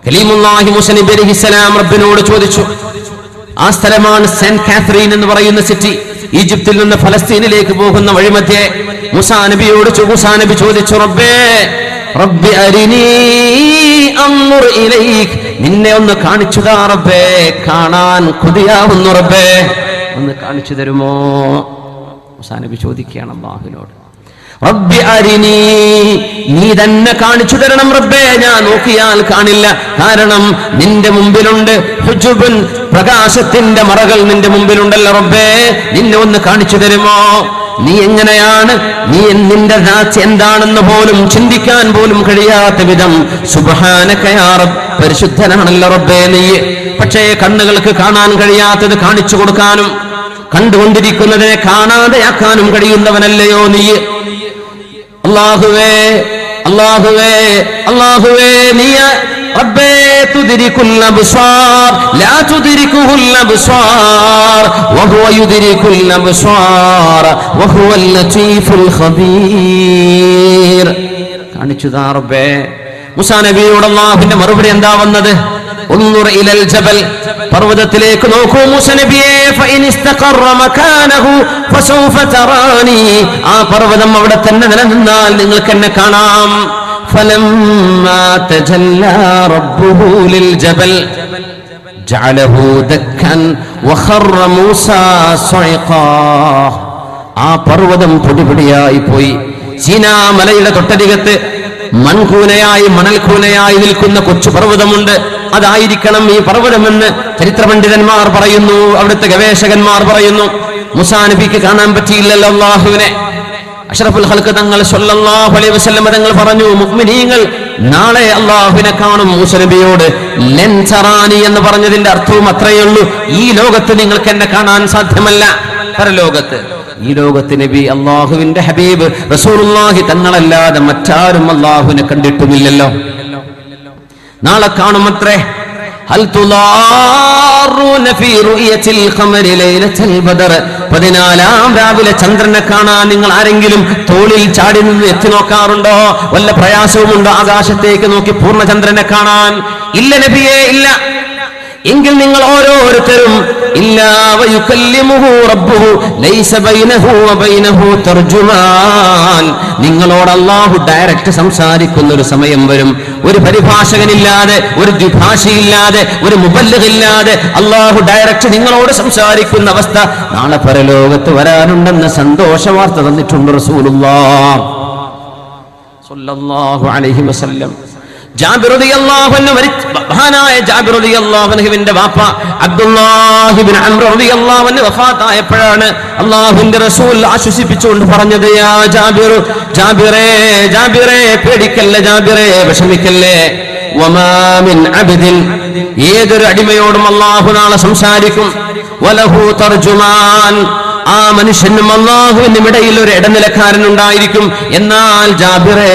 കലീമുല്ലാഹി മൂസ നബി അലൈഹിസ്സലാം റബ്ബിനോട് ചോദിച്ചു. ആ സ്ഥലമാണ് സെന്റ് കാത്തറീൻ എന്ന് പറയുന്ന സിറ്റി. ഈജിപ്തിൽ നിന്ന് ഫലസ്തീനിലേക്ക് പോകുന്ന വഴിമധ്യേ മൂസാ നബിയോട് ചോദിച്ചു, റബ്ബി അരിനീ അൻദുർ ഇലൈക്. നിന്നെ ഒന്ന് കാണിച്ചു താ റബ്ബേ, കാണാൻ കൊതിയാവുന്നു റബ്ബേ, ഒന്ന് കാണിച്ചു തരുമോ? മൂസാ നബി ചോദിക്കുകയാണ് അല്ലാഹുവിനോട്, റബ്ബി അരിനീ, നീ തന്നെ കാണിച്ചു തരണം റബ്ബേ, ഞാൻ നോക്കിയാൽ കാണില്ല. കാരണം നിന്റെ മുമ്പിലുണ്ട് ഹുജുബുൻ, പ്രകാശത്തിന്റെ മറകൾ നിന്റെ മുമ്പിലുണ്ടല്ലോ റബ്ബേ, നിന്നെ ഒന്ന് കാണിച്ചു തരുമോ? നീ എങ്ങനെയാണ്, നിന്റെ ദാറ്റ് എന്താണെന്ന് പോലും ചിന്തിക്കാൻ പോലും കഴിയാത്ത വിധം സുബ്ഹാനക യാ റബ്ബ്, പരിശുദ്ധനാണല്ലോ റബ്ബേ നീ. പക്ഷേ കണ്ണുകൾക്ക് കാണാൻ കഴിയാത്തത് കാണിച്ചു കൊടുക്കാനും കണ്ടുകൊണ്ടിരിക്കുന്നതിനെ കാണാതെയാക്കാനും കഴിയുന്നവനല്ലയോ നീ. അല്ലാഹുവേ അല്ലാഹുവേ അല്ലാഹുവേ, നീ റബ്ബേ തുദ്രികുൽ അബ്സാർ ലാ തുദ്രികുൽ അബ്സാർ വഹുവ യുദ്രികുൽ അബ്സാർ വഹുവൽ ലതീഫുൽ ഖബീർ. കാണിച്ചു താ റബ്ബേ. മൂസാ നബിയോട് അല്ലാഹുവിന്റെ മറുപടി എന്താ വന്നത്? ഉൻദുർ ഇലൽ ജബൽ, പർവതത്തിലേക്ക് നോക്കൂ മൂസാ നബിയേ. ഫഇൻ ഇസ്തഖറ മകാനഹു ഫസൗഫ തറാനി, ആ പർവതം അവിടെ തന്നെ നിലനിന്നാൽ നിങ്ങൾക്ക് എന്നെ കാണാം. ഫലമ്മാ തജല്ലാ റബ്ബുഹു ലിൽ ജബൽ ജഅലഹു ദക്കൻ വഖറ മൂസാ സൈഖാ, ആ പർവതം പൊടിപൊടിയായി പോയി. സീനാ മലയുടെ തൊട്ടരികത്ത് മൺകൂനയായി മണൽക്കൂനയായി നിൽക്കുന്ന കൊച്ചു പർവ്വതമുണ്ട്. അതായിരിക്കണം ഈ പർവ്വതമെന്ന് ചരിത്ര പണ്ഡിതന്മാർ പറയുന്നു, അവിടുത്തെ ഗവേഷകന്മാർ പറയുന്നു. മൂസാ നബിക്ക് കാണാൻ പറ്റിയില്ലല്ലോ അല്ലാഹുവിനെ. അഷ്റഫുൽ ഖൽഖ് തങ്ങൾ സ്വല്ലല്ലാഹു അലൈഹി വസല്ലം തങ്ങൾ പറഞ്ഞു, മുഅ്മിനീങ്ങൾ നാളെ അല്ലാഹുവിനെ കാണും. മൂസാ നബിയോട് ലൻ തറാനി എന്ന് പറഞ്ഞതിന്റെ അർത്ഥവും അത്രയേ ഉള്ളൂ, ഈ ലോകത്ത് നിങ്ങൾക്ക് എന്നെ കാണാൻ സാധ്യമല്ല. പരലോകത്ത്, ഈ ലോകത്ത് നബി അല്ലാഹുവിന്റെ ഹബീബ് റസൂലുള്ളാഹി തങ്ങളല്ലാതെ മറ്റാരും അല്ലാഹുവിനെ കണ്ടിട്ടുമില്ലല്ലോ. നാളെ കാണുമത്രേ. ഹൽ തുളാറൂന ഫീ റുയത്തിൽ ഖമരി ലൈലത്തുൽ ബദർ, 14 രാവിലെ ചന്ദ്രനെ കാണാൻ നിങ്ങൾ ആരെങ്കിലും തോളിൽ ചാടി നിന്ന് എത്തി നോക്കാറുണ്ടോ? വല്ല പ്രയാസവുമുണ്ടോ ആകാശത്തേക്ക് നോക്കി പൂർണ്ണചന്ദ്രനെ കാണാൻ? ഇല്ല നബിയേ, ഇല്ല. എങ്കിൽ നിങ്ങൾ ഓരോരുത്തരും ഇല്ലാ വയുകല്ലിമുഹു റബ്ബുഹു ലൈസ ബൈനഹു വബൈനഹു തർജുമാൻ, നിങ്ങളോട് അല്ലാഹു ഡയറക്റ്റ് സംസാരിക്കുന്ന ഒരു സമയം വരും. ഒരു പരിഭാഷകനില്ലാതെ, ഒരു ദ്വിഭാഷയില്ലാതെ, ഒരു മുബല്ലിഗില്ലാതെ അല്ലാഹു ഡയറക്റ്റ് നിങ്ങളോട് സംസാരിക്കുന്ന അവസ്ഥ നാളെ പരലോകത്ത് വരാനുണ്ടെന്ന് സന്തോഷ വാർത്ത തന്നിട്ടുണ്ട് റസൂലുള്ളാഹി സ്വല്ലല്ലാഹു അലൈഹി വസല്ലം. ജാബിർ റളിയല്ലാഹു അൻഹു, മഹാനായ ജാബിർ റളിയല്ലാഹു അൻഹുവിന്റെ വാപ്പ അബ്ദുല്ലാഹി ഇബ്നു അംർ റളിയല്ലാഹു അൻഹു വഫാത്തായപ്പോഴാണ് അല്ലാഹുവിന്റെ റസൂൽ ആശ്വസിപ്പിച്ചുകൊണ്ട് പറഞ്ഞത്, യാ ജാബിർ, ജാബിറേ, ജാബിറേ, പേടിക്കല്ലേ ജാബിറേ, വിഷമിക്കല്ലേ. വമാ മിൻ അബ്ദിൻ, ഏതൊരു അടിമയോടും അല്ലാഹു നാളെ സംസാരിക്കും. വലഹു തർജുമാൻ, ആ മനുഷ്യനും അല്ലാഹുവിനും ഇടയിൽ ഒരു ഇടനിലക്കാരൻ ഉണ്ടായിരിക്കും. എന്നാൽ ജാബിറേ,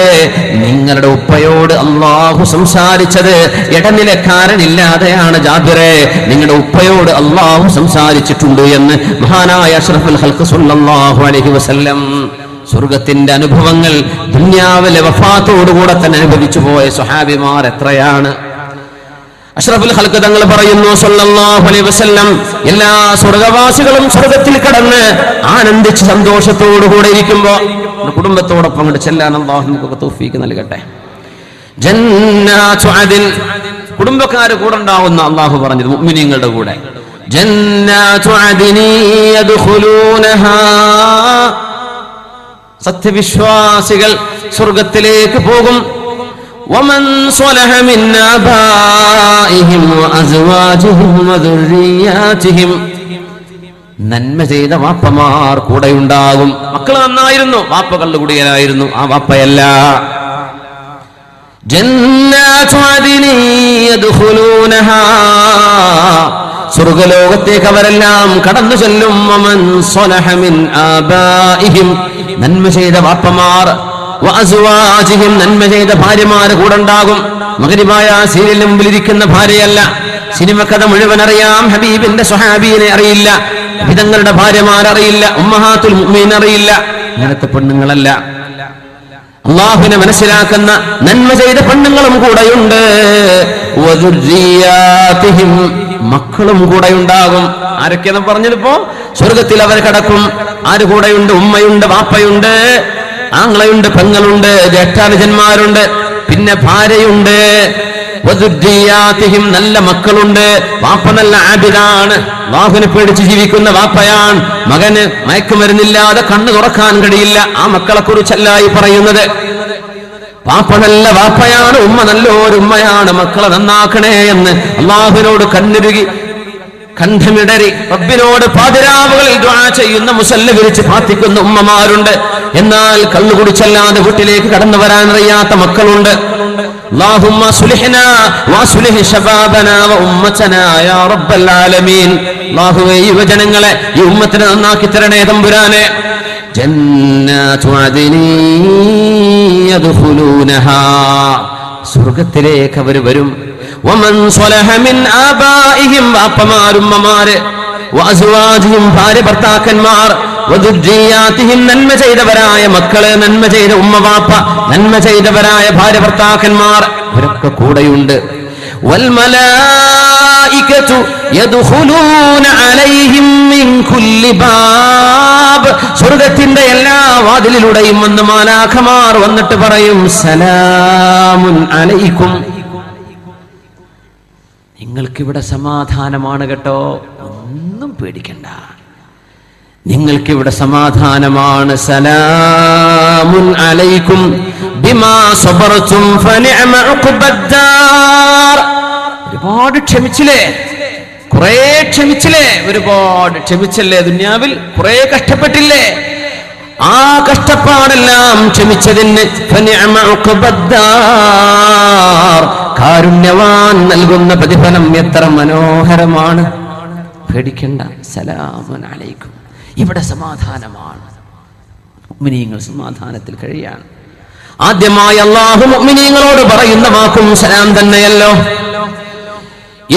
നിങ്ങളുടെ ഉപ്പയോട് അല്ലാഹു സംസാരിച്ചത് ഇടനിലക്കാരനില്ലാതെയാണ്. ജാബിറേ, നിങ്ങളുടെ ഉപ്പയോട് അല്ലാഹു സംസാരിച്ചിട്ടുണ്ട് എന്ന് മഹാനായ അഷ്റഫുൽ ഖൽഖ് സ്വല്ലല്ലാഹു അലൈഹി വസല്ലം. സ്വർഗത്തിന്റെ അനുഭവങ്ങൾ ദുനിയാവിലെ വഫാത്തോടുകൂടെ തന്നെ അനുഭവിച്ചു പോയ സ്വഹാബിമാർ എത്രയാണ്. അഷ്റഫുൽ ഖൽഖ് തങ്ങൾ പറയുന്നു സ്വല്ലല്ലാഹു അലൈഹി വസല്ലം, എല്ലാ സ്വർഗവാസികളും സ്വർഗത്തിൽ കടന്ന് ആനന്ദിച്ച് സന്തോഷത്തോടുകൂടെ ഇരിക്കുമ്പോൾ കുടുംബത്തോടൊപ്പം അങ്ങോട്ട് ചെല്ലാൻ അല്ലാഹു നമുക്ക് തൗഫീഖ് നൽകട്ടെ. ജന്നാതു അദ്ൻ, കുടുംബക്കാര് കൂടെ ഉണ്ടാവുന്ന അല്ലാഹു പറഞ്ഞത് മുഅ്മിനീങ്ങളുടെ കൂടെ. ജന്നാതു അദ്നി യദ്ഖുലൂനഹാ, സത്യവിശ്വാസികൾ സ്വർഗത്തിലേക്ക് പോകും. വമൻ സ്വലഹ മിൻ ആബാഇഹിം വഅസ്വാജിഹിം വദുർരിയാതിഹിം, നന്മ ചെയ്ത വാപ്പമാർ കൂടെ ഉണ്ടാകും. മക്കൾ നന്നായിരുന്നു, വാപ്പകളുടെ കുടിയനായിരുന്നു, ആ വാപ്പയല്ല. ജന്നാതു അദ്നി യദ്ഖുലൂനഹാ, സ്വർഗലോകത്തേക്ക് അവരെല്ലാം കടന്നു ചെല്ലും. വമൻ സ്വലഹ മിൻ ആബാഇഹിം, നന്മ ചെയ്ത വാപ്പമാർ, വഅസ്വാജിഹിം, നന്മ ചെയ്ത ഭാര്യമാര് കൂടെ ഉണ്ടാകും. മഗ്രിബായ സീരിയലിന് മുമ്പിലിരിക്കുന്ന ഭാര്യയല്ല. സിനിമ കഥ മുഴുവൻ അറിയാം, ഹബീബിന്റെ സ്വഹാബിയെ അറിയില്ല, വിധങ്ങളുടെ ഭാര്യമാരറിയില്ല, ഉമ്മഹാത്തുൽ മുഅ്മിനീൻ അറിയില്ല. അങ്ങനത്തെ പെണ്ണുങ്ങളല്ല. അല്ലാഹുവിനെ മനസ്സിലാക്കുന്ന നന്മ ചെയ്ത പെണ്ണുങ്ങളും കൂടെയുണ്ട്. വദുർരിയാതിഹിം, മക്കളും കൂടെ ഉണ്ടാകും. ആരൊക്കെയെന്ന് പറഞ്ഞതിപ്പോ സ്വർഗത്തിൽ അവർ കിടക്കും. ആര് കൂടെയുണ്ട്? ഉമ്മയുണ്ട്, വാപ്പയുണ്ട്, ആങ്ങളയുണ്ട്, പെങ്ങളുണ്ട്, ജ്യേഷ്ഠാനുജന്മാരുണ്ട്, പിന്നെ ഭാര്യയുണ്ട്. വദുർരിയാതിഹിം, നല്ല മക്കളുണ്ട്. വാപ്പ നല്ല ആബിദാണ്, അല്ലാഹുവിനെ പേടിച്ച് ജീവിക്കുന്ന വാപ്പയാണ്. മകന് മയക്കുമരുന്നില്ലാതെ കണ്ണു തുറക്കാൻ കഴിയില്ല. ആ മക്കളെ കുറിച്ചല്ല ഈ പറയുന്നത്. വാപ്പ നല്ല വാപ്പയാണ്, ഉമ്മ നല്ലൊരു ഉമ്മയാണ്. മക്കളെ നന്നാക്കണേ എന്ന് അല്ലാഹുവിനോട് കണ്ണുരുകി കണ്ഠമിടറി റബ്ബിനോട് പാതിരാവുകളിൽ ദുആ ചെയ്യുന്ന, മുസല്ല വിരിച്ച് പ്രാർത്ഥിക്കുന്ന ഉമ്മമാരുണ്ട്. എന്നാൽ കള്ളു കുടിച്ചല്ലാതെ വീട്ടിലേക്ക് കടന്നു വരാൻ അറിയാത്ത മക്കളുണ്ട്. അല്ലാഹുമ്മ സുലിഹ്നാ വസുലിഹ് ശബാബനാ വഉമ്മതനാ യാ റബ്ബൽ ആലമീൻ. അല്ലാഹുവേ, യുവജനങ്ങളെ, ഈ ഉമ്മത്തിനെ നന്നാക്കി തരണേ തമ്പുരാനെ. ജന്നാതു അദ്നി യദ്ഖുലൂനഹാ, സ്വർഗത്തിലേക്ക് അവർ വരും. വമൻ സ്വലഹ മിൻ ആബാഇഹിം, വാപ്പമാരും ഉമ്മമാര്, വഅസ്വാജിഹിം, ഭാര്യ ഭർത്താക്കന്മാർ, വദുർരിയാതിഹിം, നന്മ ചെയ്തവരായ മക്കള്, നന്മ ചെയ്ത ഉമ്മ വാപ്പ, നന്മ ചെയ്തവരായ ഭാര്യ ഭർത്താക്കന്മാർ, ഇവരൊക്കെ കൂടെയുണ്ട്. വൽ മലായികതു യദ്ഖുലൂന അലൈഹിം മിൻ കുല്ലി ബാബ്, സ്വർഗത്തിന്റെ എല്ലാ വാതിലിലൂടെയും വന്ന് മാലാഖമാർ വന്നിട്ട് പറയും, സലാമുൻ അലൈക്കും, നിങ്ങൾക്കിവിടെ സമാധാനമാണ് കേട്ടോ, ഒന്നും പേടിക്കണ്ട, നിങ്ങൾക്കിവിടെ സമാധാനമാണ്. സലാമുൻ അലൈക്കും ബിമാ സബർതും ഫനിഅമ ഉഖ്ബദ്ദാർ. ഒരുപാട് ക്ഷമിച്ചില്ലേ, കുറെ ക്ഷമിച്ചില്ലേ, ഒരുപാട് ക്ഷമിച്ചല്ലേ, ദുനിയാവിൽ കുറെ കഷ്ടപ്പെട്ടില്ലേ, ആ കഷ്ടപ്പാടെല്ലാം ക്ഷമിച്ചതിന് ഫനിഅമ ഉഖ്ബദ്ദാർ, കാരുണ്യവാൻ നൽകുന്ന പ്രതിഫലം എത്ര മനോഹരമാണ്. പേടിക്കണ്ട, സലാമുൻ അലൈക്കും, ഇവിടെ സമാധാനമാണ്. മുഅ്മിനീങ്ങൾ സമാധാനത്തിൽ കഴിയാണ്. ആദ്യമായി അല്ലാഹു മുഅ്മിനീങ്ങളോട് പറയുന്ന വാക്കും സലാം തന്നെയല്ലോ.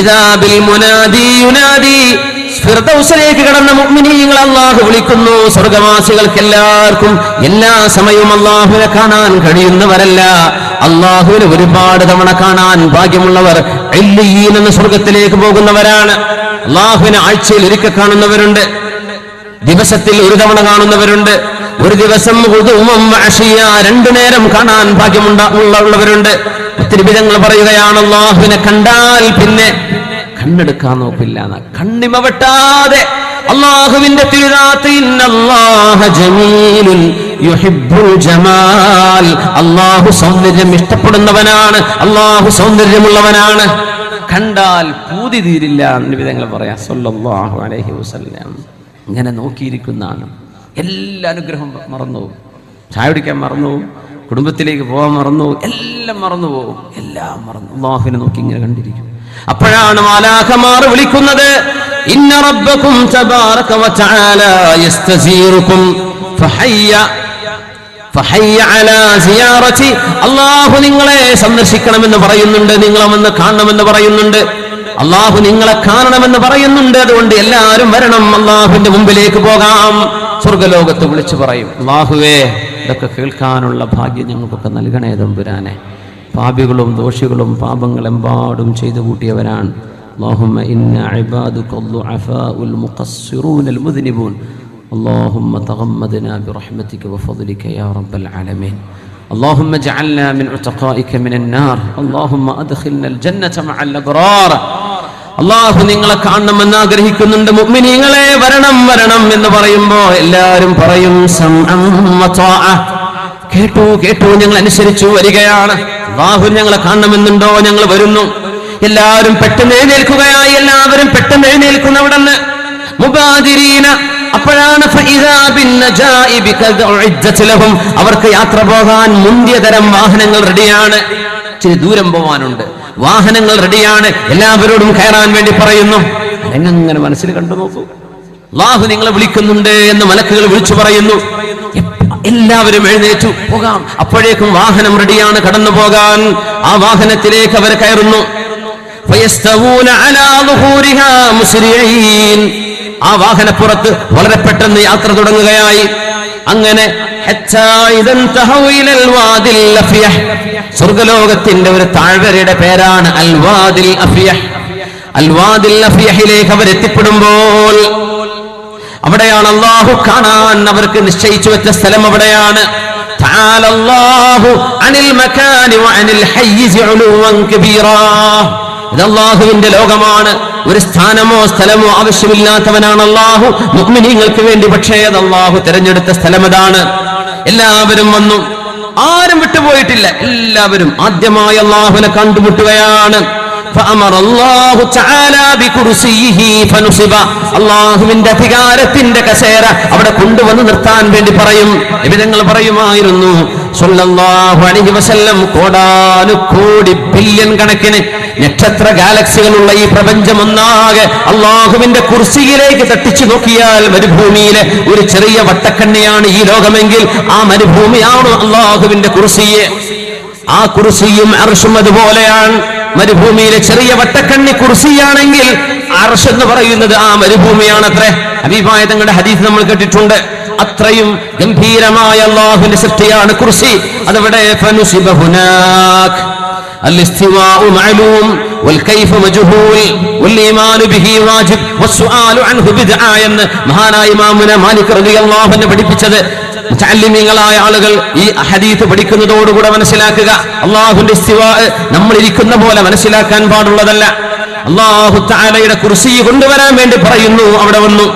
ഇദാ ബിൽ മുനാദി യുനാദി, ഫിർദൗസിലേക്ക് കടന്ന മുഅ്മിനീങ്ങൾ അല്ലാഹു വിളിക്കുന്നു. സ്വർഗ്ഗവാസികൾക്ക് എല്ലാവർക്കും എല്ലാ സമയവും അല്ലാഹുവിനെ കാണാൻ കഴിയുന്നവരല്ല. അല്ലാഹുവിനെ ഒരുപാട് തവണ കാണാൻ ഭാഗ്യമുള്ളവർ ഇല്ലീൻ എന്ന സ്വർഗ്ഗത്തിലേക്ക് പോകുന്നവരാണ്. അല്ലാഹുവിനെ ആഴ്ചയിൽ ഒരിക്കൽ കാണുന്നവരുണ്ട്, ദിവസത്തിൽ ഒരു തവണ കാണുന്നവരുണ്ട്, ഒരു ദിവസം രണ്ടു നേരം കാണാൻ ഭാഗ്യമുള്ളവരുണ്ട്. ഒത്തിരി വിധങ്ങൾ പറയുകയാണ്, അല്ലാഹുവിനെ കണ്ടാൽ പിന്നെ കണ്ണെടുക്കാൻ നോക്കില്ല, കണ്ണിമ വെട്ടാതെ അല്ലാഹുവിന്റെ തിരുനാത്ത്, ഇന്നല്ലാഹ ജമീലുൻ യുഹിബ്ബുൽ ജമാൽ, അല്ലാഹു സൗന്ദര്യം ഇഷ്ടപ്പെടുന്നവനാണ്, അല്ലാഹു സൗന്ദര്യമുള്ളവനാണ്. കണ്ടാൽ പൂതി തീരില്ല വിധങ്ങൾ പറയാം സല്ലല്ലാഹു അലൈഹി വസല്ലം. ഇങ്ങനെ നോക്കിയിരിക്കുന്നതാണ്. എല്ലാ അനുഗ്രഹം മറന്നു, ചായ കുടിക്കാൻ മറന്നു, കുടുംബത്തിലേക്ക് പോകാൻ മറന്നു, എല്ലാം മറന്നു പോകും, എല്ലാം മറന്നു അല്ലാഹുവിനെ നോക്കി ഇങ്ങനെ കണ്ടിരിക്കും. അപ്പോഴാണ് മാലാഖമാർ വിളിക്കുന്നത്, ഇന്ന റബ്ബക്കും തബാറക വതആല യസ്തസീറുക്കും ഫഹയ്യ അലാ സിയാറതി. അല്ലാഹു നിങ്ങളെ സന്ദർശിക്കണമെന്ന് പറയുന്നുണ്ട്, നിങ്ങളെ വന്ന് കാണണമെന്ന് പറയുന്നുണ്ട്, അല്ലാഹു നിങ്ങളെ കാണണമെന്ന് പറയുന്നുണ്ട്. അതുകൊണ്ട് എല്ലാവരും വരണം, അല്ലാഹുവിന്റെ മുമ്പിലേക്ക് പോകാം. സ്വർഗ്ഗലോകത്ത് വിളിച്ചു പറയും, അല്ലാഹുവേ ഇതൊക്കെ കേൾക്കാനുള്ള ഭാഗ്യം ഞങ്ങൾക്കൊക്കെ നൽകണേ തമ്പുരാനെ. പാപികളും ദോഷികളും പാപങ്ങളെമ്പാടും ചെയ്തു കൂട്ടിയവരാണ്. اللهم إنا عبادك الضعفاء المقصرون المذنبون اللهم تغمدنا برحمتك وفضلك يا رب العالمين اللهم اجعلنا من عتقائك من النار اللهم أدخلنا الجنة مع الأبرار. അല്ലാഹു നിങ്ങളെ കാണണമെന്ന് ആഗ്രഹിക്കുന്നുണ്ട്, മുഅ്മിനീങ്ങളെ വരണം വരണം എന്ന് പറയുമ്പോൾ എല്ലാവരും പറയും സമഅൻ വതആ, കേട്ടു കേട്ടു ഞങ്ങൾ അനുസരിച്ചു വരികയാണ്. അല്ലാഹു ഞങ്ങളെ കാണണമെന്നുണ്ടോ, ഞങ്ങൾ വരുന്നു. എല്ലാവരും പെട്ടെന്ന് എഴുന്നേൽക്കുകയായി, എല്ലാവരും പെട്ടെന്ന് എഴുന്നേൽക്കുന്ന അവിടുന്ന് മുബാദിരീന. അപ്പോഴാണ് അവർക്ക് യാത്ര പോകാൻ മുന്തിയ തരം വാഹനങ്ങൾ റെഡിയാണ്. ഇച്ചിരി ദൂരം പോവാനുണ്ട്, വാഹനങ്ങൾ റെഡിയാണ്. എല്ലാവരോടും കയറാൻ വേണ്ടി പറയുന്നു. അങ്ങനെ മനസ്സിൽ കണ്ടു നോക്കൂ, അല്ലാഹു നിങ്ങളെ വിളിക്കുന്നുണ്ട് എന്ന് മലക്കുകൾ വിളിച്ചു പറയുന്നു. എല്ലാവരും എഴുന്നേറ്റു പോകാം. അപ്പോഴേക്കും വാഹനം റെഡിയാണ് കടന്നു പോകാൻ. ആ വാഹനത്തിലേക്ക് അവർ കയറുന്നു. ആ വാഹനപ്പുറത്ത് വളരെ പെട്ടെന്ന് യാത്ര തുടങ്ങുകയായി. അങ്ങനെ സ്വർഗലോകത്തിന്റെ ഒരു താഴ്വരയുടെ പേരാണ് അൽ വാദിൽ അഫിയഹ്. അൽ വാദിൽ അഫിയഹിലേക്ക് അവർ എത്തിപ്പെടുമ്പോൾ അവിടെയാണ് അല്ലാഹു കാണാൻ അവർക്ക് നിശ്ചയിച്ചു വെച്ച സ്ഥലം. അവിടെയാണ് തആല അല്ലാഹു അനിൽ മകാനി വഅനിൽ ഹയ്യിസ് ഉലുവൻ കബീറാ. ഇത് അല്ലാഹുവിന്റെ ലോകമാണ്. ഒരു സ്ഥാനമോ സ്ഥലമോ ആവശ്യമില്ലാത്തവനാണ് അല്ലാഹു മുഅ്മിനീങ്ങൾക്ക് വേണ്ടി. പക്ഷേ അത് അല്ലാഹു തിരഞ്ഞെടുത്ത സ്ഥലം അതാണ്. എല്ലാവരും വന്നു, ആരും വിട്ടുപോയിട്ടില്ല. എല്ലാവരും ആദ്യമായി അല്ലാഹുവിനെ കണ്ടുമുട്ടുകയാണ്. അല്ലാഹുവിന്റെ അധികാരത്തിന്റെ കസേര അവിടെ കൊണ്ടുവന്ന് നിർത്താൻ വേണ്ടി പറയും. നബിതങ്ങൾ പറയുമായിരുന്നു സല്ലല്ലാഹു അലൈഹി വസല്ലം, കോടാനുകോടി ബില്യൺ കണക്കിന് നക്ഷത്ര ഗാലക്സികളുള്ള ഈ പ്രപഞ്ചം ഒന്നാകെ അല്ലാഹുവിന്റെ കുർസിയിലേക്ക് തട്ടിച്ചു നോക്കിയാൽ മരുഭൂമിയിലെ ഒരു ചെറിയ വട്ടക്കണ്ണിയാണ് ഈ ലോകമെങ്കിൽ ആ മരുഭൂമിയാണ് അല്ലാഹുവിന്റെ കുർസിയെ. ആ കുർസിയും അർശും അതുപോലെയാണ്. മരുഭൂമിയിലെ ചെറിയ വട്ടക്കണ്ണി കുർസിയാണെങ്കിൽ അർശ് എന്ന് പറയുന്നത് ആ മരുഭൂമിയാണത്രേ. ഹബീബായ തങ്ങളുടെ ഹദീസ് നമ്മൾ കേട്ടിട്ടുണ്ട്. അത്രയും ഗംഭീരമായ അല്ലാഹുവിന്റെ സൃഷ്ടിയാണ് കുർസി. അതവിടെ ഫനുസിബ ഹുനാക് الاستواء معلوم والكيف مجهول والايمان به واجب والسؤال عنه بدعه എന്ന് മഹാനായ ഇമാമുന മാലിക് റളിയല്ലാഹു അൻഹു പഠിപ്പിച്ചത് മുതഅല്ലിമീങ്ങളായ ആളുകൾ ഈ ഹദീസ് പഠിക്കുന്നതോടുകൂടെ മനസ്സിലാക്കുക, അല്ലാഹുവിന്റെ ഇസ്തിവാ നമ്മൾ ഇരിക്കുന്ന പോലെ മനസ്സിലാക്കാൻ പാടുള്ളതല്ല. അല്ലാഹു തആലയുടെ കുർസി കൊണ്ടുവരാൻ വേണ്ടി പറയുന്നു. അവിടെ വന്നു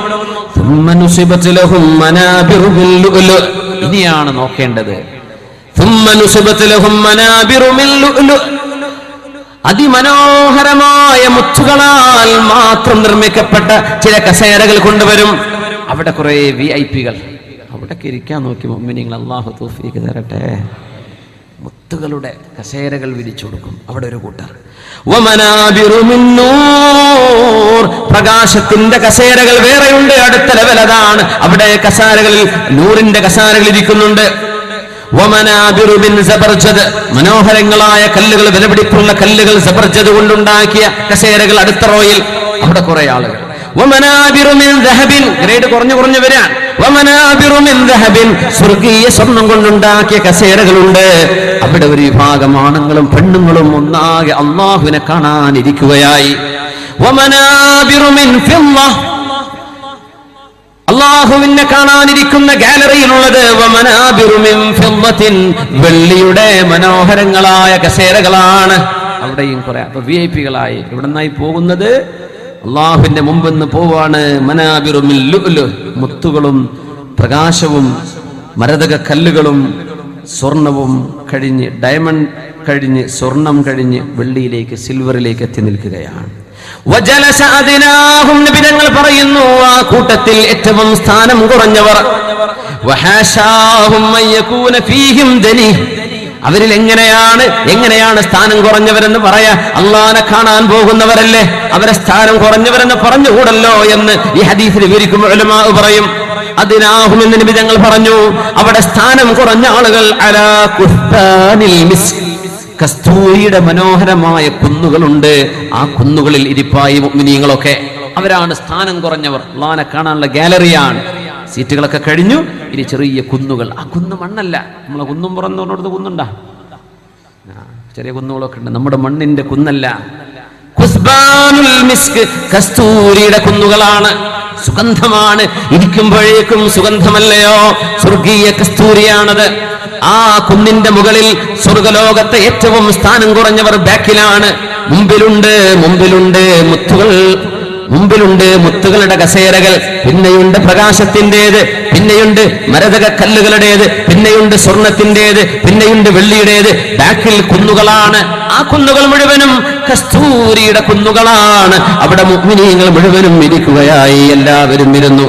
ثم نصبت لهم منابر من لؤلؤ. ഇനിയാണ് നോക്കേണ്ടത്. ثم نصبت لهم منابر من لؤلؤ. അതിമനോഹരമായ മുത്തുകളാൽ മാത്രം നിർമ്മിക്കപ്പെട്ട ചില കസേരകൾ കൊണ്ടുവരും. അവിടെ കുറെ വിഐപികൾ അവിടേക്ക് ഇരിക്കാൻ നോക്കി മുഅ്മിനീങ്ങൾ, അല്ലാഹു തൗഫീഖ് തരട്ടെ. മുത്തുകളുടെ കസേരകൾ വിരിച്ചു കൊടുക്കും. അവിടെ ഒരു കൂട്ടർ വമനാബിറു മിൻ നൂർ, പ്രകാശത്തിന്റെ കസേരകൾ വേറെയുണ്ട്. അടുത്ത ലെവൽ അതാണ്. അവിടെ കസേരകളിൽ നൂറിന്റെ കസേരകൾ ഇരിക്കുന്നുണ്ട്. വമനാബിറു മിൻ സബർജദ്, മനോഹരങ്ങളായ കല്ലുകൾ, വിലപിടിപ്പുള്ള കല്ലുകൾ സബർജദ് കൊണ്ടുണ്ടാക്കിയ കസേരകൾ അടുത്ത റോയിൽ. അവിടെ കുറെ ആളുകൾ. വമനാബിറു മിൻ ദഹബിൻ, ഗ്രേഡ് കുറഞ്ഞു വരാൻ. വമനാബിറു മിൻ ദഹബിൻ, സ്വർഗീയ സ്വർണം കൊണ്ടുണ്ടാക്കിയ കസേരകളുണ്ട്. അവിടെ ഒരു വിഭാഗം ആണുങ്ങളും പെണ്ണുങ്ങളും ഒന്നാകെ അല്ലാഹുവിനെ കാണാനിരിക്കുകയായി. വമനാബിറു മിൻ ഫിദ്ദ, അല്ലാഹുവിനെ കാണാനിരിക്കുന്ന ഗാലറിയിലുള്ളത് വമനാബിറു മിൻ ഫിദ്ദത്തിൻ, വെള്ളിയുടെ മനോഹരങ്ങളായ കസേരകളാണ്. അവിടെയും കുറെ വിഐപികളായി ഇവിടുന്നായി പോകുന്നത് അല്ലാഹുവിന്റെ മുമ്പെന്ന് പോവാണ്. മനാബിറു മിൻ ലുഅ്ലു, മുത്തുകളും പ്രകാശവും മരതക കല്ലുകളും സ്വർണവും കഴിഞ്ഞ്, ഡയമണ്ട് കഴിഞ്ഞ്, സ്വർണം കഴിഞ്ഞ് വെള്ളിയിലേക്ക്, സിൽവറിലേക്ക് എത്തി നിൽക്കുകയാണ്. വജലസ അദ്നാഹും, നബിതങ്ങൾ പറയുന്നു ആ കൂട്ടത്തിൽ ഏറ്റവും സ്ഥാനം കുറഞ്ഞവർ. വഹാശാഹും മൻ യകൂന ഫീഹിം ദനി, അവരിൽ എങ്ങനെയാണ് സ്ഥാനം കുറഞ്ഞവരെന്ന് പറയാ? അള്ളാനെ കാണാൻ പോകുന്നവരല്ലേ, അവരെ സ്ഥാനം കുറഞ്ഞവരെന്ന് പറഞ്ഞുകൂടല്ലോ എന്ന് ഈ ഹദീസിൽ വിവരിക്കുമ്പോൾ ഉലമാ പറയും. അതിനാഹുമെന്ന് നബി തങ്ങൾ പറഞ്ഞു, അവിടെ സ്ഥാനം കുറഞ്ഞ ആളുകൾ അലാ കുസ്താനിൽ മിസ്ക്, കസ്തൂരിയുടെ മനോഹരമായ കുന്നുകളുണ്ട്, ആ കുന്നുകളിൽ ഇരിപ്പായി മുഅ്മിനീങ്ങളൊക്കെ. അവരാണ് സ്ഥാനം കുറഞ്ഞവർ. അള്ളാനെ കാണാനുള്ള ഗാലറിയാണ്. സീറ്റുകളൊക്കെ കഴിഞ്ഞു, ഇനി ചെറിയ കുന്നുകൾ. ആ കുന്ന് മണ്ണല്ല, നമ്മളെ കുന്നും പുറന്നോടത്ത് കുന്നുണ്ടാ, ചെറിയ കുന്നുകളൊക്കെ ഉണ്ട്, നമ്മുടെ മണ്ണിന്റെ കുന്നല്ല. കുസ്ബാനുൽ മിസ്ക്, കസ്തൂരിയുടെ കുന്നുകളാണ്. സുഗന്ധമാണ്, ഇരിക്കുമ്പോഴേക്കും സുഗന്ധമല്ലയോ? സ്വർഗീയ കസ്തൂരിയാണത്. ആ കുന്നിന്റെ മുകളിൽ സ്വർഗലോകത്തെ ഏറ്റവും സ്ഥാനം കുറഞ്ഞവർ ബാക്കിലാണ്. മുമ്പിലുണ്ട് മുത്തുകളുടെ കസേരകൾ, പിന്നെയുണ്ട് പ്രകാശത്തിൻ്റെത്, പിന്നെയുണ്ട് മരതക കല്ലുകളുടേത്, പിന്നെയുണ്ട് സ്വർണത്തിൻ്റെത്, പിന്നെയുണ്ട് വെള്ളിയുടേത്. ബാക്കിൽ കുന്നുകളാണ്. ആ കുന്നുകൾ മുഴുവനും കസ്തൂരിയുടെ കുന്നുകളാണ്. അവിടെ മുഅ്മിനീങ്ങൾ മുഴുവനും ഇരിക്കുകയായി. എല്ലാവരും ഇരുന്നു.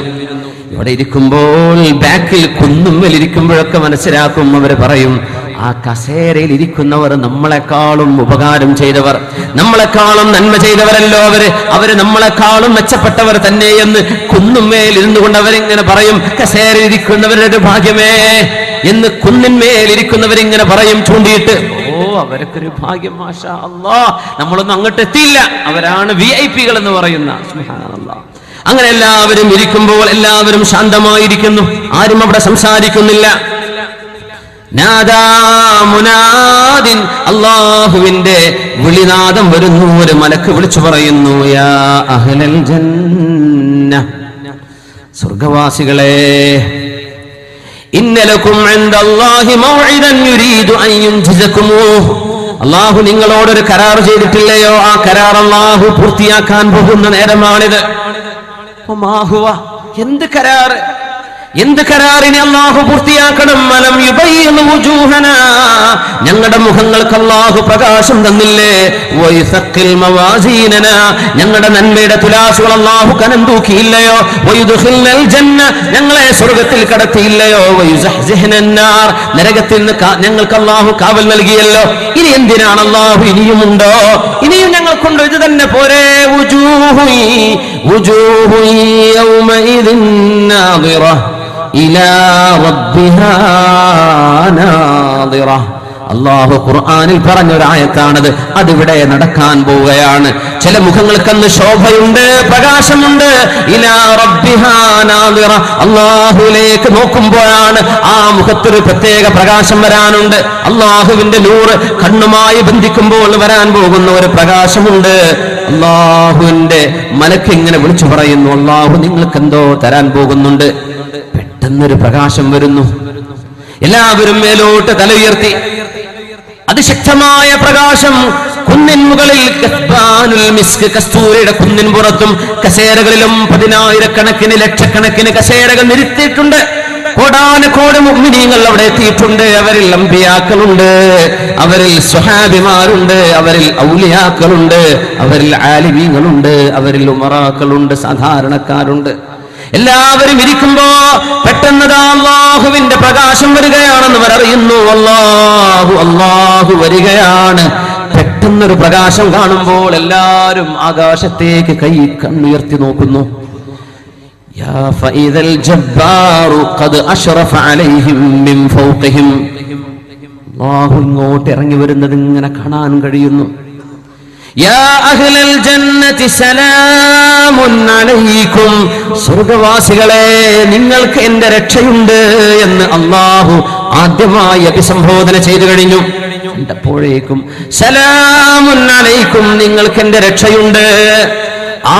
ഇവിടെ ഇരിക്കുമ്പോൾ ബാക്കിൽ കുന്നുമ്മൽ ഇരിക്കുമ്പോഴൊക്കെ മനസ്സിലാക്കും, അവർ പറയും, ആ കസേരയിൽ ഇരിക്കുന്നവർ നമ്മളെക്കാളും ഉപകാരം ചെയ്തവർ, നമ്മളെക്കാളും നന്മ ചെയ്തവരല്ലോ അവര് നമ്മളെക്കാളും മെച്ചപ്പെട്ടവർ തന്നെ എന്ന് കുന്നുമേൽ ഇരുന്നു കൊണ്ട് അവരിങ്ങനെ പറയും. കസേരയിൽ ഇരിക്കുന്നവരുടെ ഒരു ഭാഗ്യമേ എന്ന് കുന്നിന്മേൽ ഇരിക്കുന്നവരിങ്ങനെ പറയും ചൂണ്ടിയിട്ട്. അവർക്കൊരു ഭാഗ്യം, മാഷാ അല്ലാഹ്, നമ്മളൊന്നും അങ്ങോട്ട് എത്തിയില്ല, അവരാണ് VIP എന്ന് പറയുന്ന. സുബ്ഹാനല്ലാഹ്. അങ്ങനെ എല്ലാവരും ഇരിക്കുമ്പോൾ എല്ലാവരും ശാന്തമായിരിക്കുന്നു, ആരും അവിടെ സംസാരിക്കുന്നില്ല. മുനാദിൻ, അല്ലാഹുവിന്റെ വിളിനാദം വരുന്നു. ഒരു മലക്ക് വിളിച്ചു പറയുന്നു, യാ അഹ്ലൽ ജന്ന, സ്വർഗ്ഗവാസികളെ, ഇന്നലകും ഇൻദല്ലാഹി മൗഇദൻ യുരീദു അൻ യുൻജിസകുമൂഹ്, അല്ലാഹു നിങ്ങളോടൊരു കരാർ ചെയ്തിട്ടില്ലയോ? ആ കരാർ അല്ലാഹു പൂർത്തിയാക്കാൻ പോകുന്ന നേരമാണിത്. എന്ത് കരാറിനെ അല്ലാഹു പൂർത്തിയാക്കണം? അലം യുബയ്യിനു വുജൂഹനാ, ഞങ്ങളുടെ മുഖങ്ങൾക്ക് അല്ലാഹു പ്രകാശം തന്നില്ലേ? വയുസഖിൽ മവാസീനനാ, ഞങ്ങളുടെ നന്മയുടെ തുലാസുകൾ അല്ലാഹു കനം തൂക്കിയില്ലയോ? വയുദ്ഖിൽനൽ ജന്ന, ഞങ്ങളെ സ്വർഗ്ഗത്തിൽ കടത്തിയില്ലയോ? വയുസഹ്സിഹ്നൻ നാർ, നരകത്തിൽ നിന്ന് ഞങ്ങൾക്ക് അല്ലാഹു കാവൽ നൽകിയല്ലോ. ഇനി എന്തിനാണ് അല്ലാഹു ഇനിയുമുണ്ടോ? ഇനിയും ഞങ്ങൾക്കുണ്ടോ? ഇത് തന്നെ പോരെ. വുജൂഹു യൗമഇദിൻ നാദിറ ഇലാ റബ്ബിഹാ നാദിറ. അല്ലാഹു ഖുർആനിൽ പറഞ്ഞൊരായത്താണത്. അതിവിടെ നടക്കാൻ പോവുകയാണ്. ചില മുഖങ്ങൾക്കന്ന് ശോഭയുണ്ട്, പ്രകാശമുണ്ട്. ഇലാ റബ്ബിഹാ നാദിറ, അല്ലാഹുവിലേക്ക് നോക്കുമ്പോഴാണ് ആ മുഖത്തൊരു പ്രത്യേക പ്രകാശം വരാനുണ്ട്. അല്ലാഹുവിന്റെ നൂറ് കണ്ണുമായി ബന്ധിക്കുമ്പോൾ വരാൻ പോകുന്ന ഒരു പ്രകാശമുണ്ട്. അല്ലാഹുവിന്റെ മലക്ക് ഇങ്ങനെ വിളിച്ചു പറയുന്നു, അല്ലാഹു നിങ്ങൾക്ക് എന്തോ തരാൻ പോകുന്നുണ്ട്. പെട്ടെന്നൊരു പ്രകാശം വരുന്നു. എല്ലാവരും മേലോട്ട് തല ഉയർത്തി. അതിശക്തമായ പ്രകാശം കുന്നിൻ മുകളിൽ, കസ്തൂരിയുടെ കുന്നിൻ പുറത്തും കസേരകളിലും 10,000-കണക്കിന് ലക്ഷക്കണക്കിന് കസേരകൾ നിരത്തിയിട്ടുണ്ട്. കോടാനുകോടി മുഅ്മിനീങ്ങൾ അവിടെ എത്തിയിട്ടുണ്ട്. അവരിൽ അമ്പിയാക്കളുണ്ട്, അവരിൽ സ്വഹാബിമാരുണ്ട്, അവരിൽ ഔലിയാക്കളുണ്ട്, അവരിൽ ആലിമീങ്ങളുണ്ട്, അവരിൽ ഉമറാക്കളുണ്ട്, സാധാരണക്കാരുണ്ട്. എല്ലാവരും ഇരിക്കുമ്പോ പെട്ടെന്ന് അല്ലാഹുവിന്റെ പ്രകാശം വരികയാണെന്ന് അവർ അറിയുന്നു. അല്ലാഹു വരികയാണ്. പെട്ടെന്നൊരു പ്രകാശം കാണുമ്പോൾ എല്ലാവരും ആകാശത്തേക്ക് കണ്ണുയർത്തി നോക്കുന്നു. യാ ഫഇദൽ ജബ്ബാറു ഖദ് അശ്റഫ അലൈഹിം മിൻ ഫൗഖിഹിം, അല്ലാഹു ഇങ്ങോട്ട് ഇറങ്ങി വരുന്നത് ഇങ്ങനെ കാണാൻ കഴിയുന്നു. യാ അഹ്ലൽ ജന്നതി സലാമുൻ അലൈക്കും, സ്വർഗ്ഗവാസികളെ നിങ്ങൾക്ക് എന്റെ രക്ഷയുണ്ട് എന്ന് അല്ലാഹു ആദ്യമായി അഭിസംബോധന ചെയ്തു കഴിഞ്ഞു. അപ്പോഴേക്കും സലാമുൻ അലൈക്കും, നിങ്ങൾക്ക് എന്റെ രക്ഷയുണ്ട്. ആ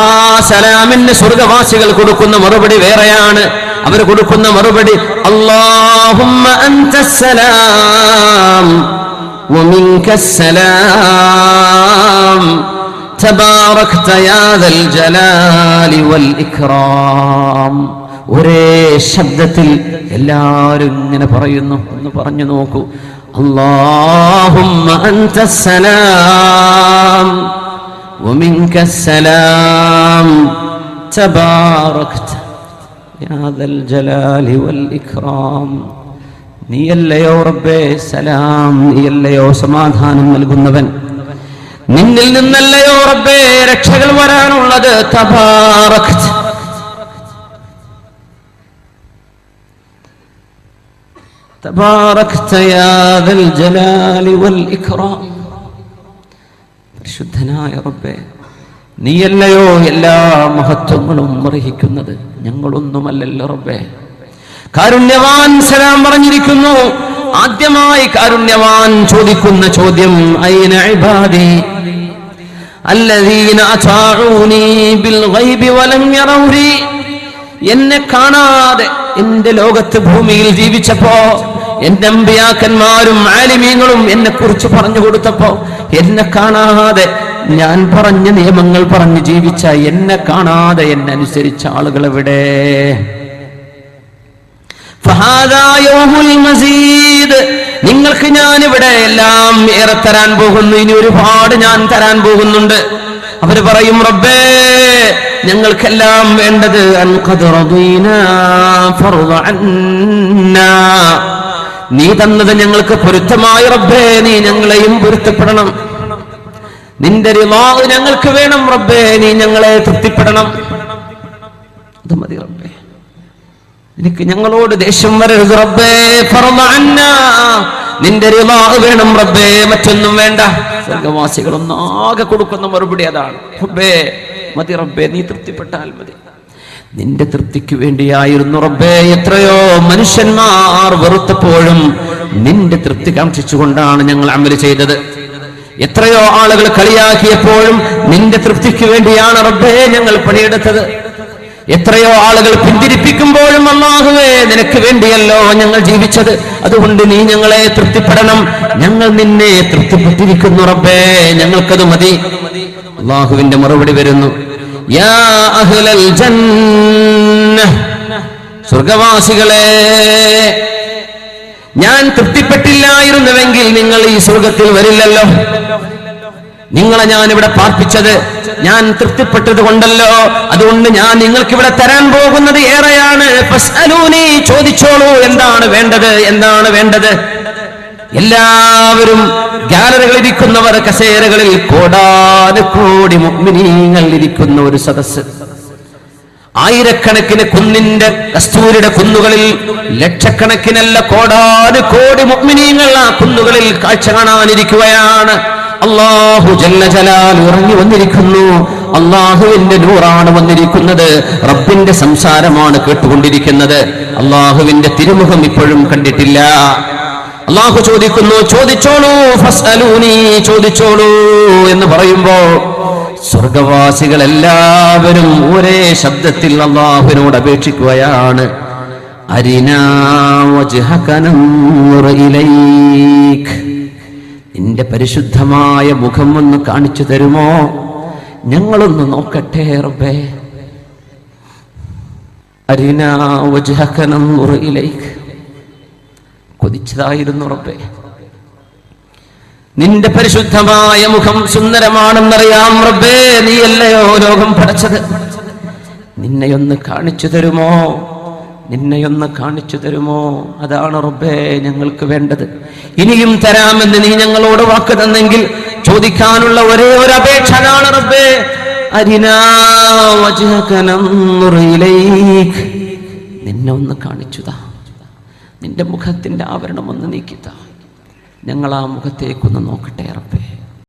സലാമിന് സ്വർഗ്ഗവാസികൾ കൊടുക്കുന്ന മറുപടി വേറെയാണ്. അവർ കൊടുക്കുന്ന മറുപടി അല്ലാഹുമ്മ അൻതസ്സലാം ومنك السلام تباركت يا ذا الجلال والإكرام. ഒരേ ശബ്ദത്തിൽ എല്ലാവരും ഇങ്ങനെ പറയുന്നു. ഒന്ന് പറഞ്ഞു നോക്കൂ. അല്ലാഹുമ്മ അൻതസ്സലാം ومنك السلام تباركت يا ذا الجلال والإكرام. നീയല്ലയോ റബ്ബേ സലാം, നീയല്ലയോ സമാധാനം നൽകുന്നവൻ, നിന്നിൽ നിന്നല്ലയോ റബ്ബേ രക്ഷകൾ വരാനുള്ളത്. തബാറക്ത തബാറക്ത യാ ദൽ ജലാലി വൽ ഇക്റാം. പരിശുദ്ധനായ റബ്ബേ, നീയല്ലയോ എല്ലാ മഹത്വങ്ങളും അർഹിക്കുന്നത്, ഞങ്ങളൊന്നുമല്ലല്ലോ റബ്ബേ. കാരുണ്യവാൻ സലാം പറഞ്ഞിരിക്കുന്നു. ആദ്യമായി കാരുണ്യവാൻ ചോദിക്കുന്ന ചോദ്യം, ഐന ഇബാദി അല്ലദീന അതാഊനി ബിൽ ഗൈബി വലം യറൗനി. എന്നെ കാണാതെ എന്റെ ലോകത്ത് ഭൂമിയിൽ ജീവിച്ചപ്പോ എന്റെ അമ്പിയാക്കന്മാരും ആലിമീങ്ങളും എന്നെ കുറിച്ച് പറഞ്ഞു കൊടുത്തപ്പോ എന്നെ കാണാതെ ഞാൻ പറഞ്ഞ നിയമങ്ങൾ പറഞ്ഞു ജീവിച്ച, എന്നെ കാണാതെ എന്നെ അനുസരിച്ച ആളുകൾ എവിടെ? നിങ്ങൾക്ക് ഞാൻ ഇവിടെ എല്ലാം ഏറെ തരാൻ പോകുന്നു, ഇനി ഒരുപാട് ഞാൻ തരാൻ പോകുന്നുണ്ട്. അവര് പറയും, റബ്ബേ ഞങ്ങൾക്കെല്ലാം വേണ്ടത് നീ തന്നത് ഞങ്ങൾക്ക് പൊരുത്തമായി റബ്ബേ, നീ ഞങ്ങളെയും പൊരുത്തപ്പെടണം. നിന്റെ റിളാ ഞങ്ങൾക്ക് വേണം റബ്ബേ, നീ ഞങ്ങളെ തൃപ്തിപ്പെടണം. അത് മതി റബ്ബേ, എനിക്ക് ഞങ്ങളോട് ദേഷ്യം വരരുത് റബ്ബേ. നിന്റെ റിളാ വേണം റബ്ബേ, മറ്റൊന്നും വേണ്ട. സ്വർഗവാസികൾ ഒന്നാകെ കൊടുക്കുന്ന മറുപടി അതാണ്, റബ്ബേ മതി റബ്ബേ, നീ തൃപ്തിപ്പെട്ടാൽ മതി. നിന്റെ തൃപ്തിക്ക് വേണ്ടിയായിരുന്നു റബ്ബേ എത്രയോ മനുഷ്യന്മാർ വെറുത്തപ്പോഴും നിന്റെ തൃപ്തി കാക്ഷിച്ചുകൊണ്ടാണ് ഞങ്ങൾ അമൽ ചെയ്തത്. എത്രയോ ആളുകൾ കളിയാക്കിയപ്പോഴും നിന്റെ തൃപ്തിക്ക് വേണ്ടിയാണ് റബ്ബേ ഞങ്ങൾ പണിയെടുത്തത്. എത്രയോ ആളുകൾ പിന്തിരിപ്പിക്കുമ്പോഴും അല്ലാഹുവേ നിനക്ക് വേണ്ടിയല്ലോ ഞങ്ങൾ ജീവിച്ചത്, അതുകൊണ്ട് നീ ഞങ്ങളെ തൃപ്തിപ്പെടണം. ഞങ്ങൾ നിന്നെ തൃപ്തിപ്പെട്ടിരിക്കുന്നു റബ്ബേ, ഞങ്ങൾക്കത് മതി. അല്ലാഹുവിന്റെ മറുപടി വരുന്നു, യാ അഹ്ലൽ ജന്നഹ്, സ്വർഗവാസികളെ, ഞാൻ തൃപ്തിപ്പെട്ടില്ലായിരുന്നുവെങ്കിൽ നിങ്ങൾ ഈ സ്വർഗത്തിൽ വരില്ലല്ലോ. നിങ്ങളെ ഞാൻ ഇവിടെ പാർപ്പിച്ചത് ഞാൻ തൃപ്തിപ്പെട്ടത് കൊണ്ടല്ലോ. അതുകൊണ്ട് ഞാൻ നിങ്ങൾക്ക് ഇവിടെ തരാൻ പോകുന്നത് ഏറെയാണ്. ഫസ്അലൂനി, ചോദിച്ചോളൂ, എന്താണ് വേണ്ടത്, എന്താണ് വേണ്ടത്. എല്ലാവരും ഗാലറികളിൽ ഇരിക്കുന്നവർ, കസേരകളിൽ കോടാനുകോടി മുഅ്മിനീങ്ങൾ ഇരിക്കുന്ന ഒരു സദസ്സ്. ആയിരക്കണക്കിന് കുന്നിന്റെ കസ്തൂരിയുടെ കുന്നുകളിൽ ലക്ഷക്കണക്കിനല്ല കോടാനുകോടി മുഅ്മിനീങ്ങൾ ആ കുന്നുകളിൽ കാഴ്ച കാണാനിരിക്കുകയാണ്. അല്ലാഹു ജല്ല ജലാൽ ഇറങ്ങി വന്നിരിക്കുന്നു. അല്ലാഹുവിന്റെ നൂറാണ് വന്നിരിക്കുന്നത്. റബ്ബിന്റെ സംസാരമാണ് കേട്ടുകൊണ്ടിരിക്കുന്നത്. അല്ലാഹുവിന്റെ തിരുമുഖം ഇപ്പോഴും കണ്ടിട്ടില്ല. അല്ലാഹു ചോദിക്കുന്നു, ചോദിച്ചോളൂ, ഫസ്അലൂനി, ചോദിച്ചോളൂ എന്ന് പറയുമ്പോ സ്വർഗവാസികൾ എല്ലാവരും ഒരേ ശബ്ദത്തിൽ അല്ലാഹുവിനോട് അപേക്ഷിക്കുകയാണ്, അരിനാ വജ്ഹക നൻദുർ ഇലൈക്, നിന്റെ പരിശുദ്ധമായ മുഖം ഒന്ന് കാണിച്ചു തരുമോ, ഞങ്ങളൊന്ന് നോക്കട്ടെ റബ്ബേ. അരിനാ വജ്ഹക നൻദുർ ഇലൈക്, കൊതിച്ചതായിരുന്നു റബ്ബേ. നിന്റെ പരിശുദ്ധമായ മുഖം സുന്ദരമാണെന്നറിയാം റബ്ബേ, നീയല്ലയോ ലോകം പടച്ചത്. നിന്നെയൊന്ന് കാണിച്ചു തരുമോ, നിന്നെയൊന്ന് കാണിച്ചു തരുമോ, അതാണ് റബ്ബേ ഞങ്ങൾക്ക് വേണ്ടത്. ഇനിയും തരാമെന്ന് നീ ഞങ്ങളോട് വാക്ക് തന്നെങ്കിൽ ചോദിക്കാനുള്ള ഒരേ ഒരു അപേക്ഷ അതാണ് റബ്ബേ, അരിനാ വജ്ഹക നൻദുർ ഇലൈക്, നിന്നെ ഒന്ന് കാണിച്ചുതാ, നിന്റെ മുഖത്തിന്റെ ആവരണം ഒന്ന് നീക്കിത്താ, ഞങ്ങൾ ആ മുഖത്തേക്കൊന്ന് നോക്കട്ടെ റബ്ബേ.